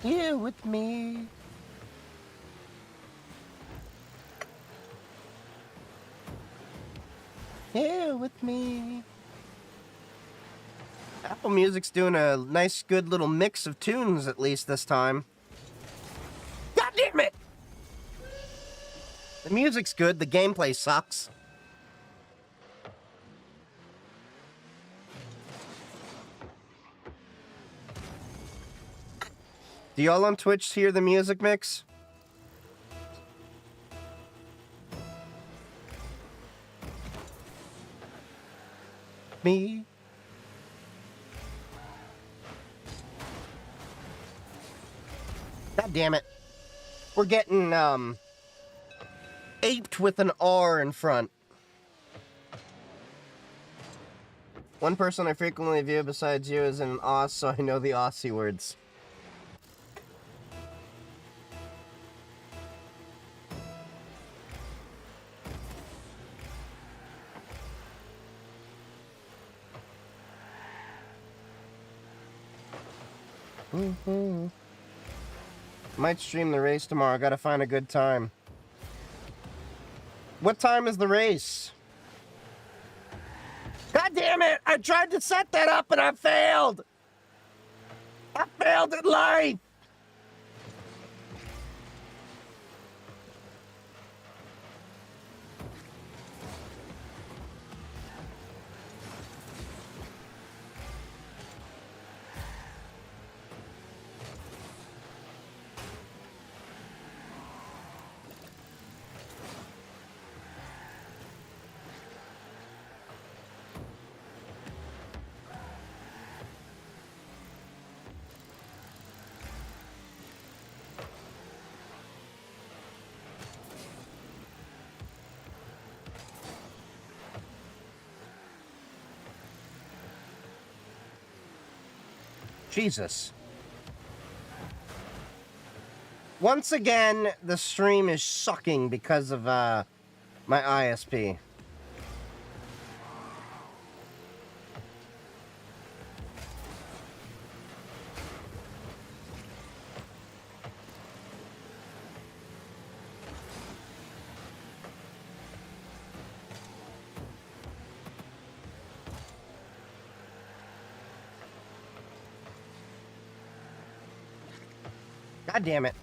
You with me. Here with me. Apple Music's doing a nice, good little mix of tunes, at least this time. God damn it! The music's good, the gameplay sucks. Do y'all on Twitch hear the music mix? Me. God damn it. We're getting, aped with an R in front. One person I frequently view besides you is an Auss, so I know the Aussie words. Might stream the race tomorrow. Gotta find a good time. What time is the race? God damn it! I tried to set that up and I failed! I failed at life! Jesus. Once again, the stream is sucking because of, my ISP. God damn it.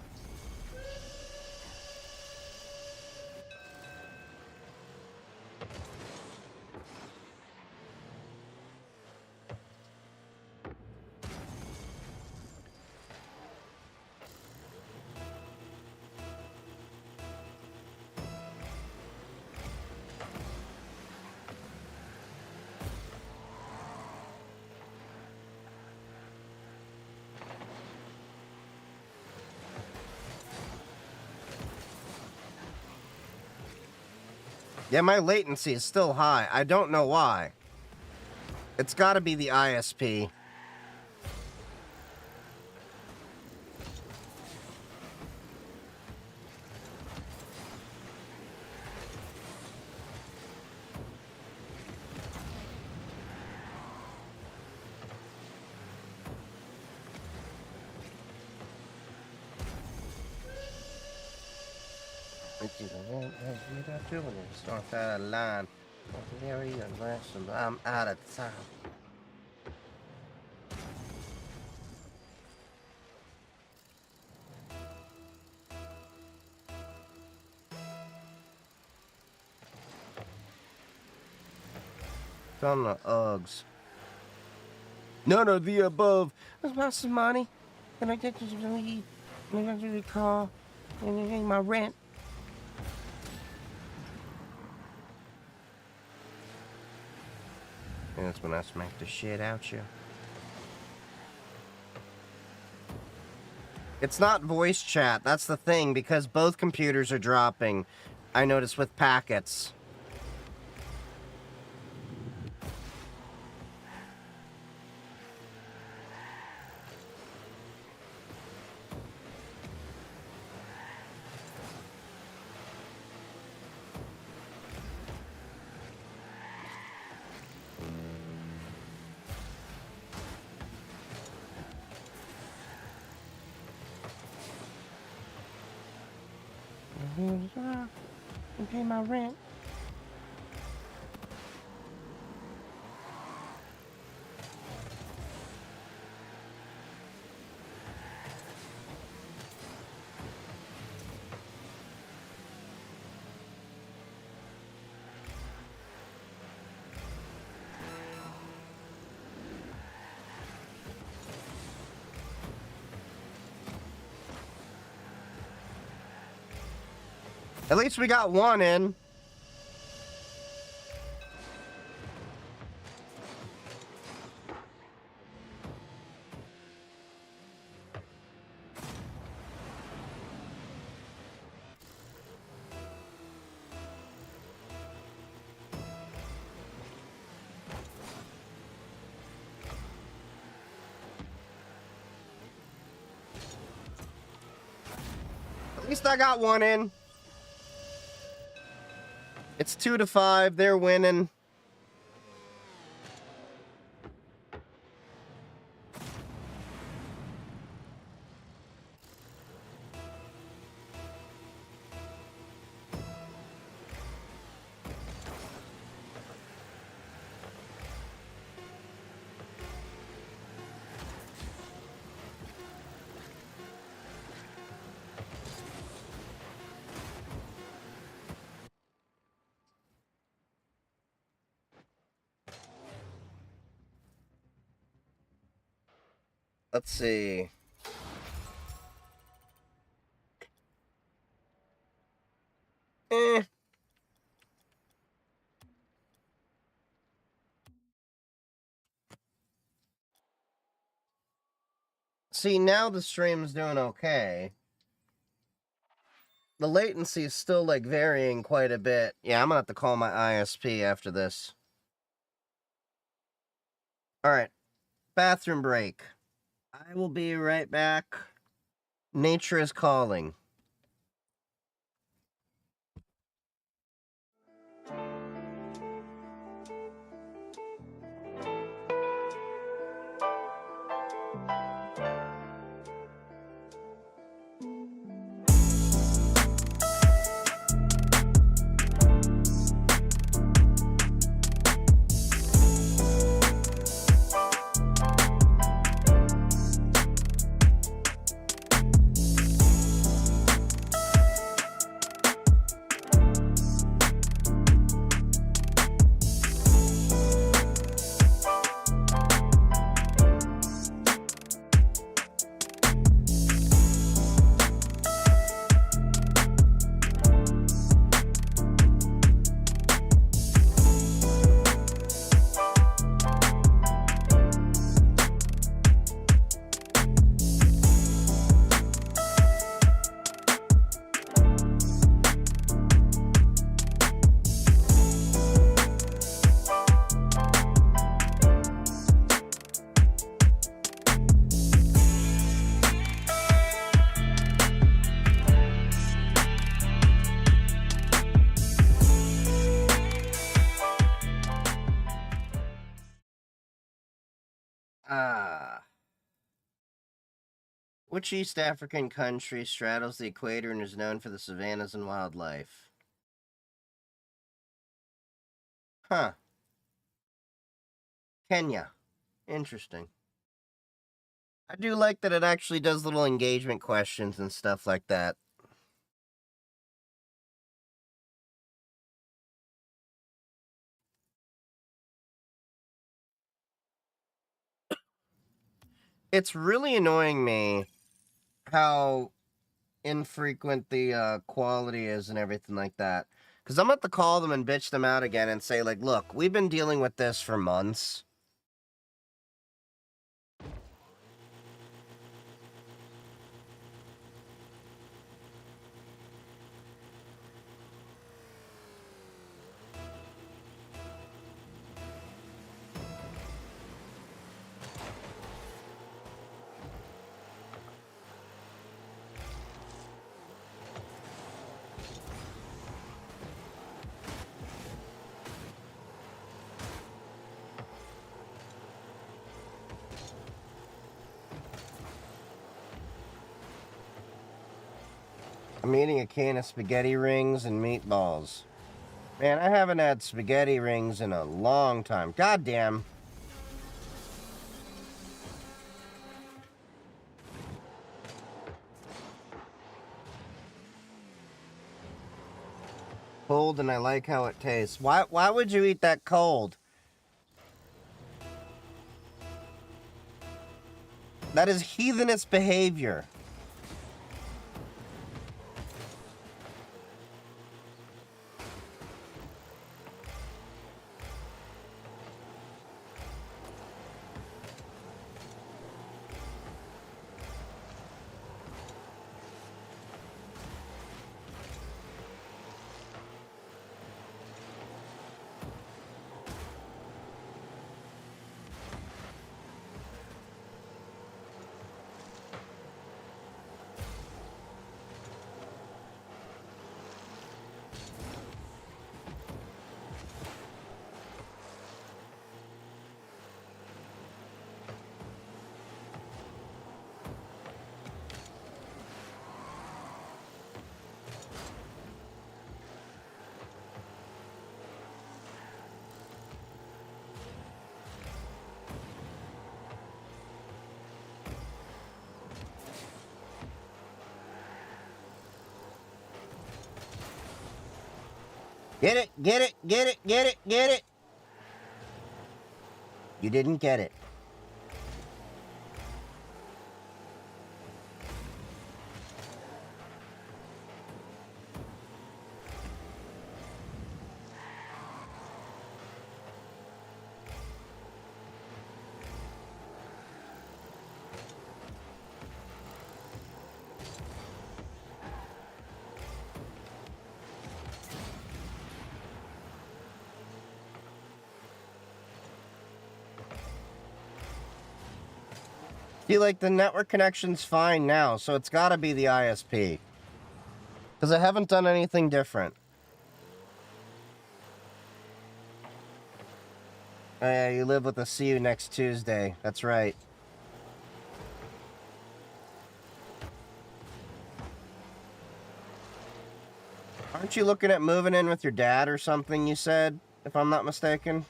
Yeah, my latency is still high. I don't know why. It's gotta be the ISP. Start that line. I'm out of time. From the Uggs. None of the above. Let's buy some money. And I get to leave. And I get the car. And I pay my rent. And that's when I smack the shit out you. It's not voice chat. That's the thing, because both computers are dropping. I noticed with packets. And pay my rent. At least we got one in. least I got one in. It's 2-5. They're winning. Let's see. See, now the stream's doing okay. The latency is still, like, varying quite a bit. Yeah, I'm gonna have to call my ISP after this. Alright. Bathroom break. I will be right back. Nature is calling. Which East African country straddles the equator and is known for the savannas and wildlife? Huh. Kenya. Interesting. I do like that it actually does little engagement questions and stuff like that. It's really annoying me how infrequent the quality is and everything like that. Because I'm going to have to call them and bitch them out again and say, like, look, we've been dealing with this for months. I'm eating a can of spaghetti rings and meatballs. Man, I haven't had spaghetti rings in a long time. Goddamn. Cold, and I like how it tastes. Why would you eat that cold? That is heathenous behavior. Get it, get it, get it, get it, get it. You didn't get it. See, like, the network connection's fine now, so it's gotta be the ISP. Because I haven't done anything different. Oh, yeah, you live with us. See you next Tuesday. That's right. Aren't you looking at moving in with your dad or something, you said, if I'm not mistaken?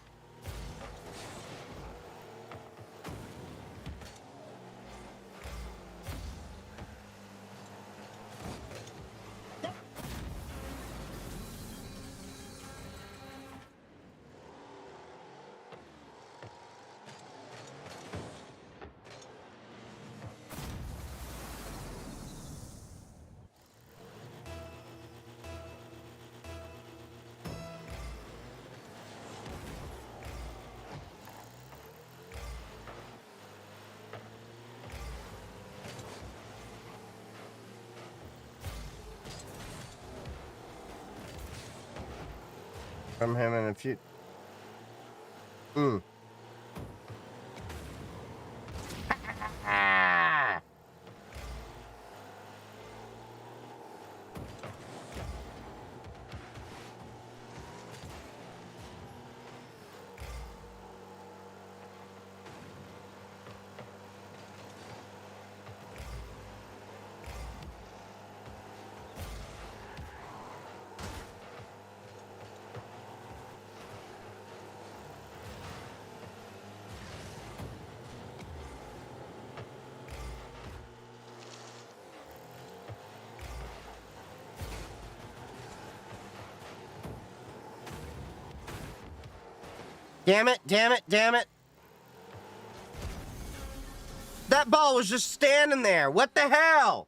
From him in a few... Damn it, damn it, damn it. That ball was just standing there. What the hell?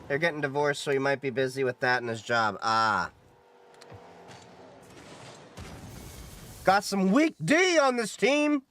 They're getting divorced, so he might be busy with that in his job. Ah. Got some weak D on this team.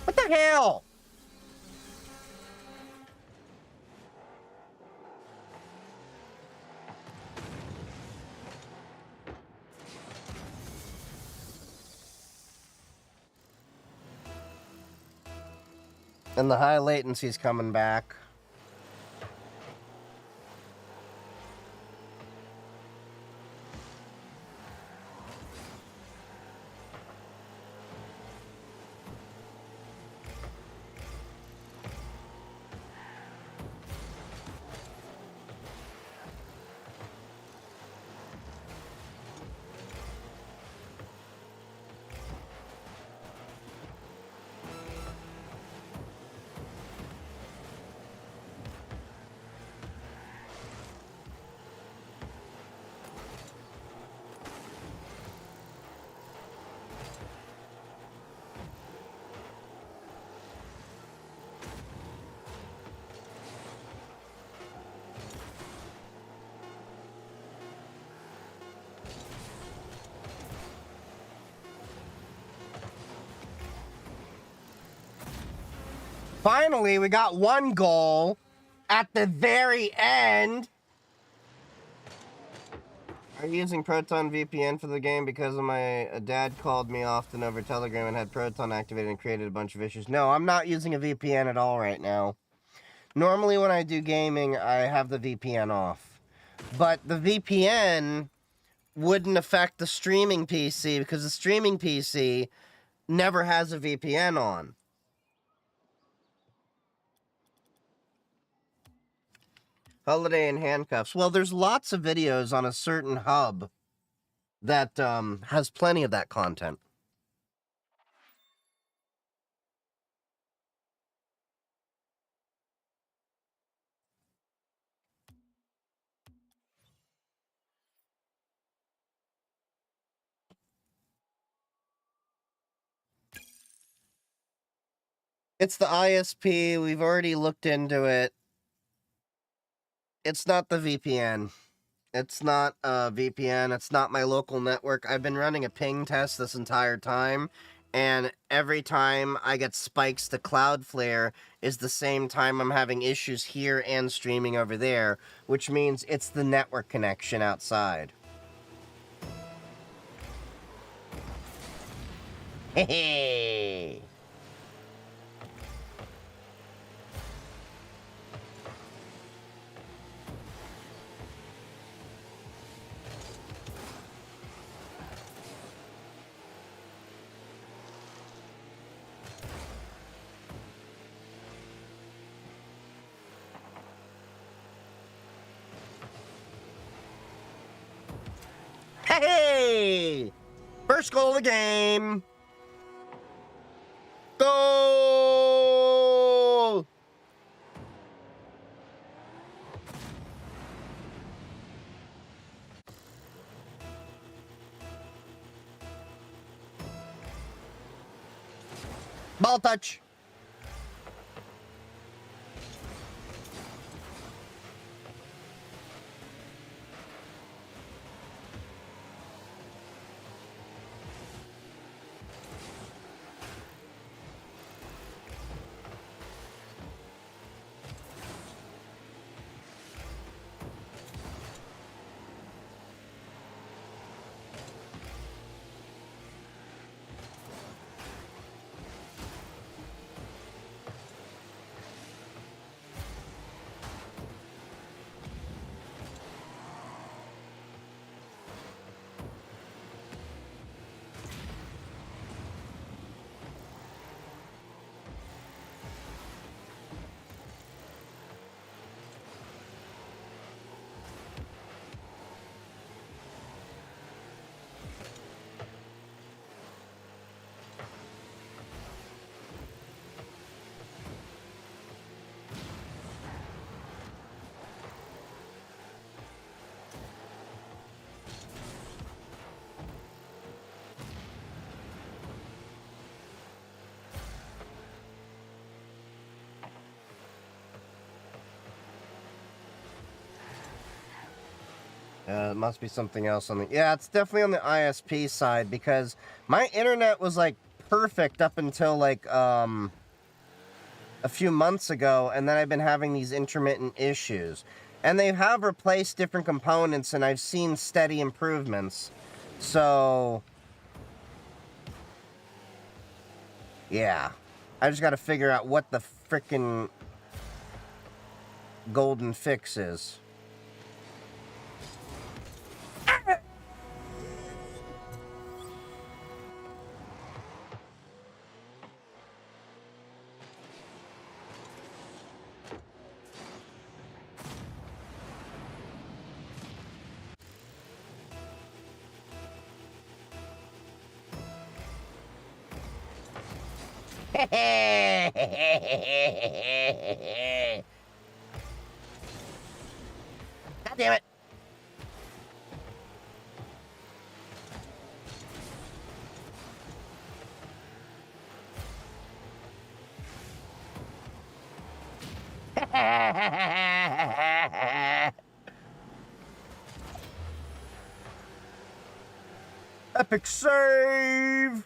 What the hell? And the high latency's coming back. Finally, we got one goal at the very end. Are you using Proton VPN for the game? Because of my dad called me often over Telegram and had Proton activated and created a bunch of issues. No, I'm not using a VPN at all right now. Normally when I do gaming, I have the VPN off. But the VPN wouldn't affect the streaming PC because the streaming PC never has a VPN on. Holiday in handcuffs. Well, there's lots of videos on a certain hub that has plenty of that content. It's the ISP. We've already looked into it. It's not the VPN. It's not a VPN. It's not my local network. I've been running a ping test this entire time, and every time I get spikes to Cloudflare is the same time I'm having issues here and streaming over there, which means it's the network connection outside. Hey. Hey! First goal of the game. Goal! Ball touch. It must be something else on the... Yeah, it's definitely on the ISP side, because my internet was, like, perfect up until, like, a few months ago, and then I've been having these intermittent issues. And they have replaced different components, and I've seen steady improvements. So... yeah. I just gotta figure out what the frickin' golden fix is. God damn it. Epic save.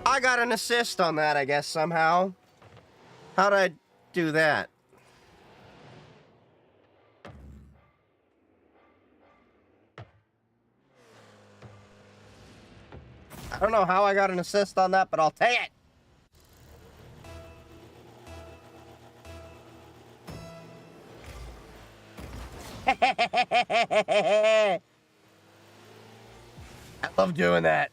I got an assist on that, I guess, somehow. How'd I do that? I don't know how I got an assist on that, but I'll take it. I love doing that.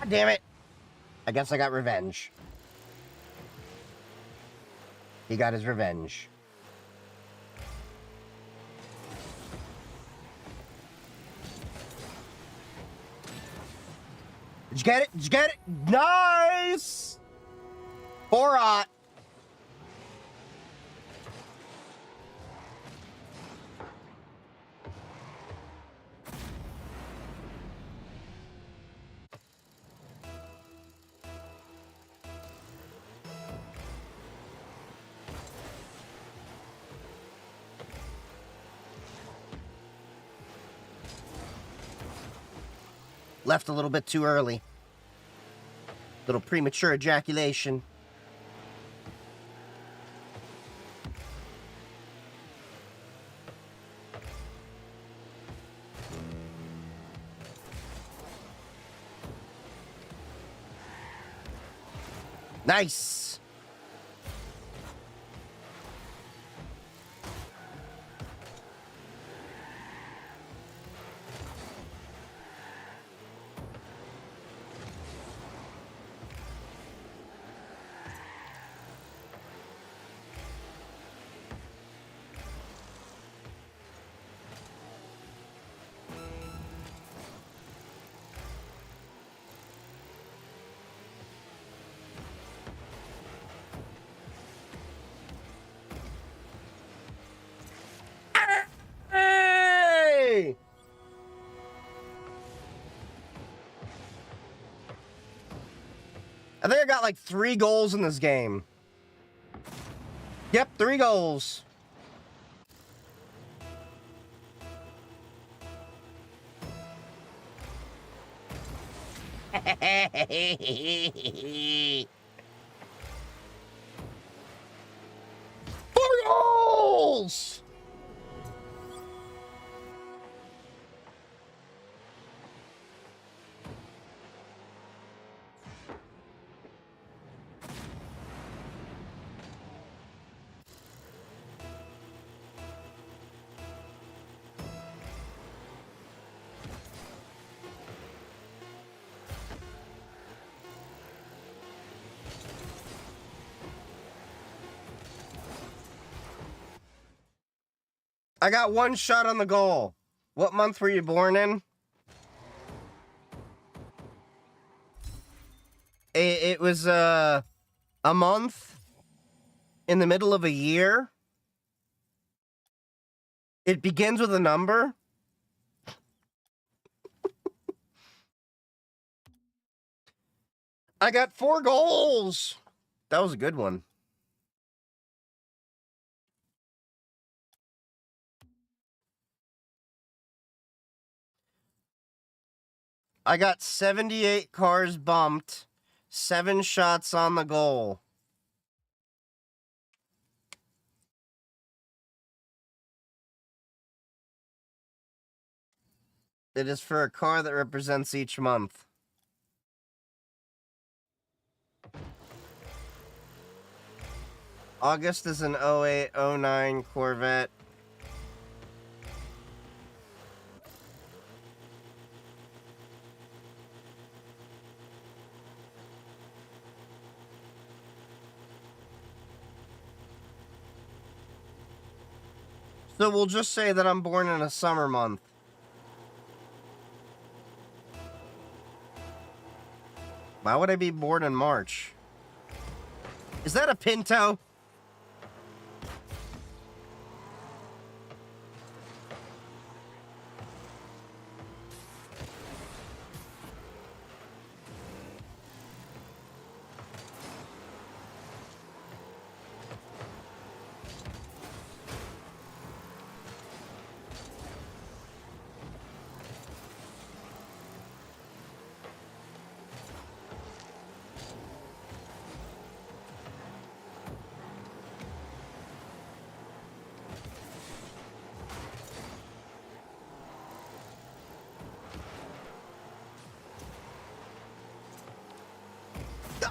God damn it. I guess I got revenge. He got his revenge. Did you get it? Did you get it? Nice! 4-aught. Left a little bit too early. Little premature ejaculation. Nice. Hey! I think I got like 3 goals in this game. Yep, 3 goals. Four goals! I got 1 shot on the goal. What month were you born in? It was a month in the middle of a year. It begins with a number. I got 4 goals. That was a good one. I got 78 cars bumped, 7 shots on the goal. It is for a car that represents each month. August is an 0809 Corvette. So we'll just say that I'm born in a summer month. Why would I be born in March? Is that a Pinto?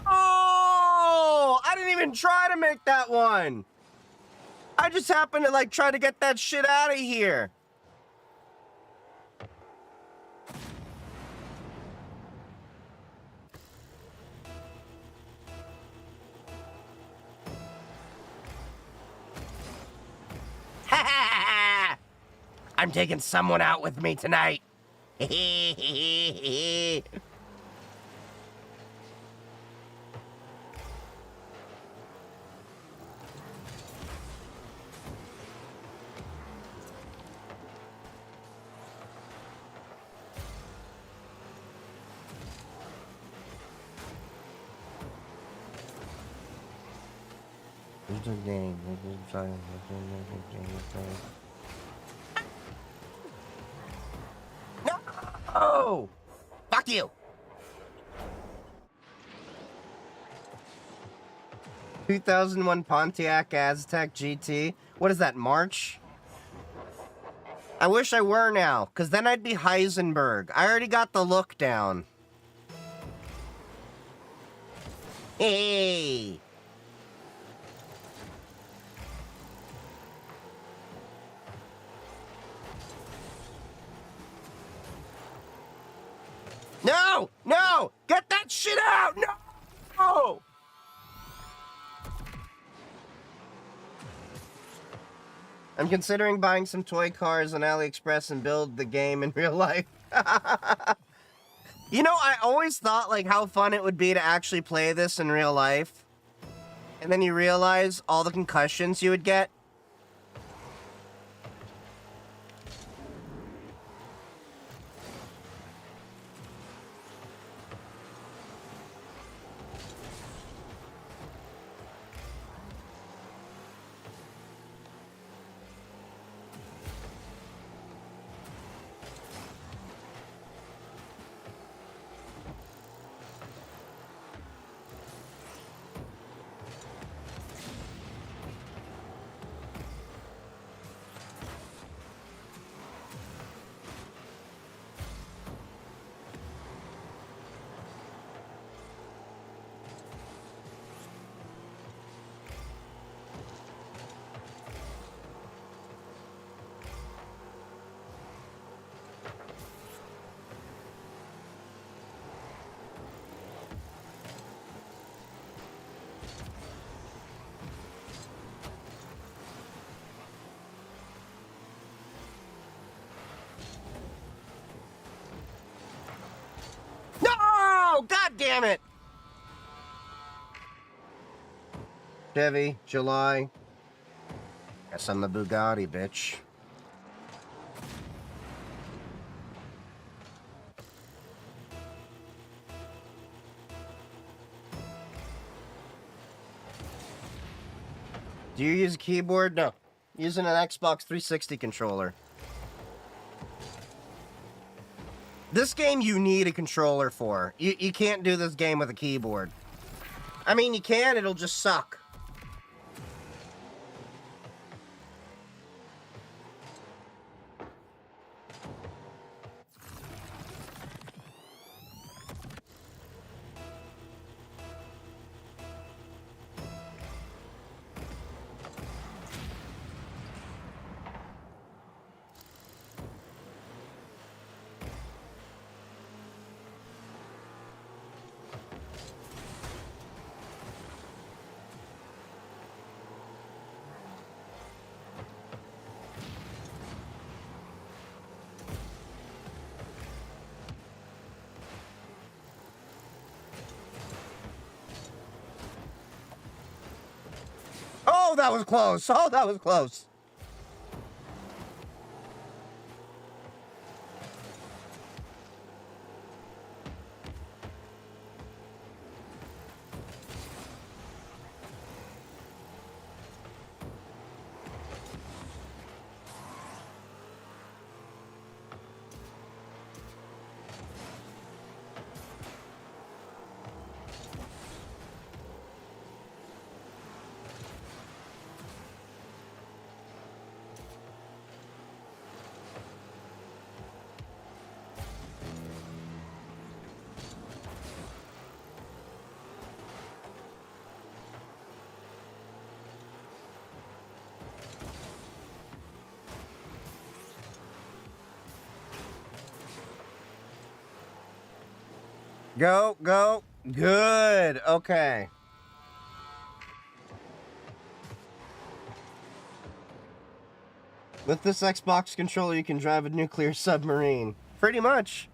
Oh! I didn't even try to make that one. I just happened to like try to get that shit out of here. I'm taking someone out with me tonight. No! Fuck you! 2001 Pontiac Aztec GT. What is that, March? I wish I were now, because then I'd be Heisenberg. I already got the look down. Hey! No! No! Get that shit out! No! I'm considering buying some toy cars on AliExpress and build the game in real life. You know, I always thought, like, how fun it would be to actually play this in real life. And then you realize all the concussions you would get. No! God damn it! Chevy, July. Guess I'm the Bugatti, bitch. Do you use a keyboard? No. Using an Xbox 360 controller. This game you need a controller for. You can't do this game with a keyboard. I mean, you can, it'll just suck. Oh, that was close. Oh, that was close. Go, go. Good. Okay. With this Xbox controller, you can drive a nuclear submarine. Pretty much.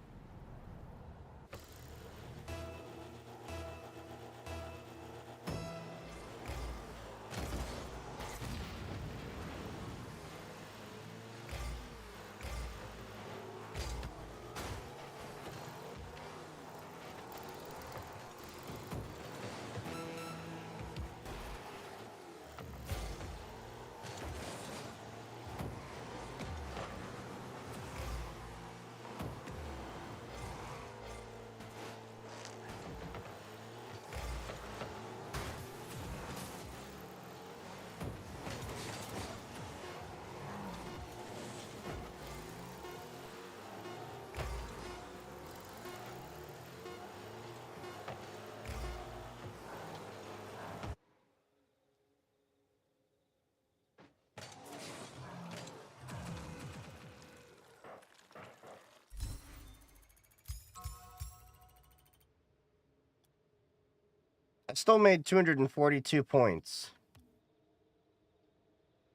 I still made 242 points.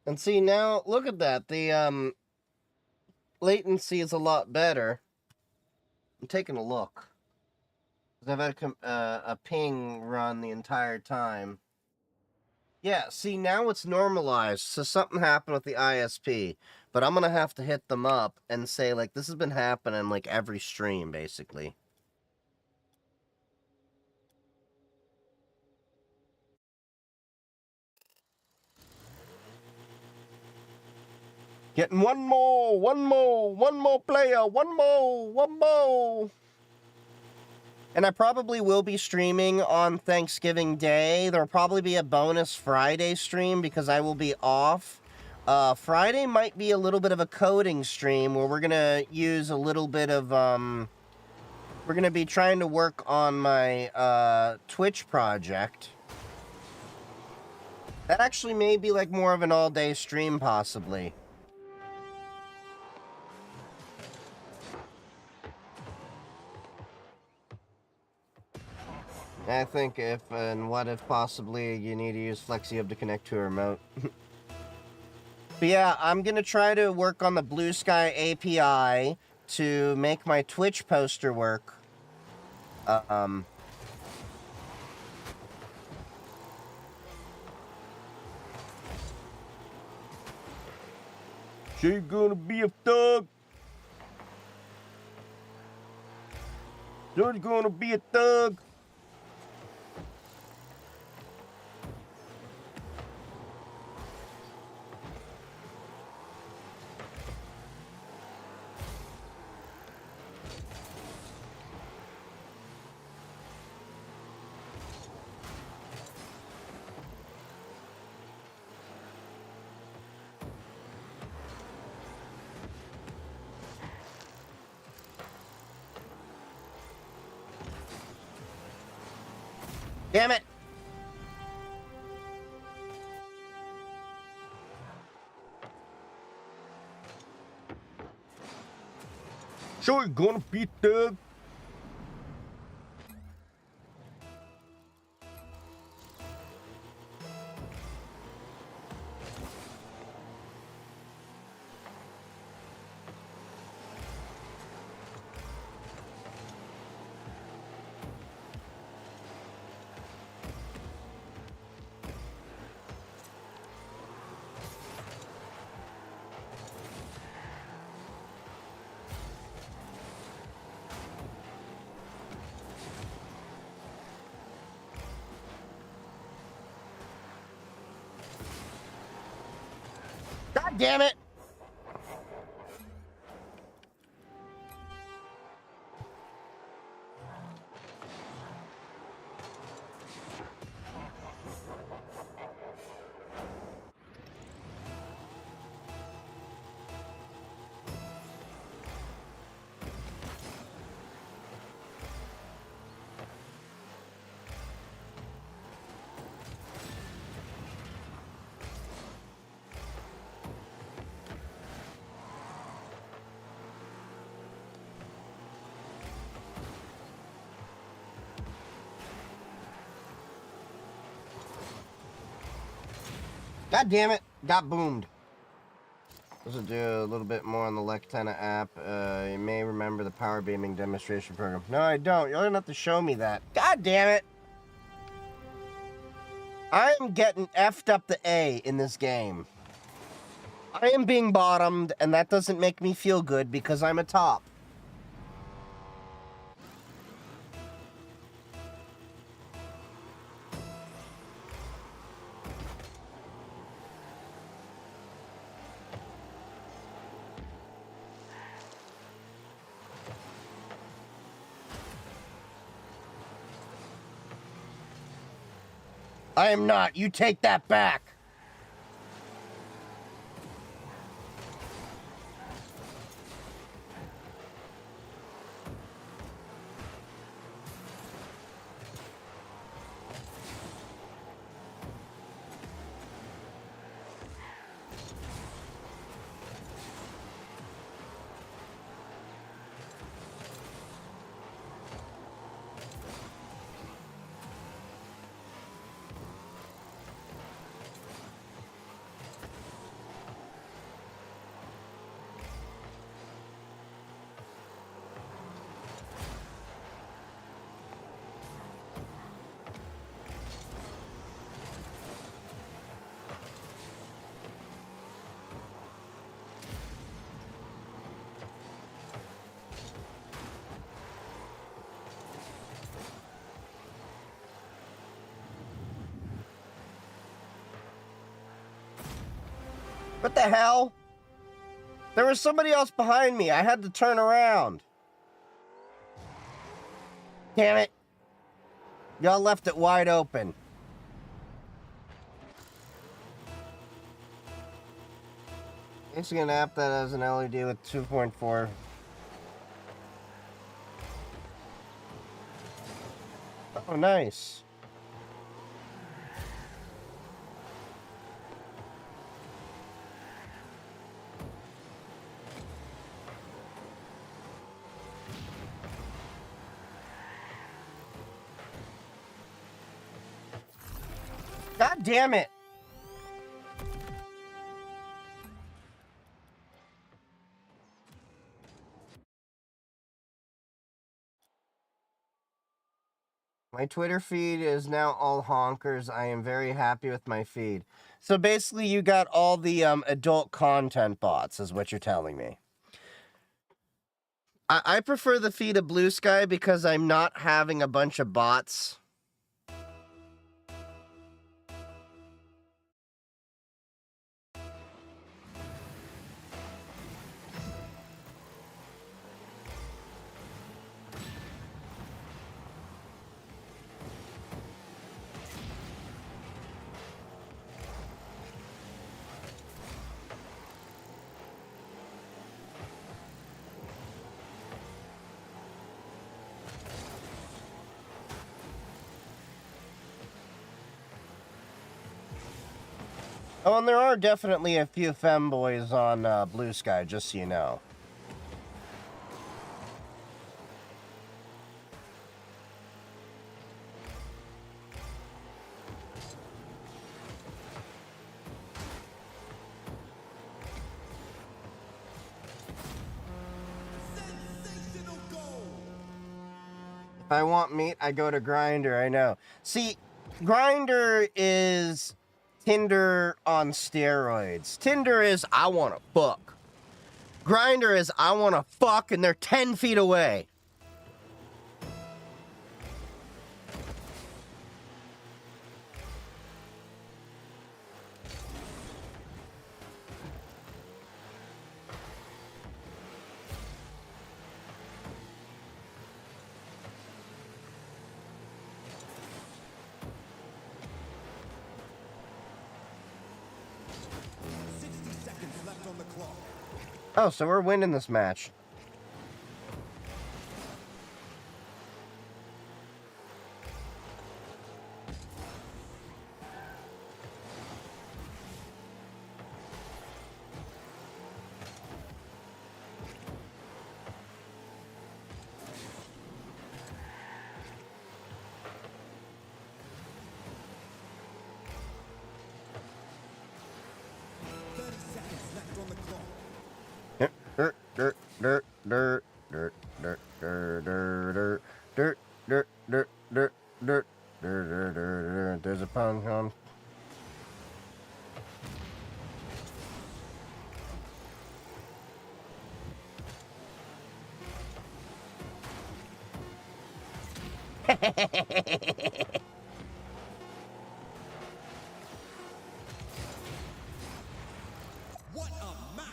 And see, now, look at that. The, latency is a lot better. I'm taking a look. I've had a ping run the entire time. Yeah, see, now it's normalized. So something happened with the ISP. But I'm going to have to hit them up and say, like, this has been happening, like, every stream, basically. Getting one more player, one more. And I probably will be streaming on Thanksgiving Day. There'll probably be a bonus Friday stream because I will be off. Friday might be a little bit of a coding stream where we're going to use a little bit of, we're going to be trying to work on my, Twitch project. That actually may be like more of an all-day stream, possibly. I think if and what if possibly you need to use FlexiHub to connect to a remote. But yeah, I'm going to try to work on the Blue Sky API to make my Twitch poster work. She gonna be a thug. You're gonna be a thug. Damn it! Sure, you're gonna be a thug. God damn it! God damn it! Got boomed. Let's do a little bit more on the Lectena app. You may remember the power beaming demonstration program. No, I don't. You don't have to show me that. God damn it! I am getting effed up the A in this game. I am being bottomed, and that doesn't make me feel good because I'm a top. I am not. You take that back. What the hell? There was somebody else behind me. I had to turn around. Damn it. Y'all left it wide open. It's an app that has an LED with 2.4. Oh, nice. God damn it. My Twitter feed is now all honkers. I am very happy with my feed. So basically, you got all the adult content bots, is what you're telling me. I prefer the feed of Blue Sky because I'm not having a bunch of bots. Oh, and there are definitely a few femboys on Blue Sky, just so you know. If I want meat, I go to Grinder. I know. See, Grinder is Tinder on steroids. Tinder is I want to fuck. Grinder is I want to fuck, and they're 10 feet away. Oh, so we're winning this match. What a match!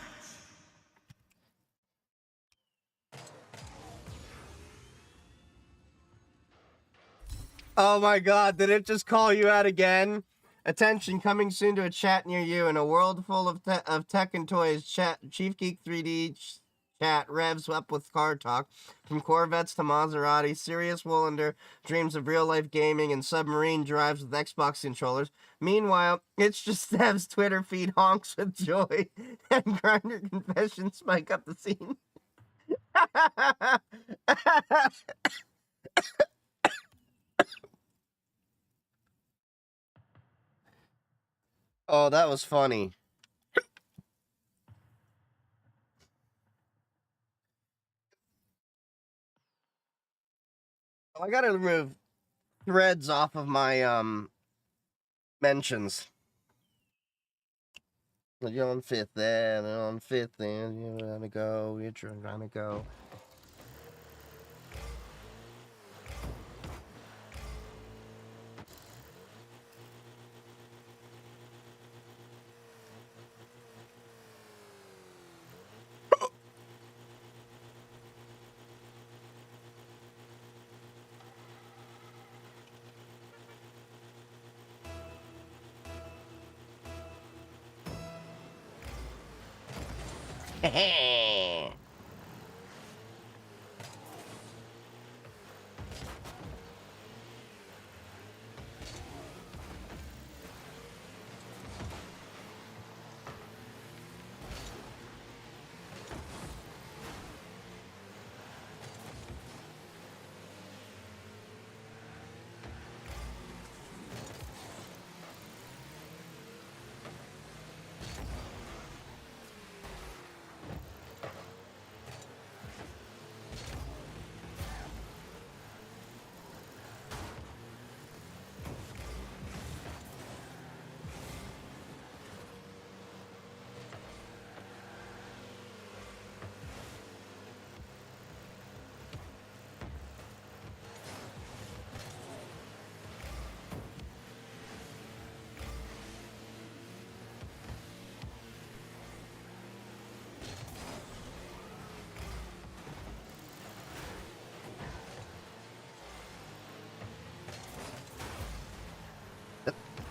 Oh my god, did it just call you out again? Attention, coming soon to a chat near you. In a world full of tech and toys, Chief Geek 3D chat revs up with car talk. From Corvettes to Maserati, Sirius Woolander dreams of real-life gaming and submarine drives with Xbox controllers. Meanwhile, it's just Dev's Twitter feed honks with joy, and Grindr confessions spike up the scene. Oh, that was funny. I gotta remove threads off of my mentions. You're on fifth there, and on fifth there, you're gonna go, you're trying to go.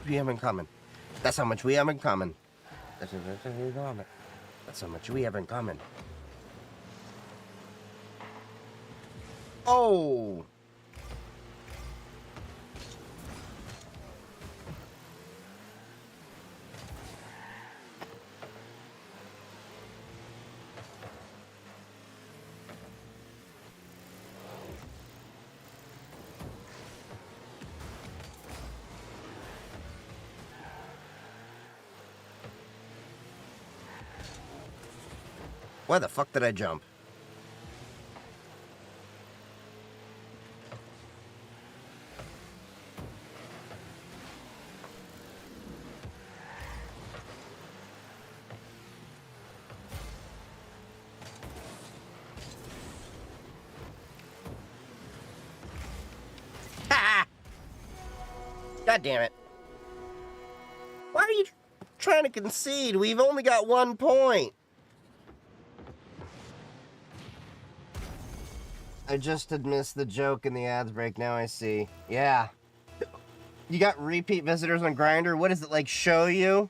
We have in common. That's how much we have in common. That's how much we have in common. Oh! Why the fuck did I jump? Ha! God damn it. Why are you trying to concede? We've only got 1 point. I just had missed the joke in the ads break. Now I see. Yeah. You got repeat visitors on Grindr? What does it, like, show you?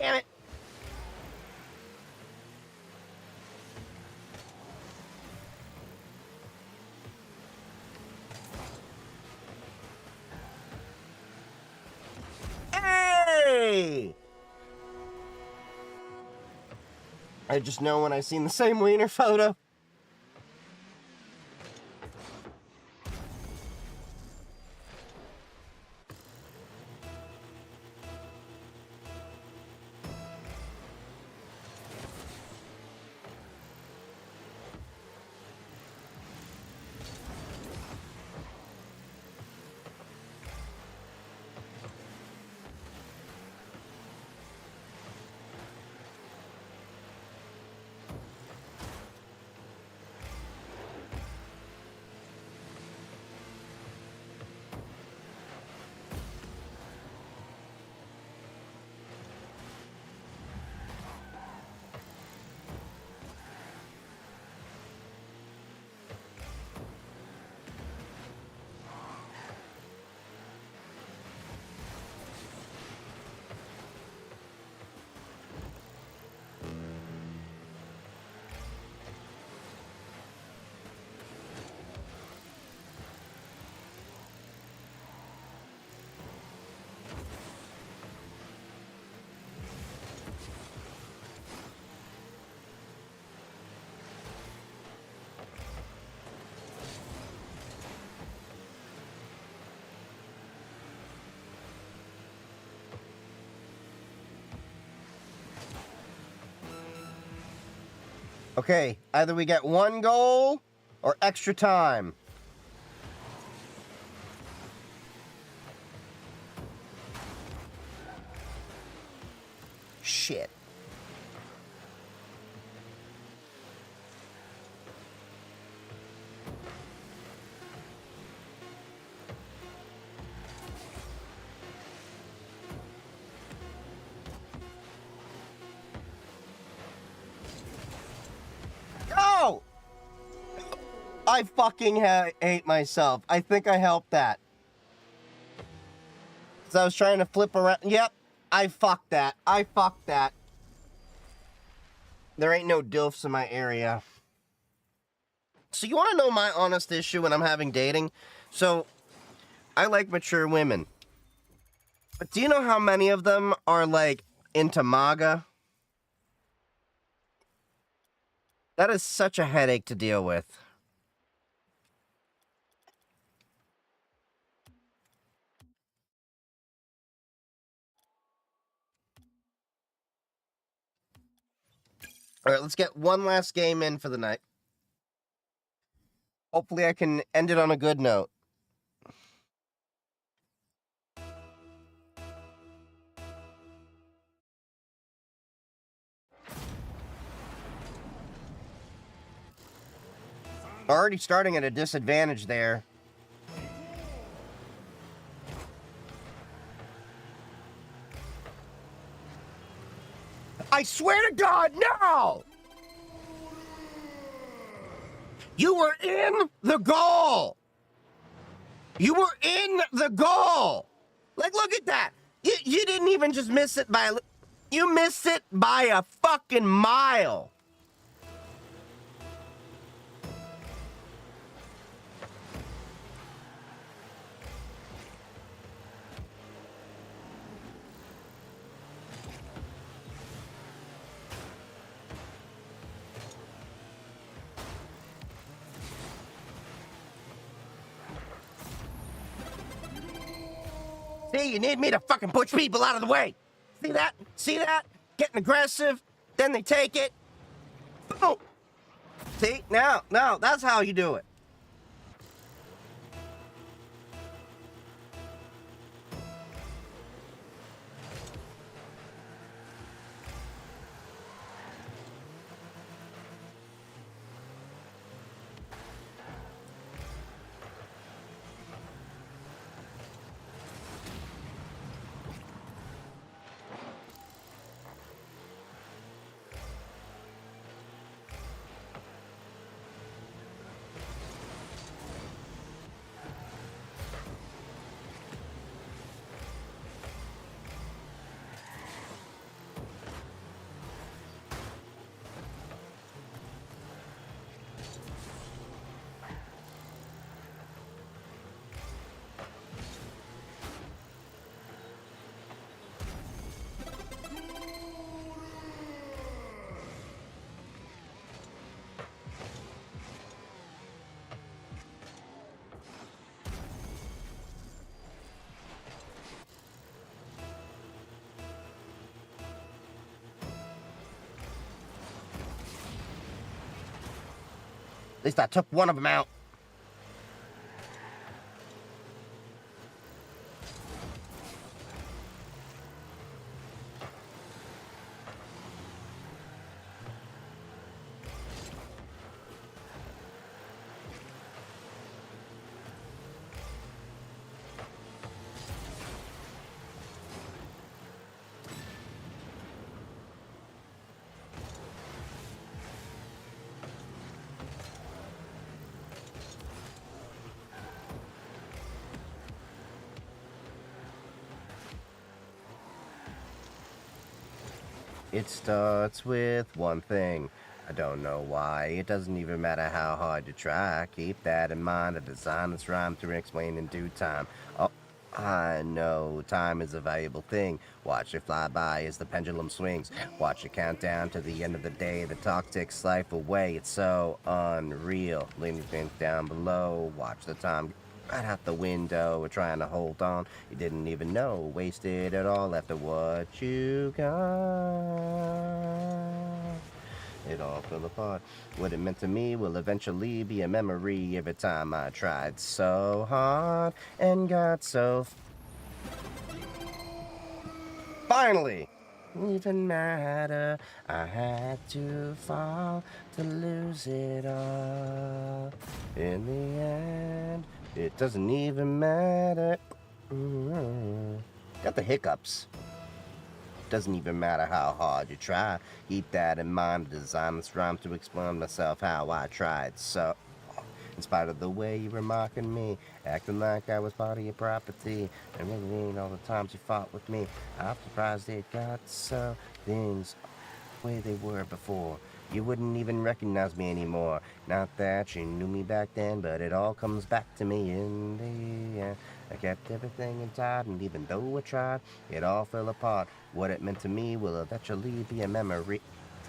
Damn it. Hey! I just know when I seen the same wiener photo. Okay, either we get one goal or extra time. Shit. Go! I fucking hate myself. I think I helped that. Because I was trying to flip around. Yep, I fucked that. I fucked that. There ain't no dilfs in my area. So you want to know my honest issue when I'm having dating? So, I like mature women. But do you know how many of them are, like, into MAGA? That is such a headache to deal with. All right, let's get one last game in for the night. Hopefully I can end it on a good note. Already starting at a disadvantage there. I swear to God, no! You were in the goal! You were in the goal! Like, look at that! You didn't even just miss it by... You missed it by a fucking mile! See, you need me to fucking push people out of the way. See that? See that? Getting aggressive, then they take it. Boom. See? Now, that's how you do it. At least I took one of them out. It starts with one thing. I don't know why. It doesn't even matter how hard you try. Keep that in mind. A design that's rhymed to explain in due time. Oh, I know time is a valuable thing. Watch it fly by as the pendulum swings. Watch it count down to the end of the day. The talk takes life away. It's so unreal. Leaning things down below. Watch the time right out the window. We're trying to hold on. You didn't even know. Wasted it all after what you got. It all fell apart. What it meant to me will eventually be a memory. Every time I tried so hard and got so finally even matter. I had to fall to lose it all. In the end, it doesn't even matter. Got the hiccups. Doesn't even matter how hard you try. Keep that in mind. The design this rhyme to explain myself how I tried. So, in spite of the way you were mocking me, acting like I was part of your property, and really all the times you fought with me, I'm surprised it got so. Things the way they were before. You wouldn't even recognize me anymore. Not that you knew me back then, but it all comes back to me in the end. I kept everything inside, and even though I tried, it all fell apart. What it meant to me will eventually be a memory.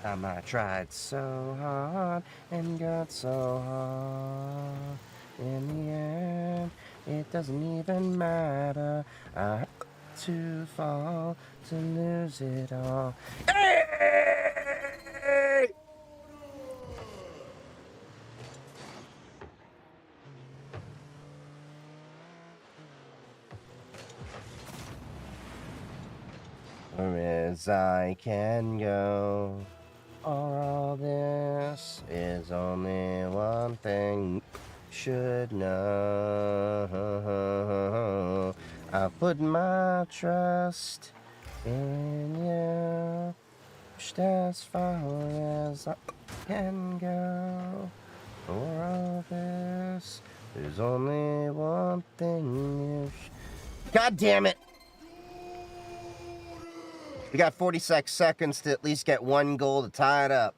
Time I tried so hard and got so hard. In the end, it doesn't even matter. I had to fall to lose it all. Hey! Or as I can go. All this is only one thing should know. I put my trust in you. Just as far as I can go. For all this, there's only one thing you God damn it! We got 46 seconds to at least get one goal to tie it up.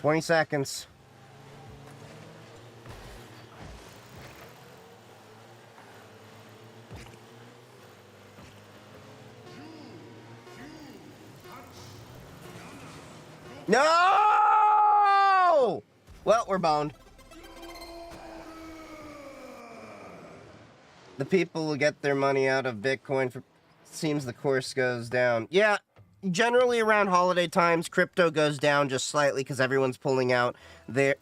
Twenty seconds. No! Well, we're boned. The people will get their money out of Bitcoin for. Seems the course goes down. Yeah, generally around holiday times, crypto goes down just slightly because everyone's pulling out their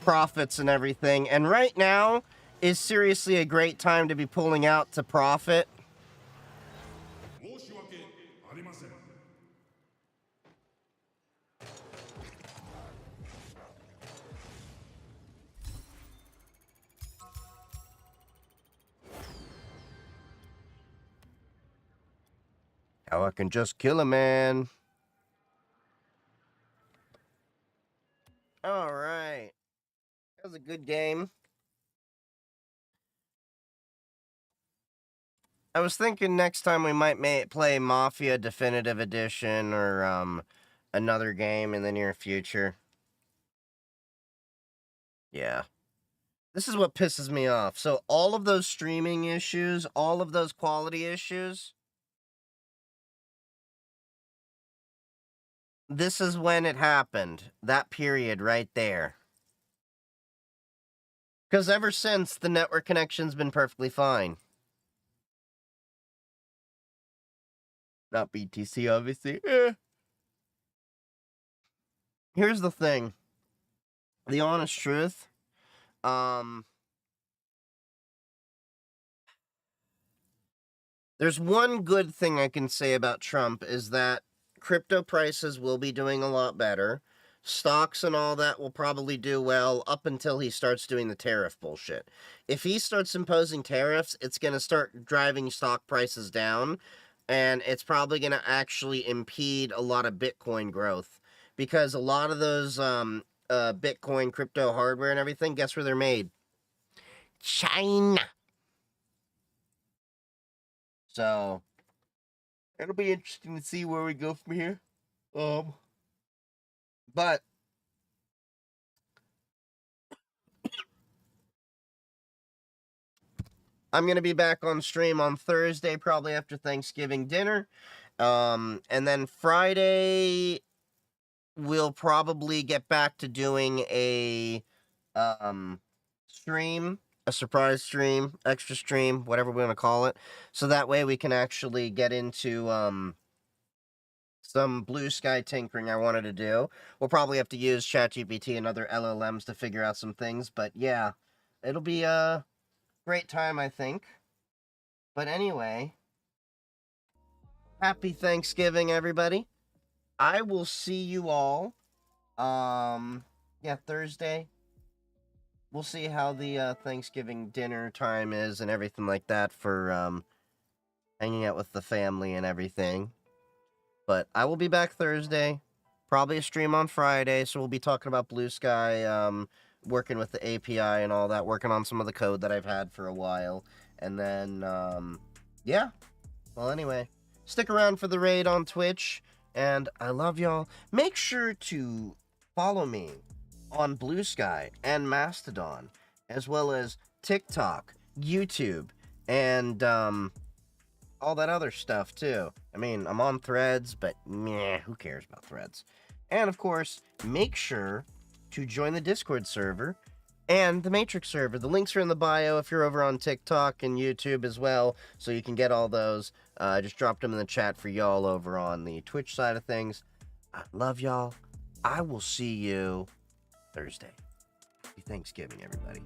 profits and everything. And right now is seriously a great time to be pulling out to profit. How I can just kill a man. All right. That was a good game. I was thinking next time we might play Mafia Definitive Edition or another game in the near future. Yeah. This is what pisses me off. So all of those streaming issues, all of those quality issues, this is when it happened. That period right there. Because ever since, the network connection's been perfectly fine. Not BTC, obviously. Here's the thing. The honest truth. There's one good thing I can say about Trump is that crypto prices will be doing a lot better. Stocks and all that will probably do well up until he starts doing the tariff bullshit. If he starts imposing tariffs, it's going to start driving stock prices down, and it's probably going to actually impede a lot of Bitcoin growth. Because a lot of those Bitcoin crypto hardware and everything, guess where they're made? China. So it'll be interesting to see where we go from here. But I'm gonna be back on stream on Thursday, probably after Thanksgiving dinner. And then Friday we'll probably get back to doing a stream, a surprise stream, extra stream, whatever we want to call it. So that way we can actually get into some blue sky tinkering I wanted to do. We'll probably have to use ChatGPT and other LLMs to figure out some things, but yeah, it'll be a great time, I think. But anyway, happy Thanksgiving, everybody. I will see you all. Yeah, Thursday. We'll see how the Thanksgiving dinner time is and everything like that for hanging out with the family and everything. But I will be back Thursday. Probably a stream on Friday, so we'll be talking about Blue Sky, working with the API and all that, working on some of the code that I've had for a while. And then, yeah. Well, anyway, stick around for the raid on Twitch, and I love y'all. Make sure to follow me on Blue Sky and Mastodon, as well as TikTok, YouTube, and, all that other stuff, too. I mean, I'm on Threads, but meh, who cares about Threads? And, of course, make sure to join the Discord server and the Matrix server. The links are in the bio if you're over on TikTok and YouTube as well, so you can get all those. I just dropped them in the chat for y'all over on the Twitch side of things. I love y'all. I will see you Thursday. Happy Thanksgiving, everybody.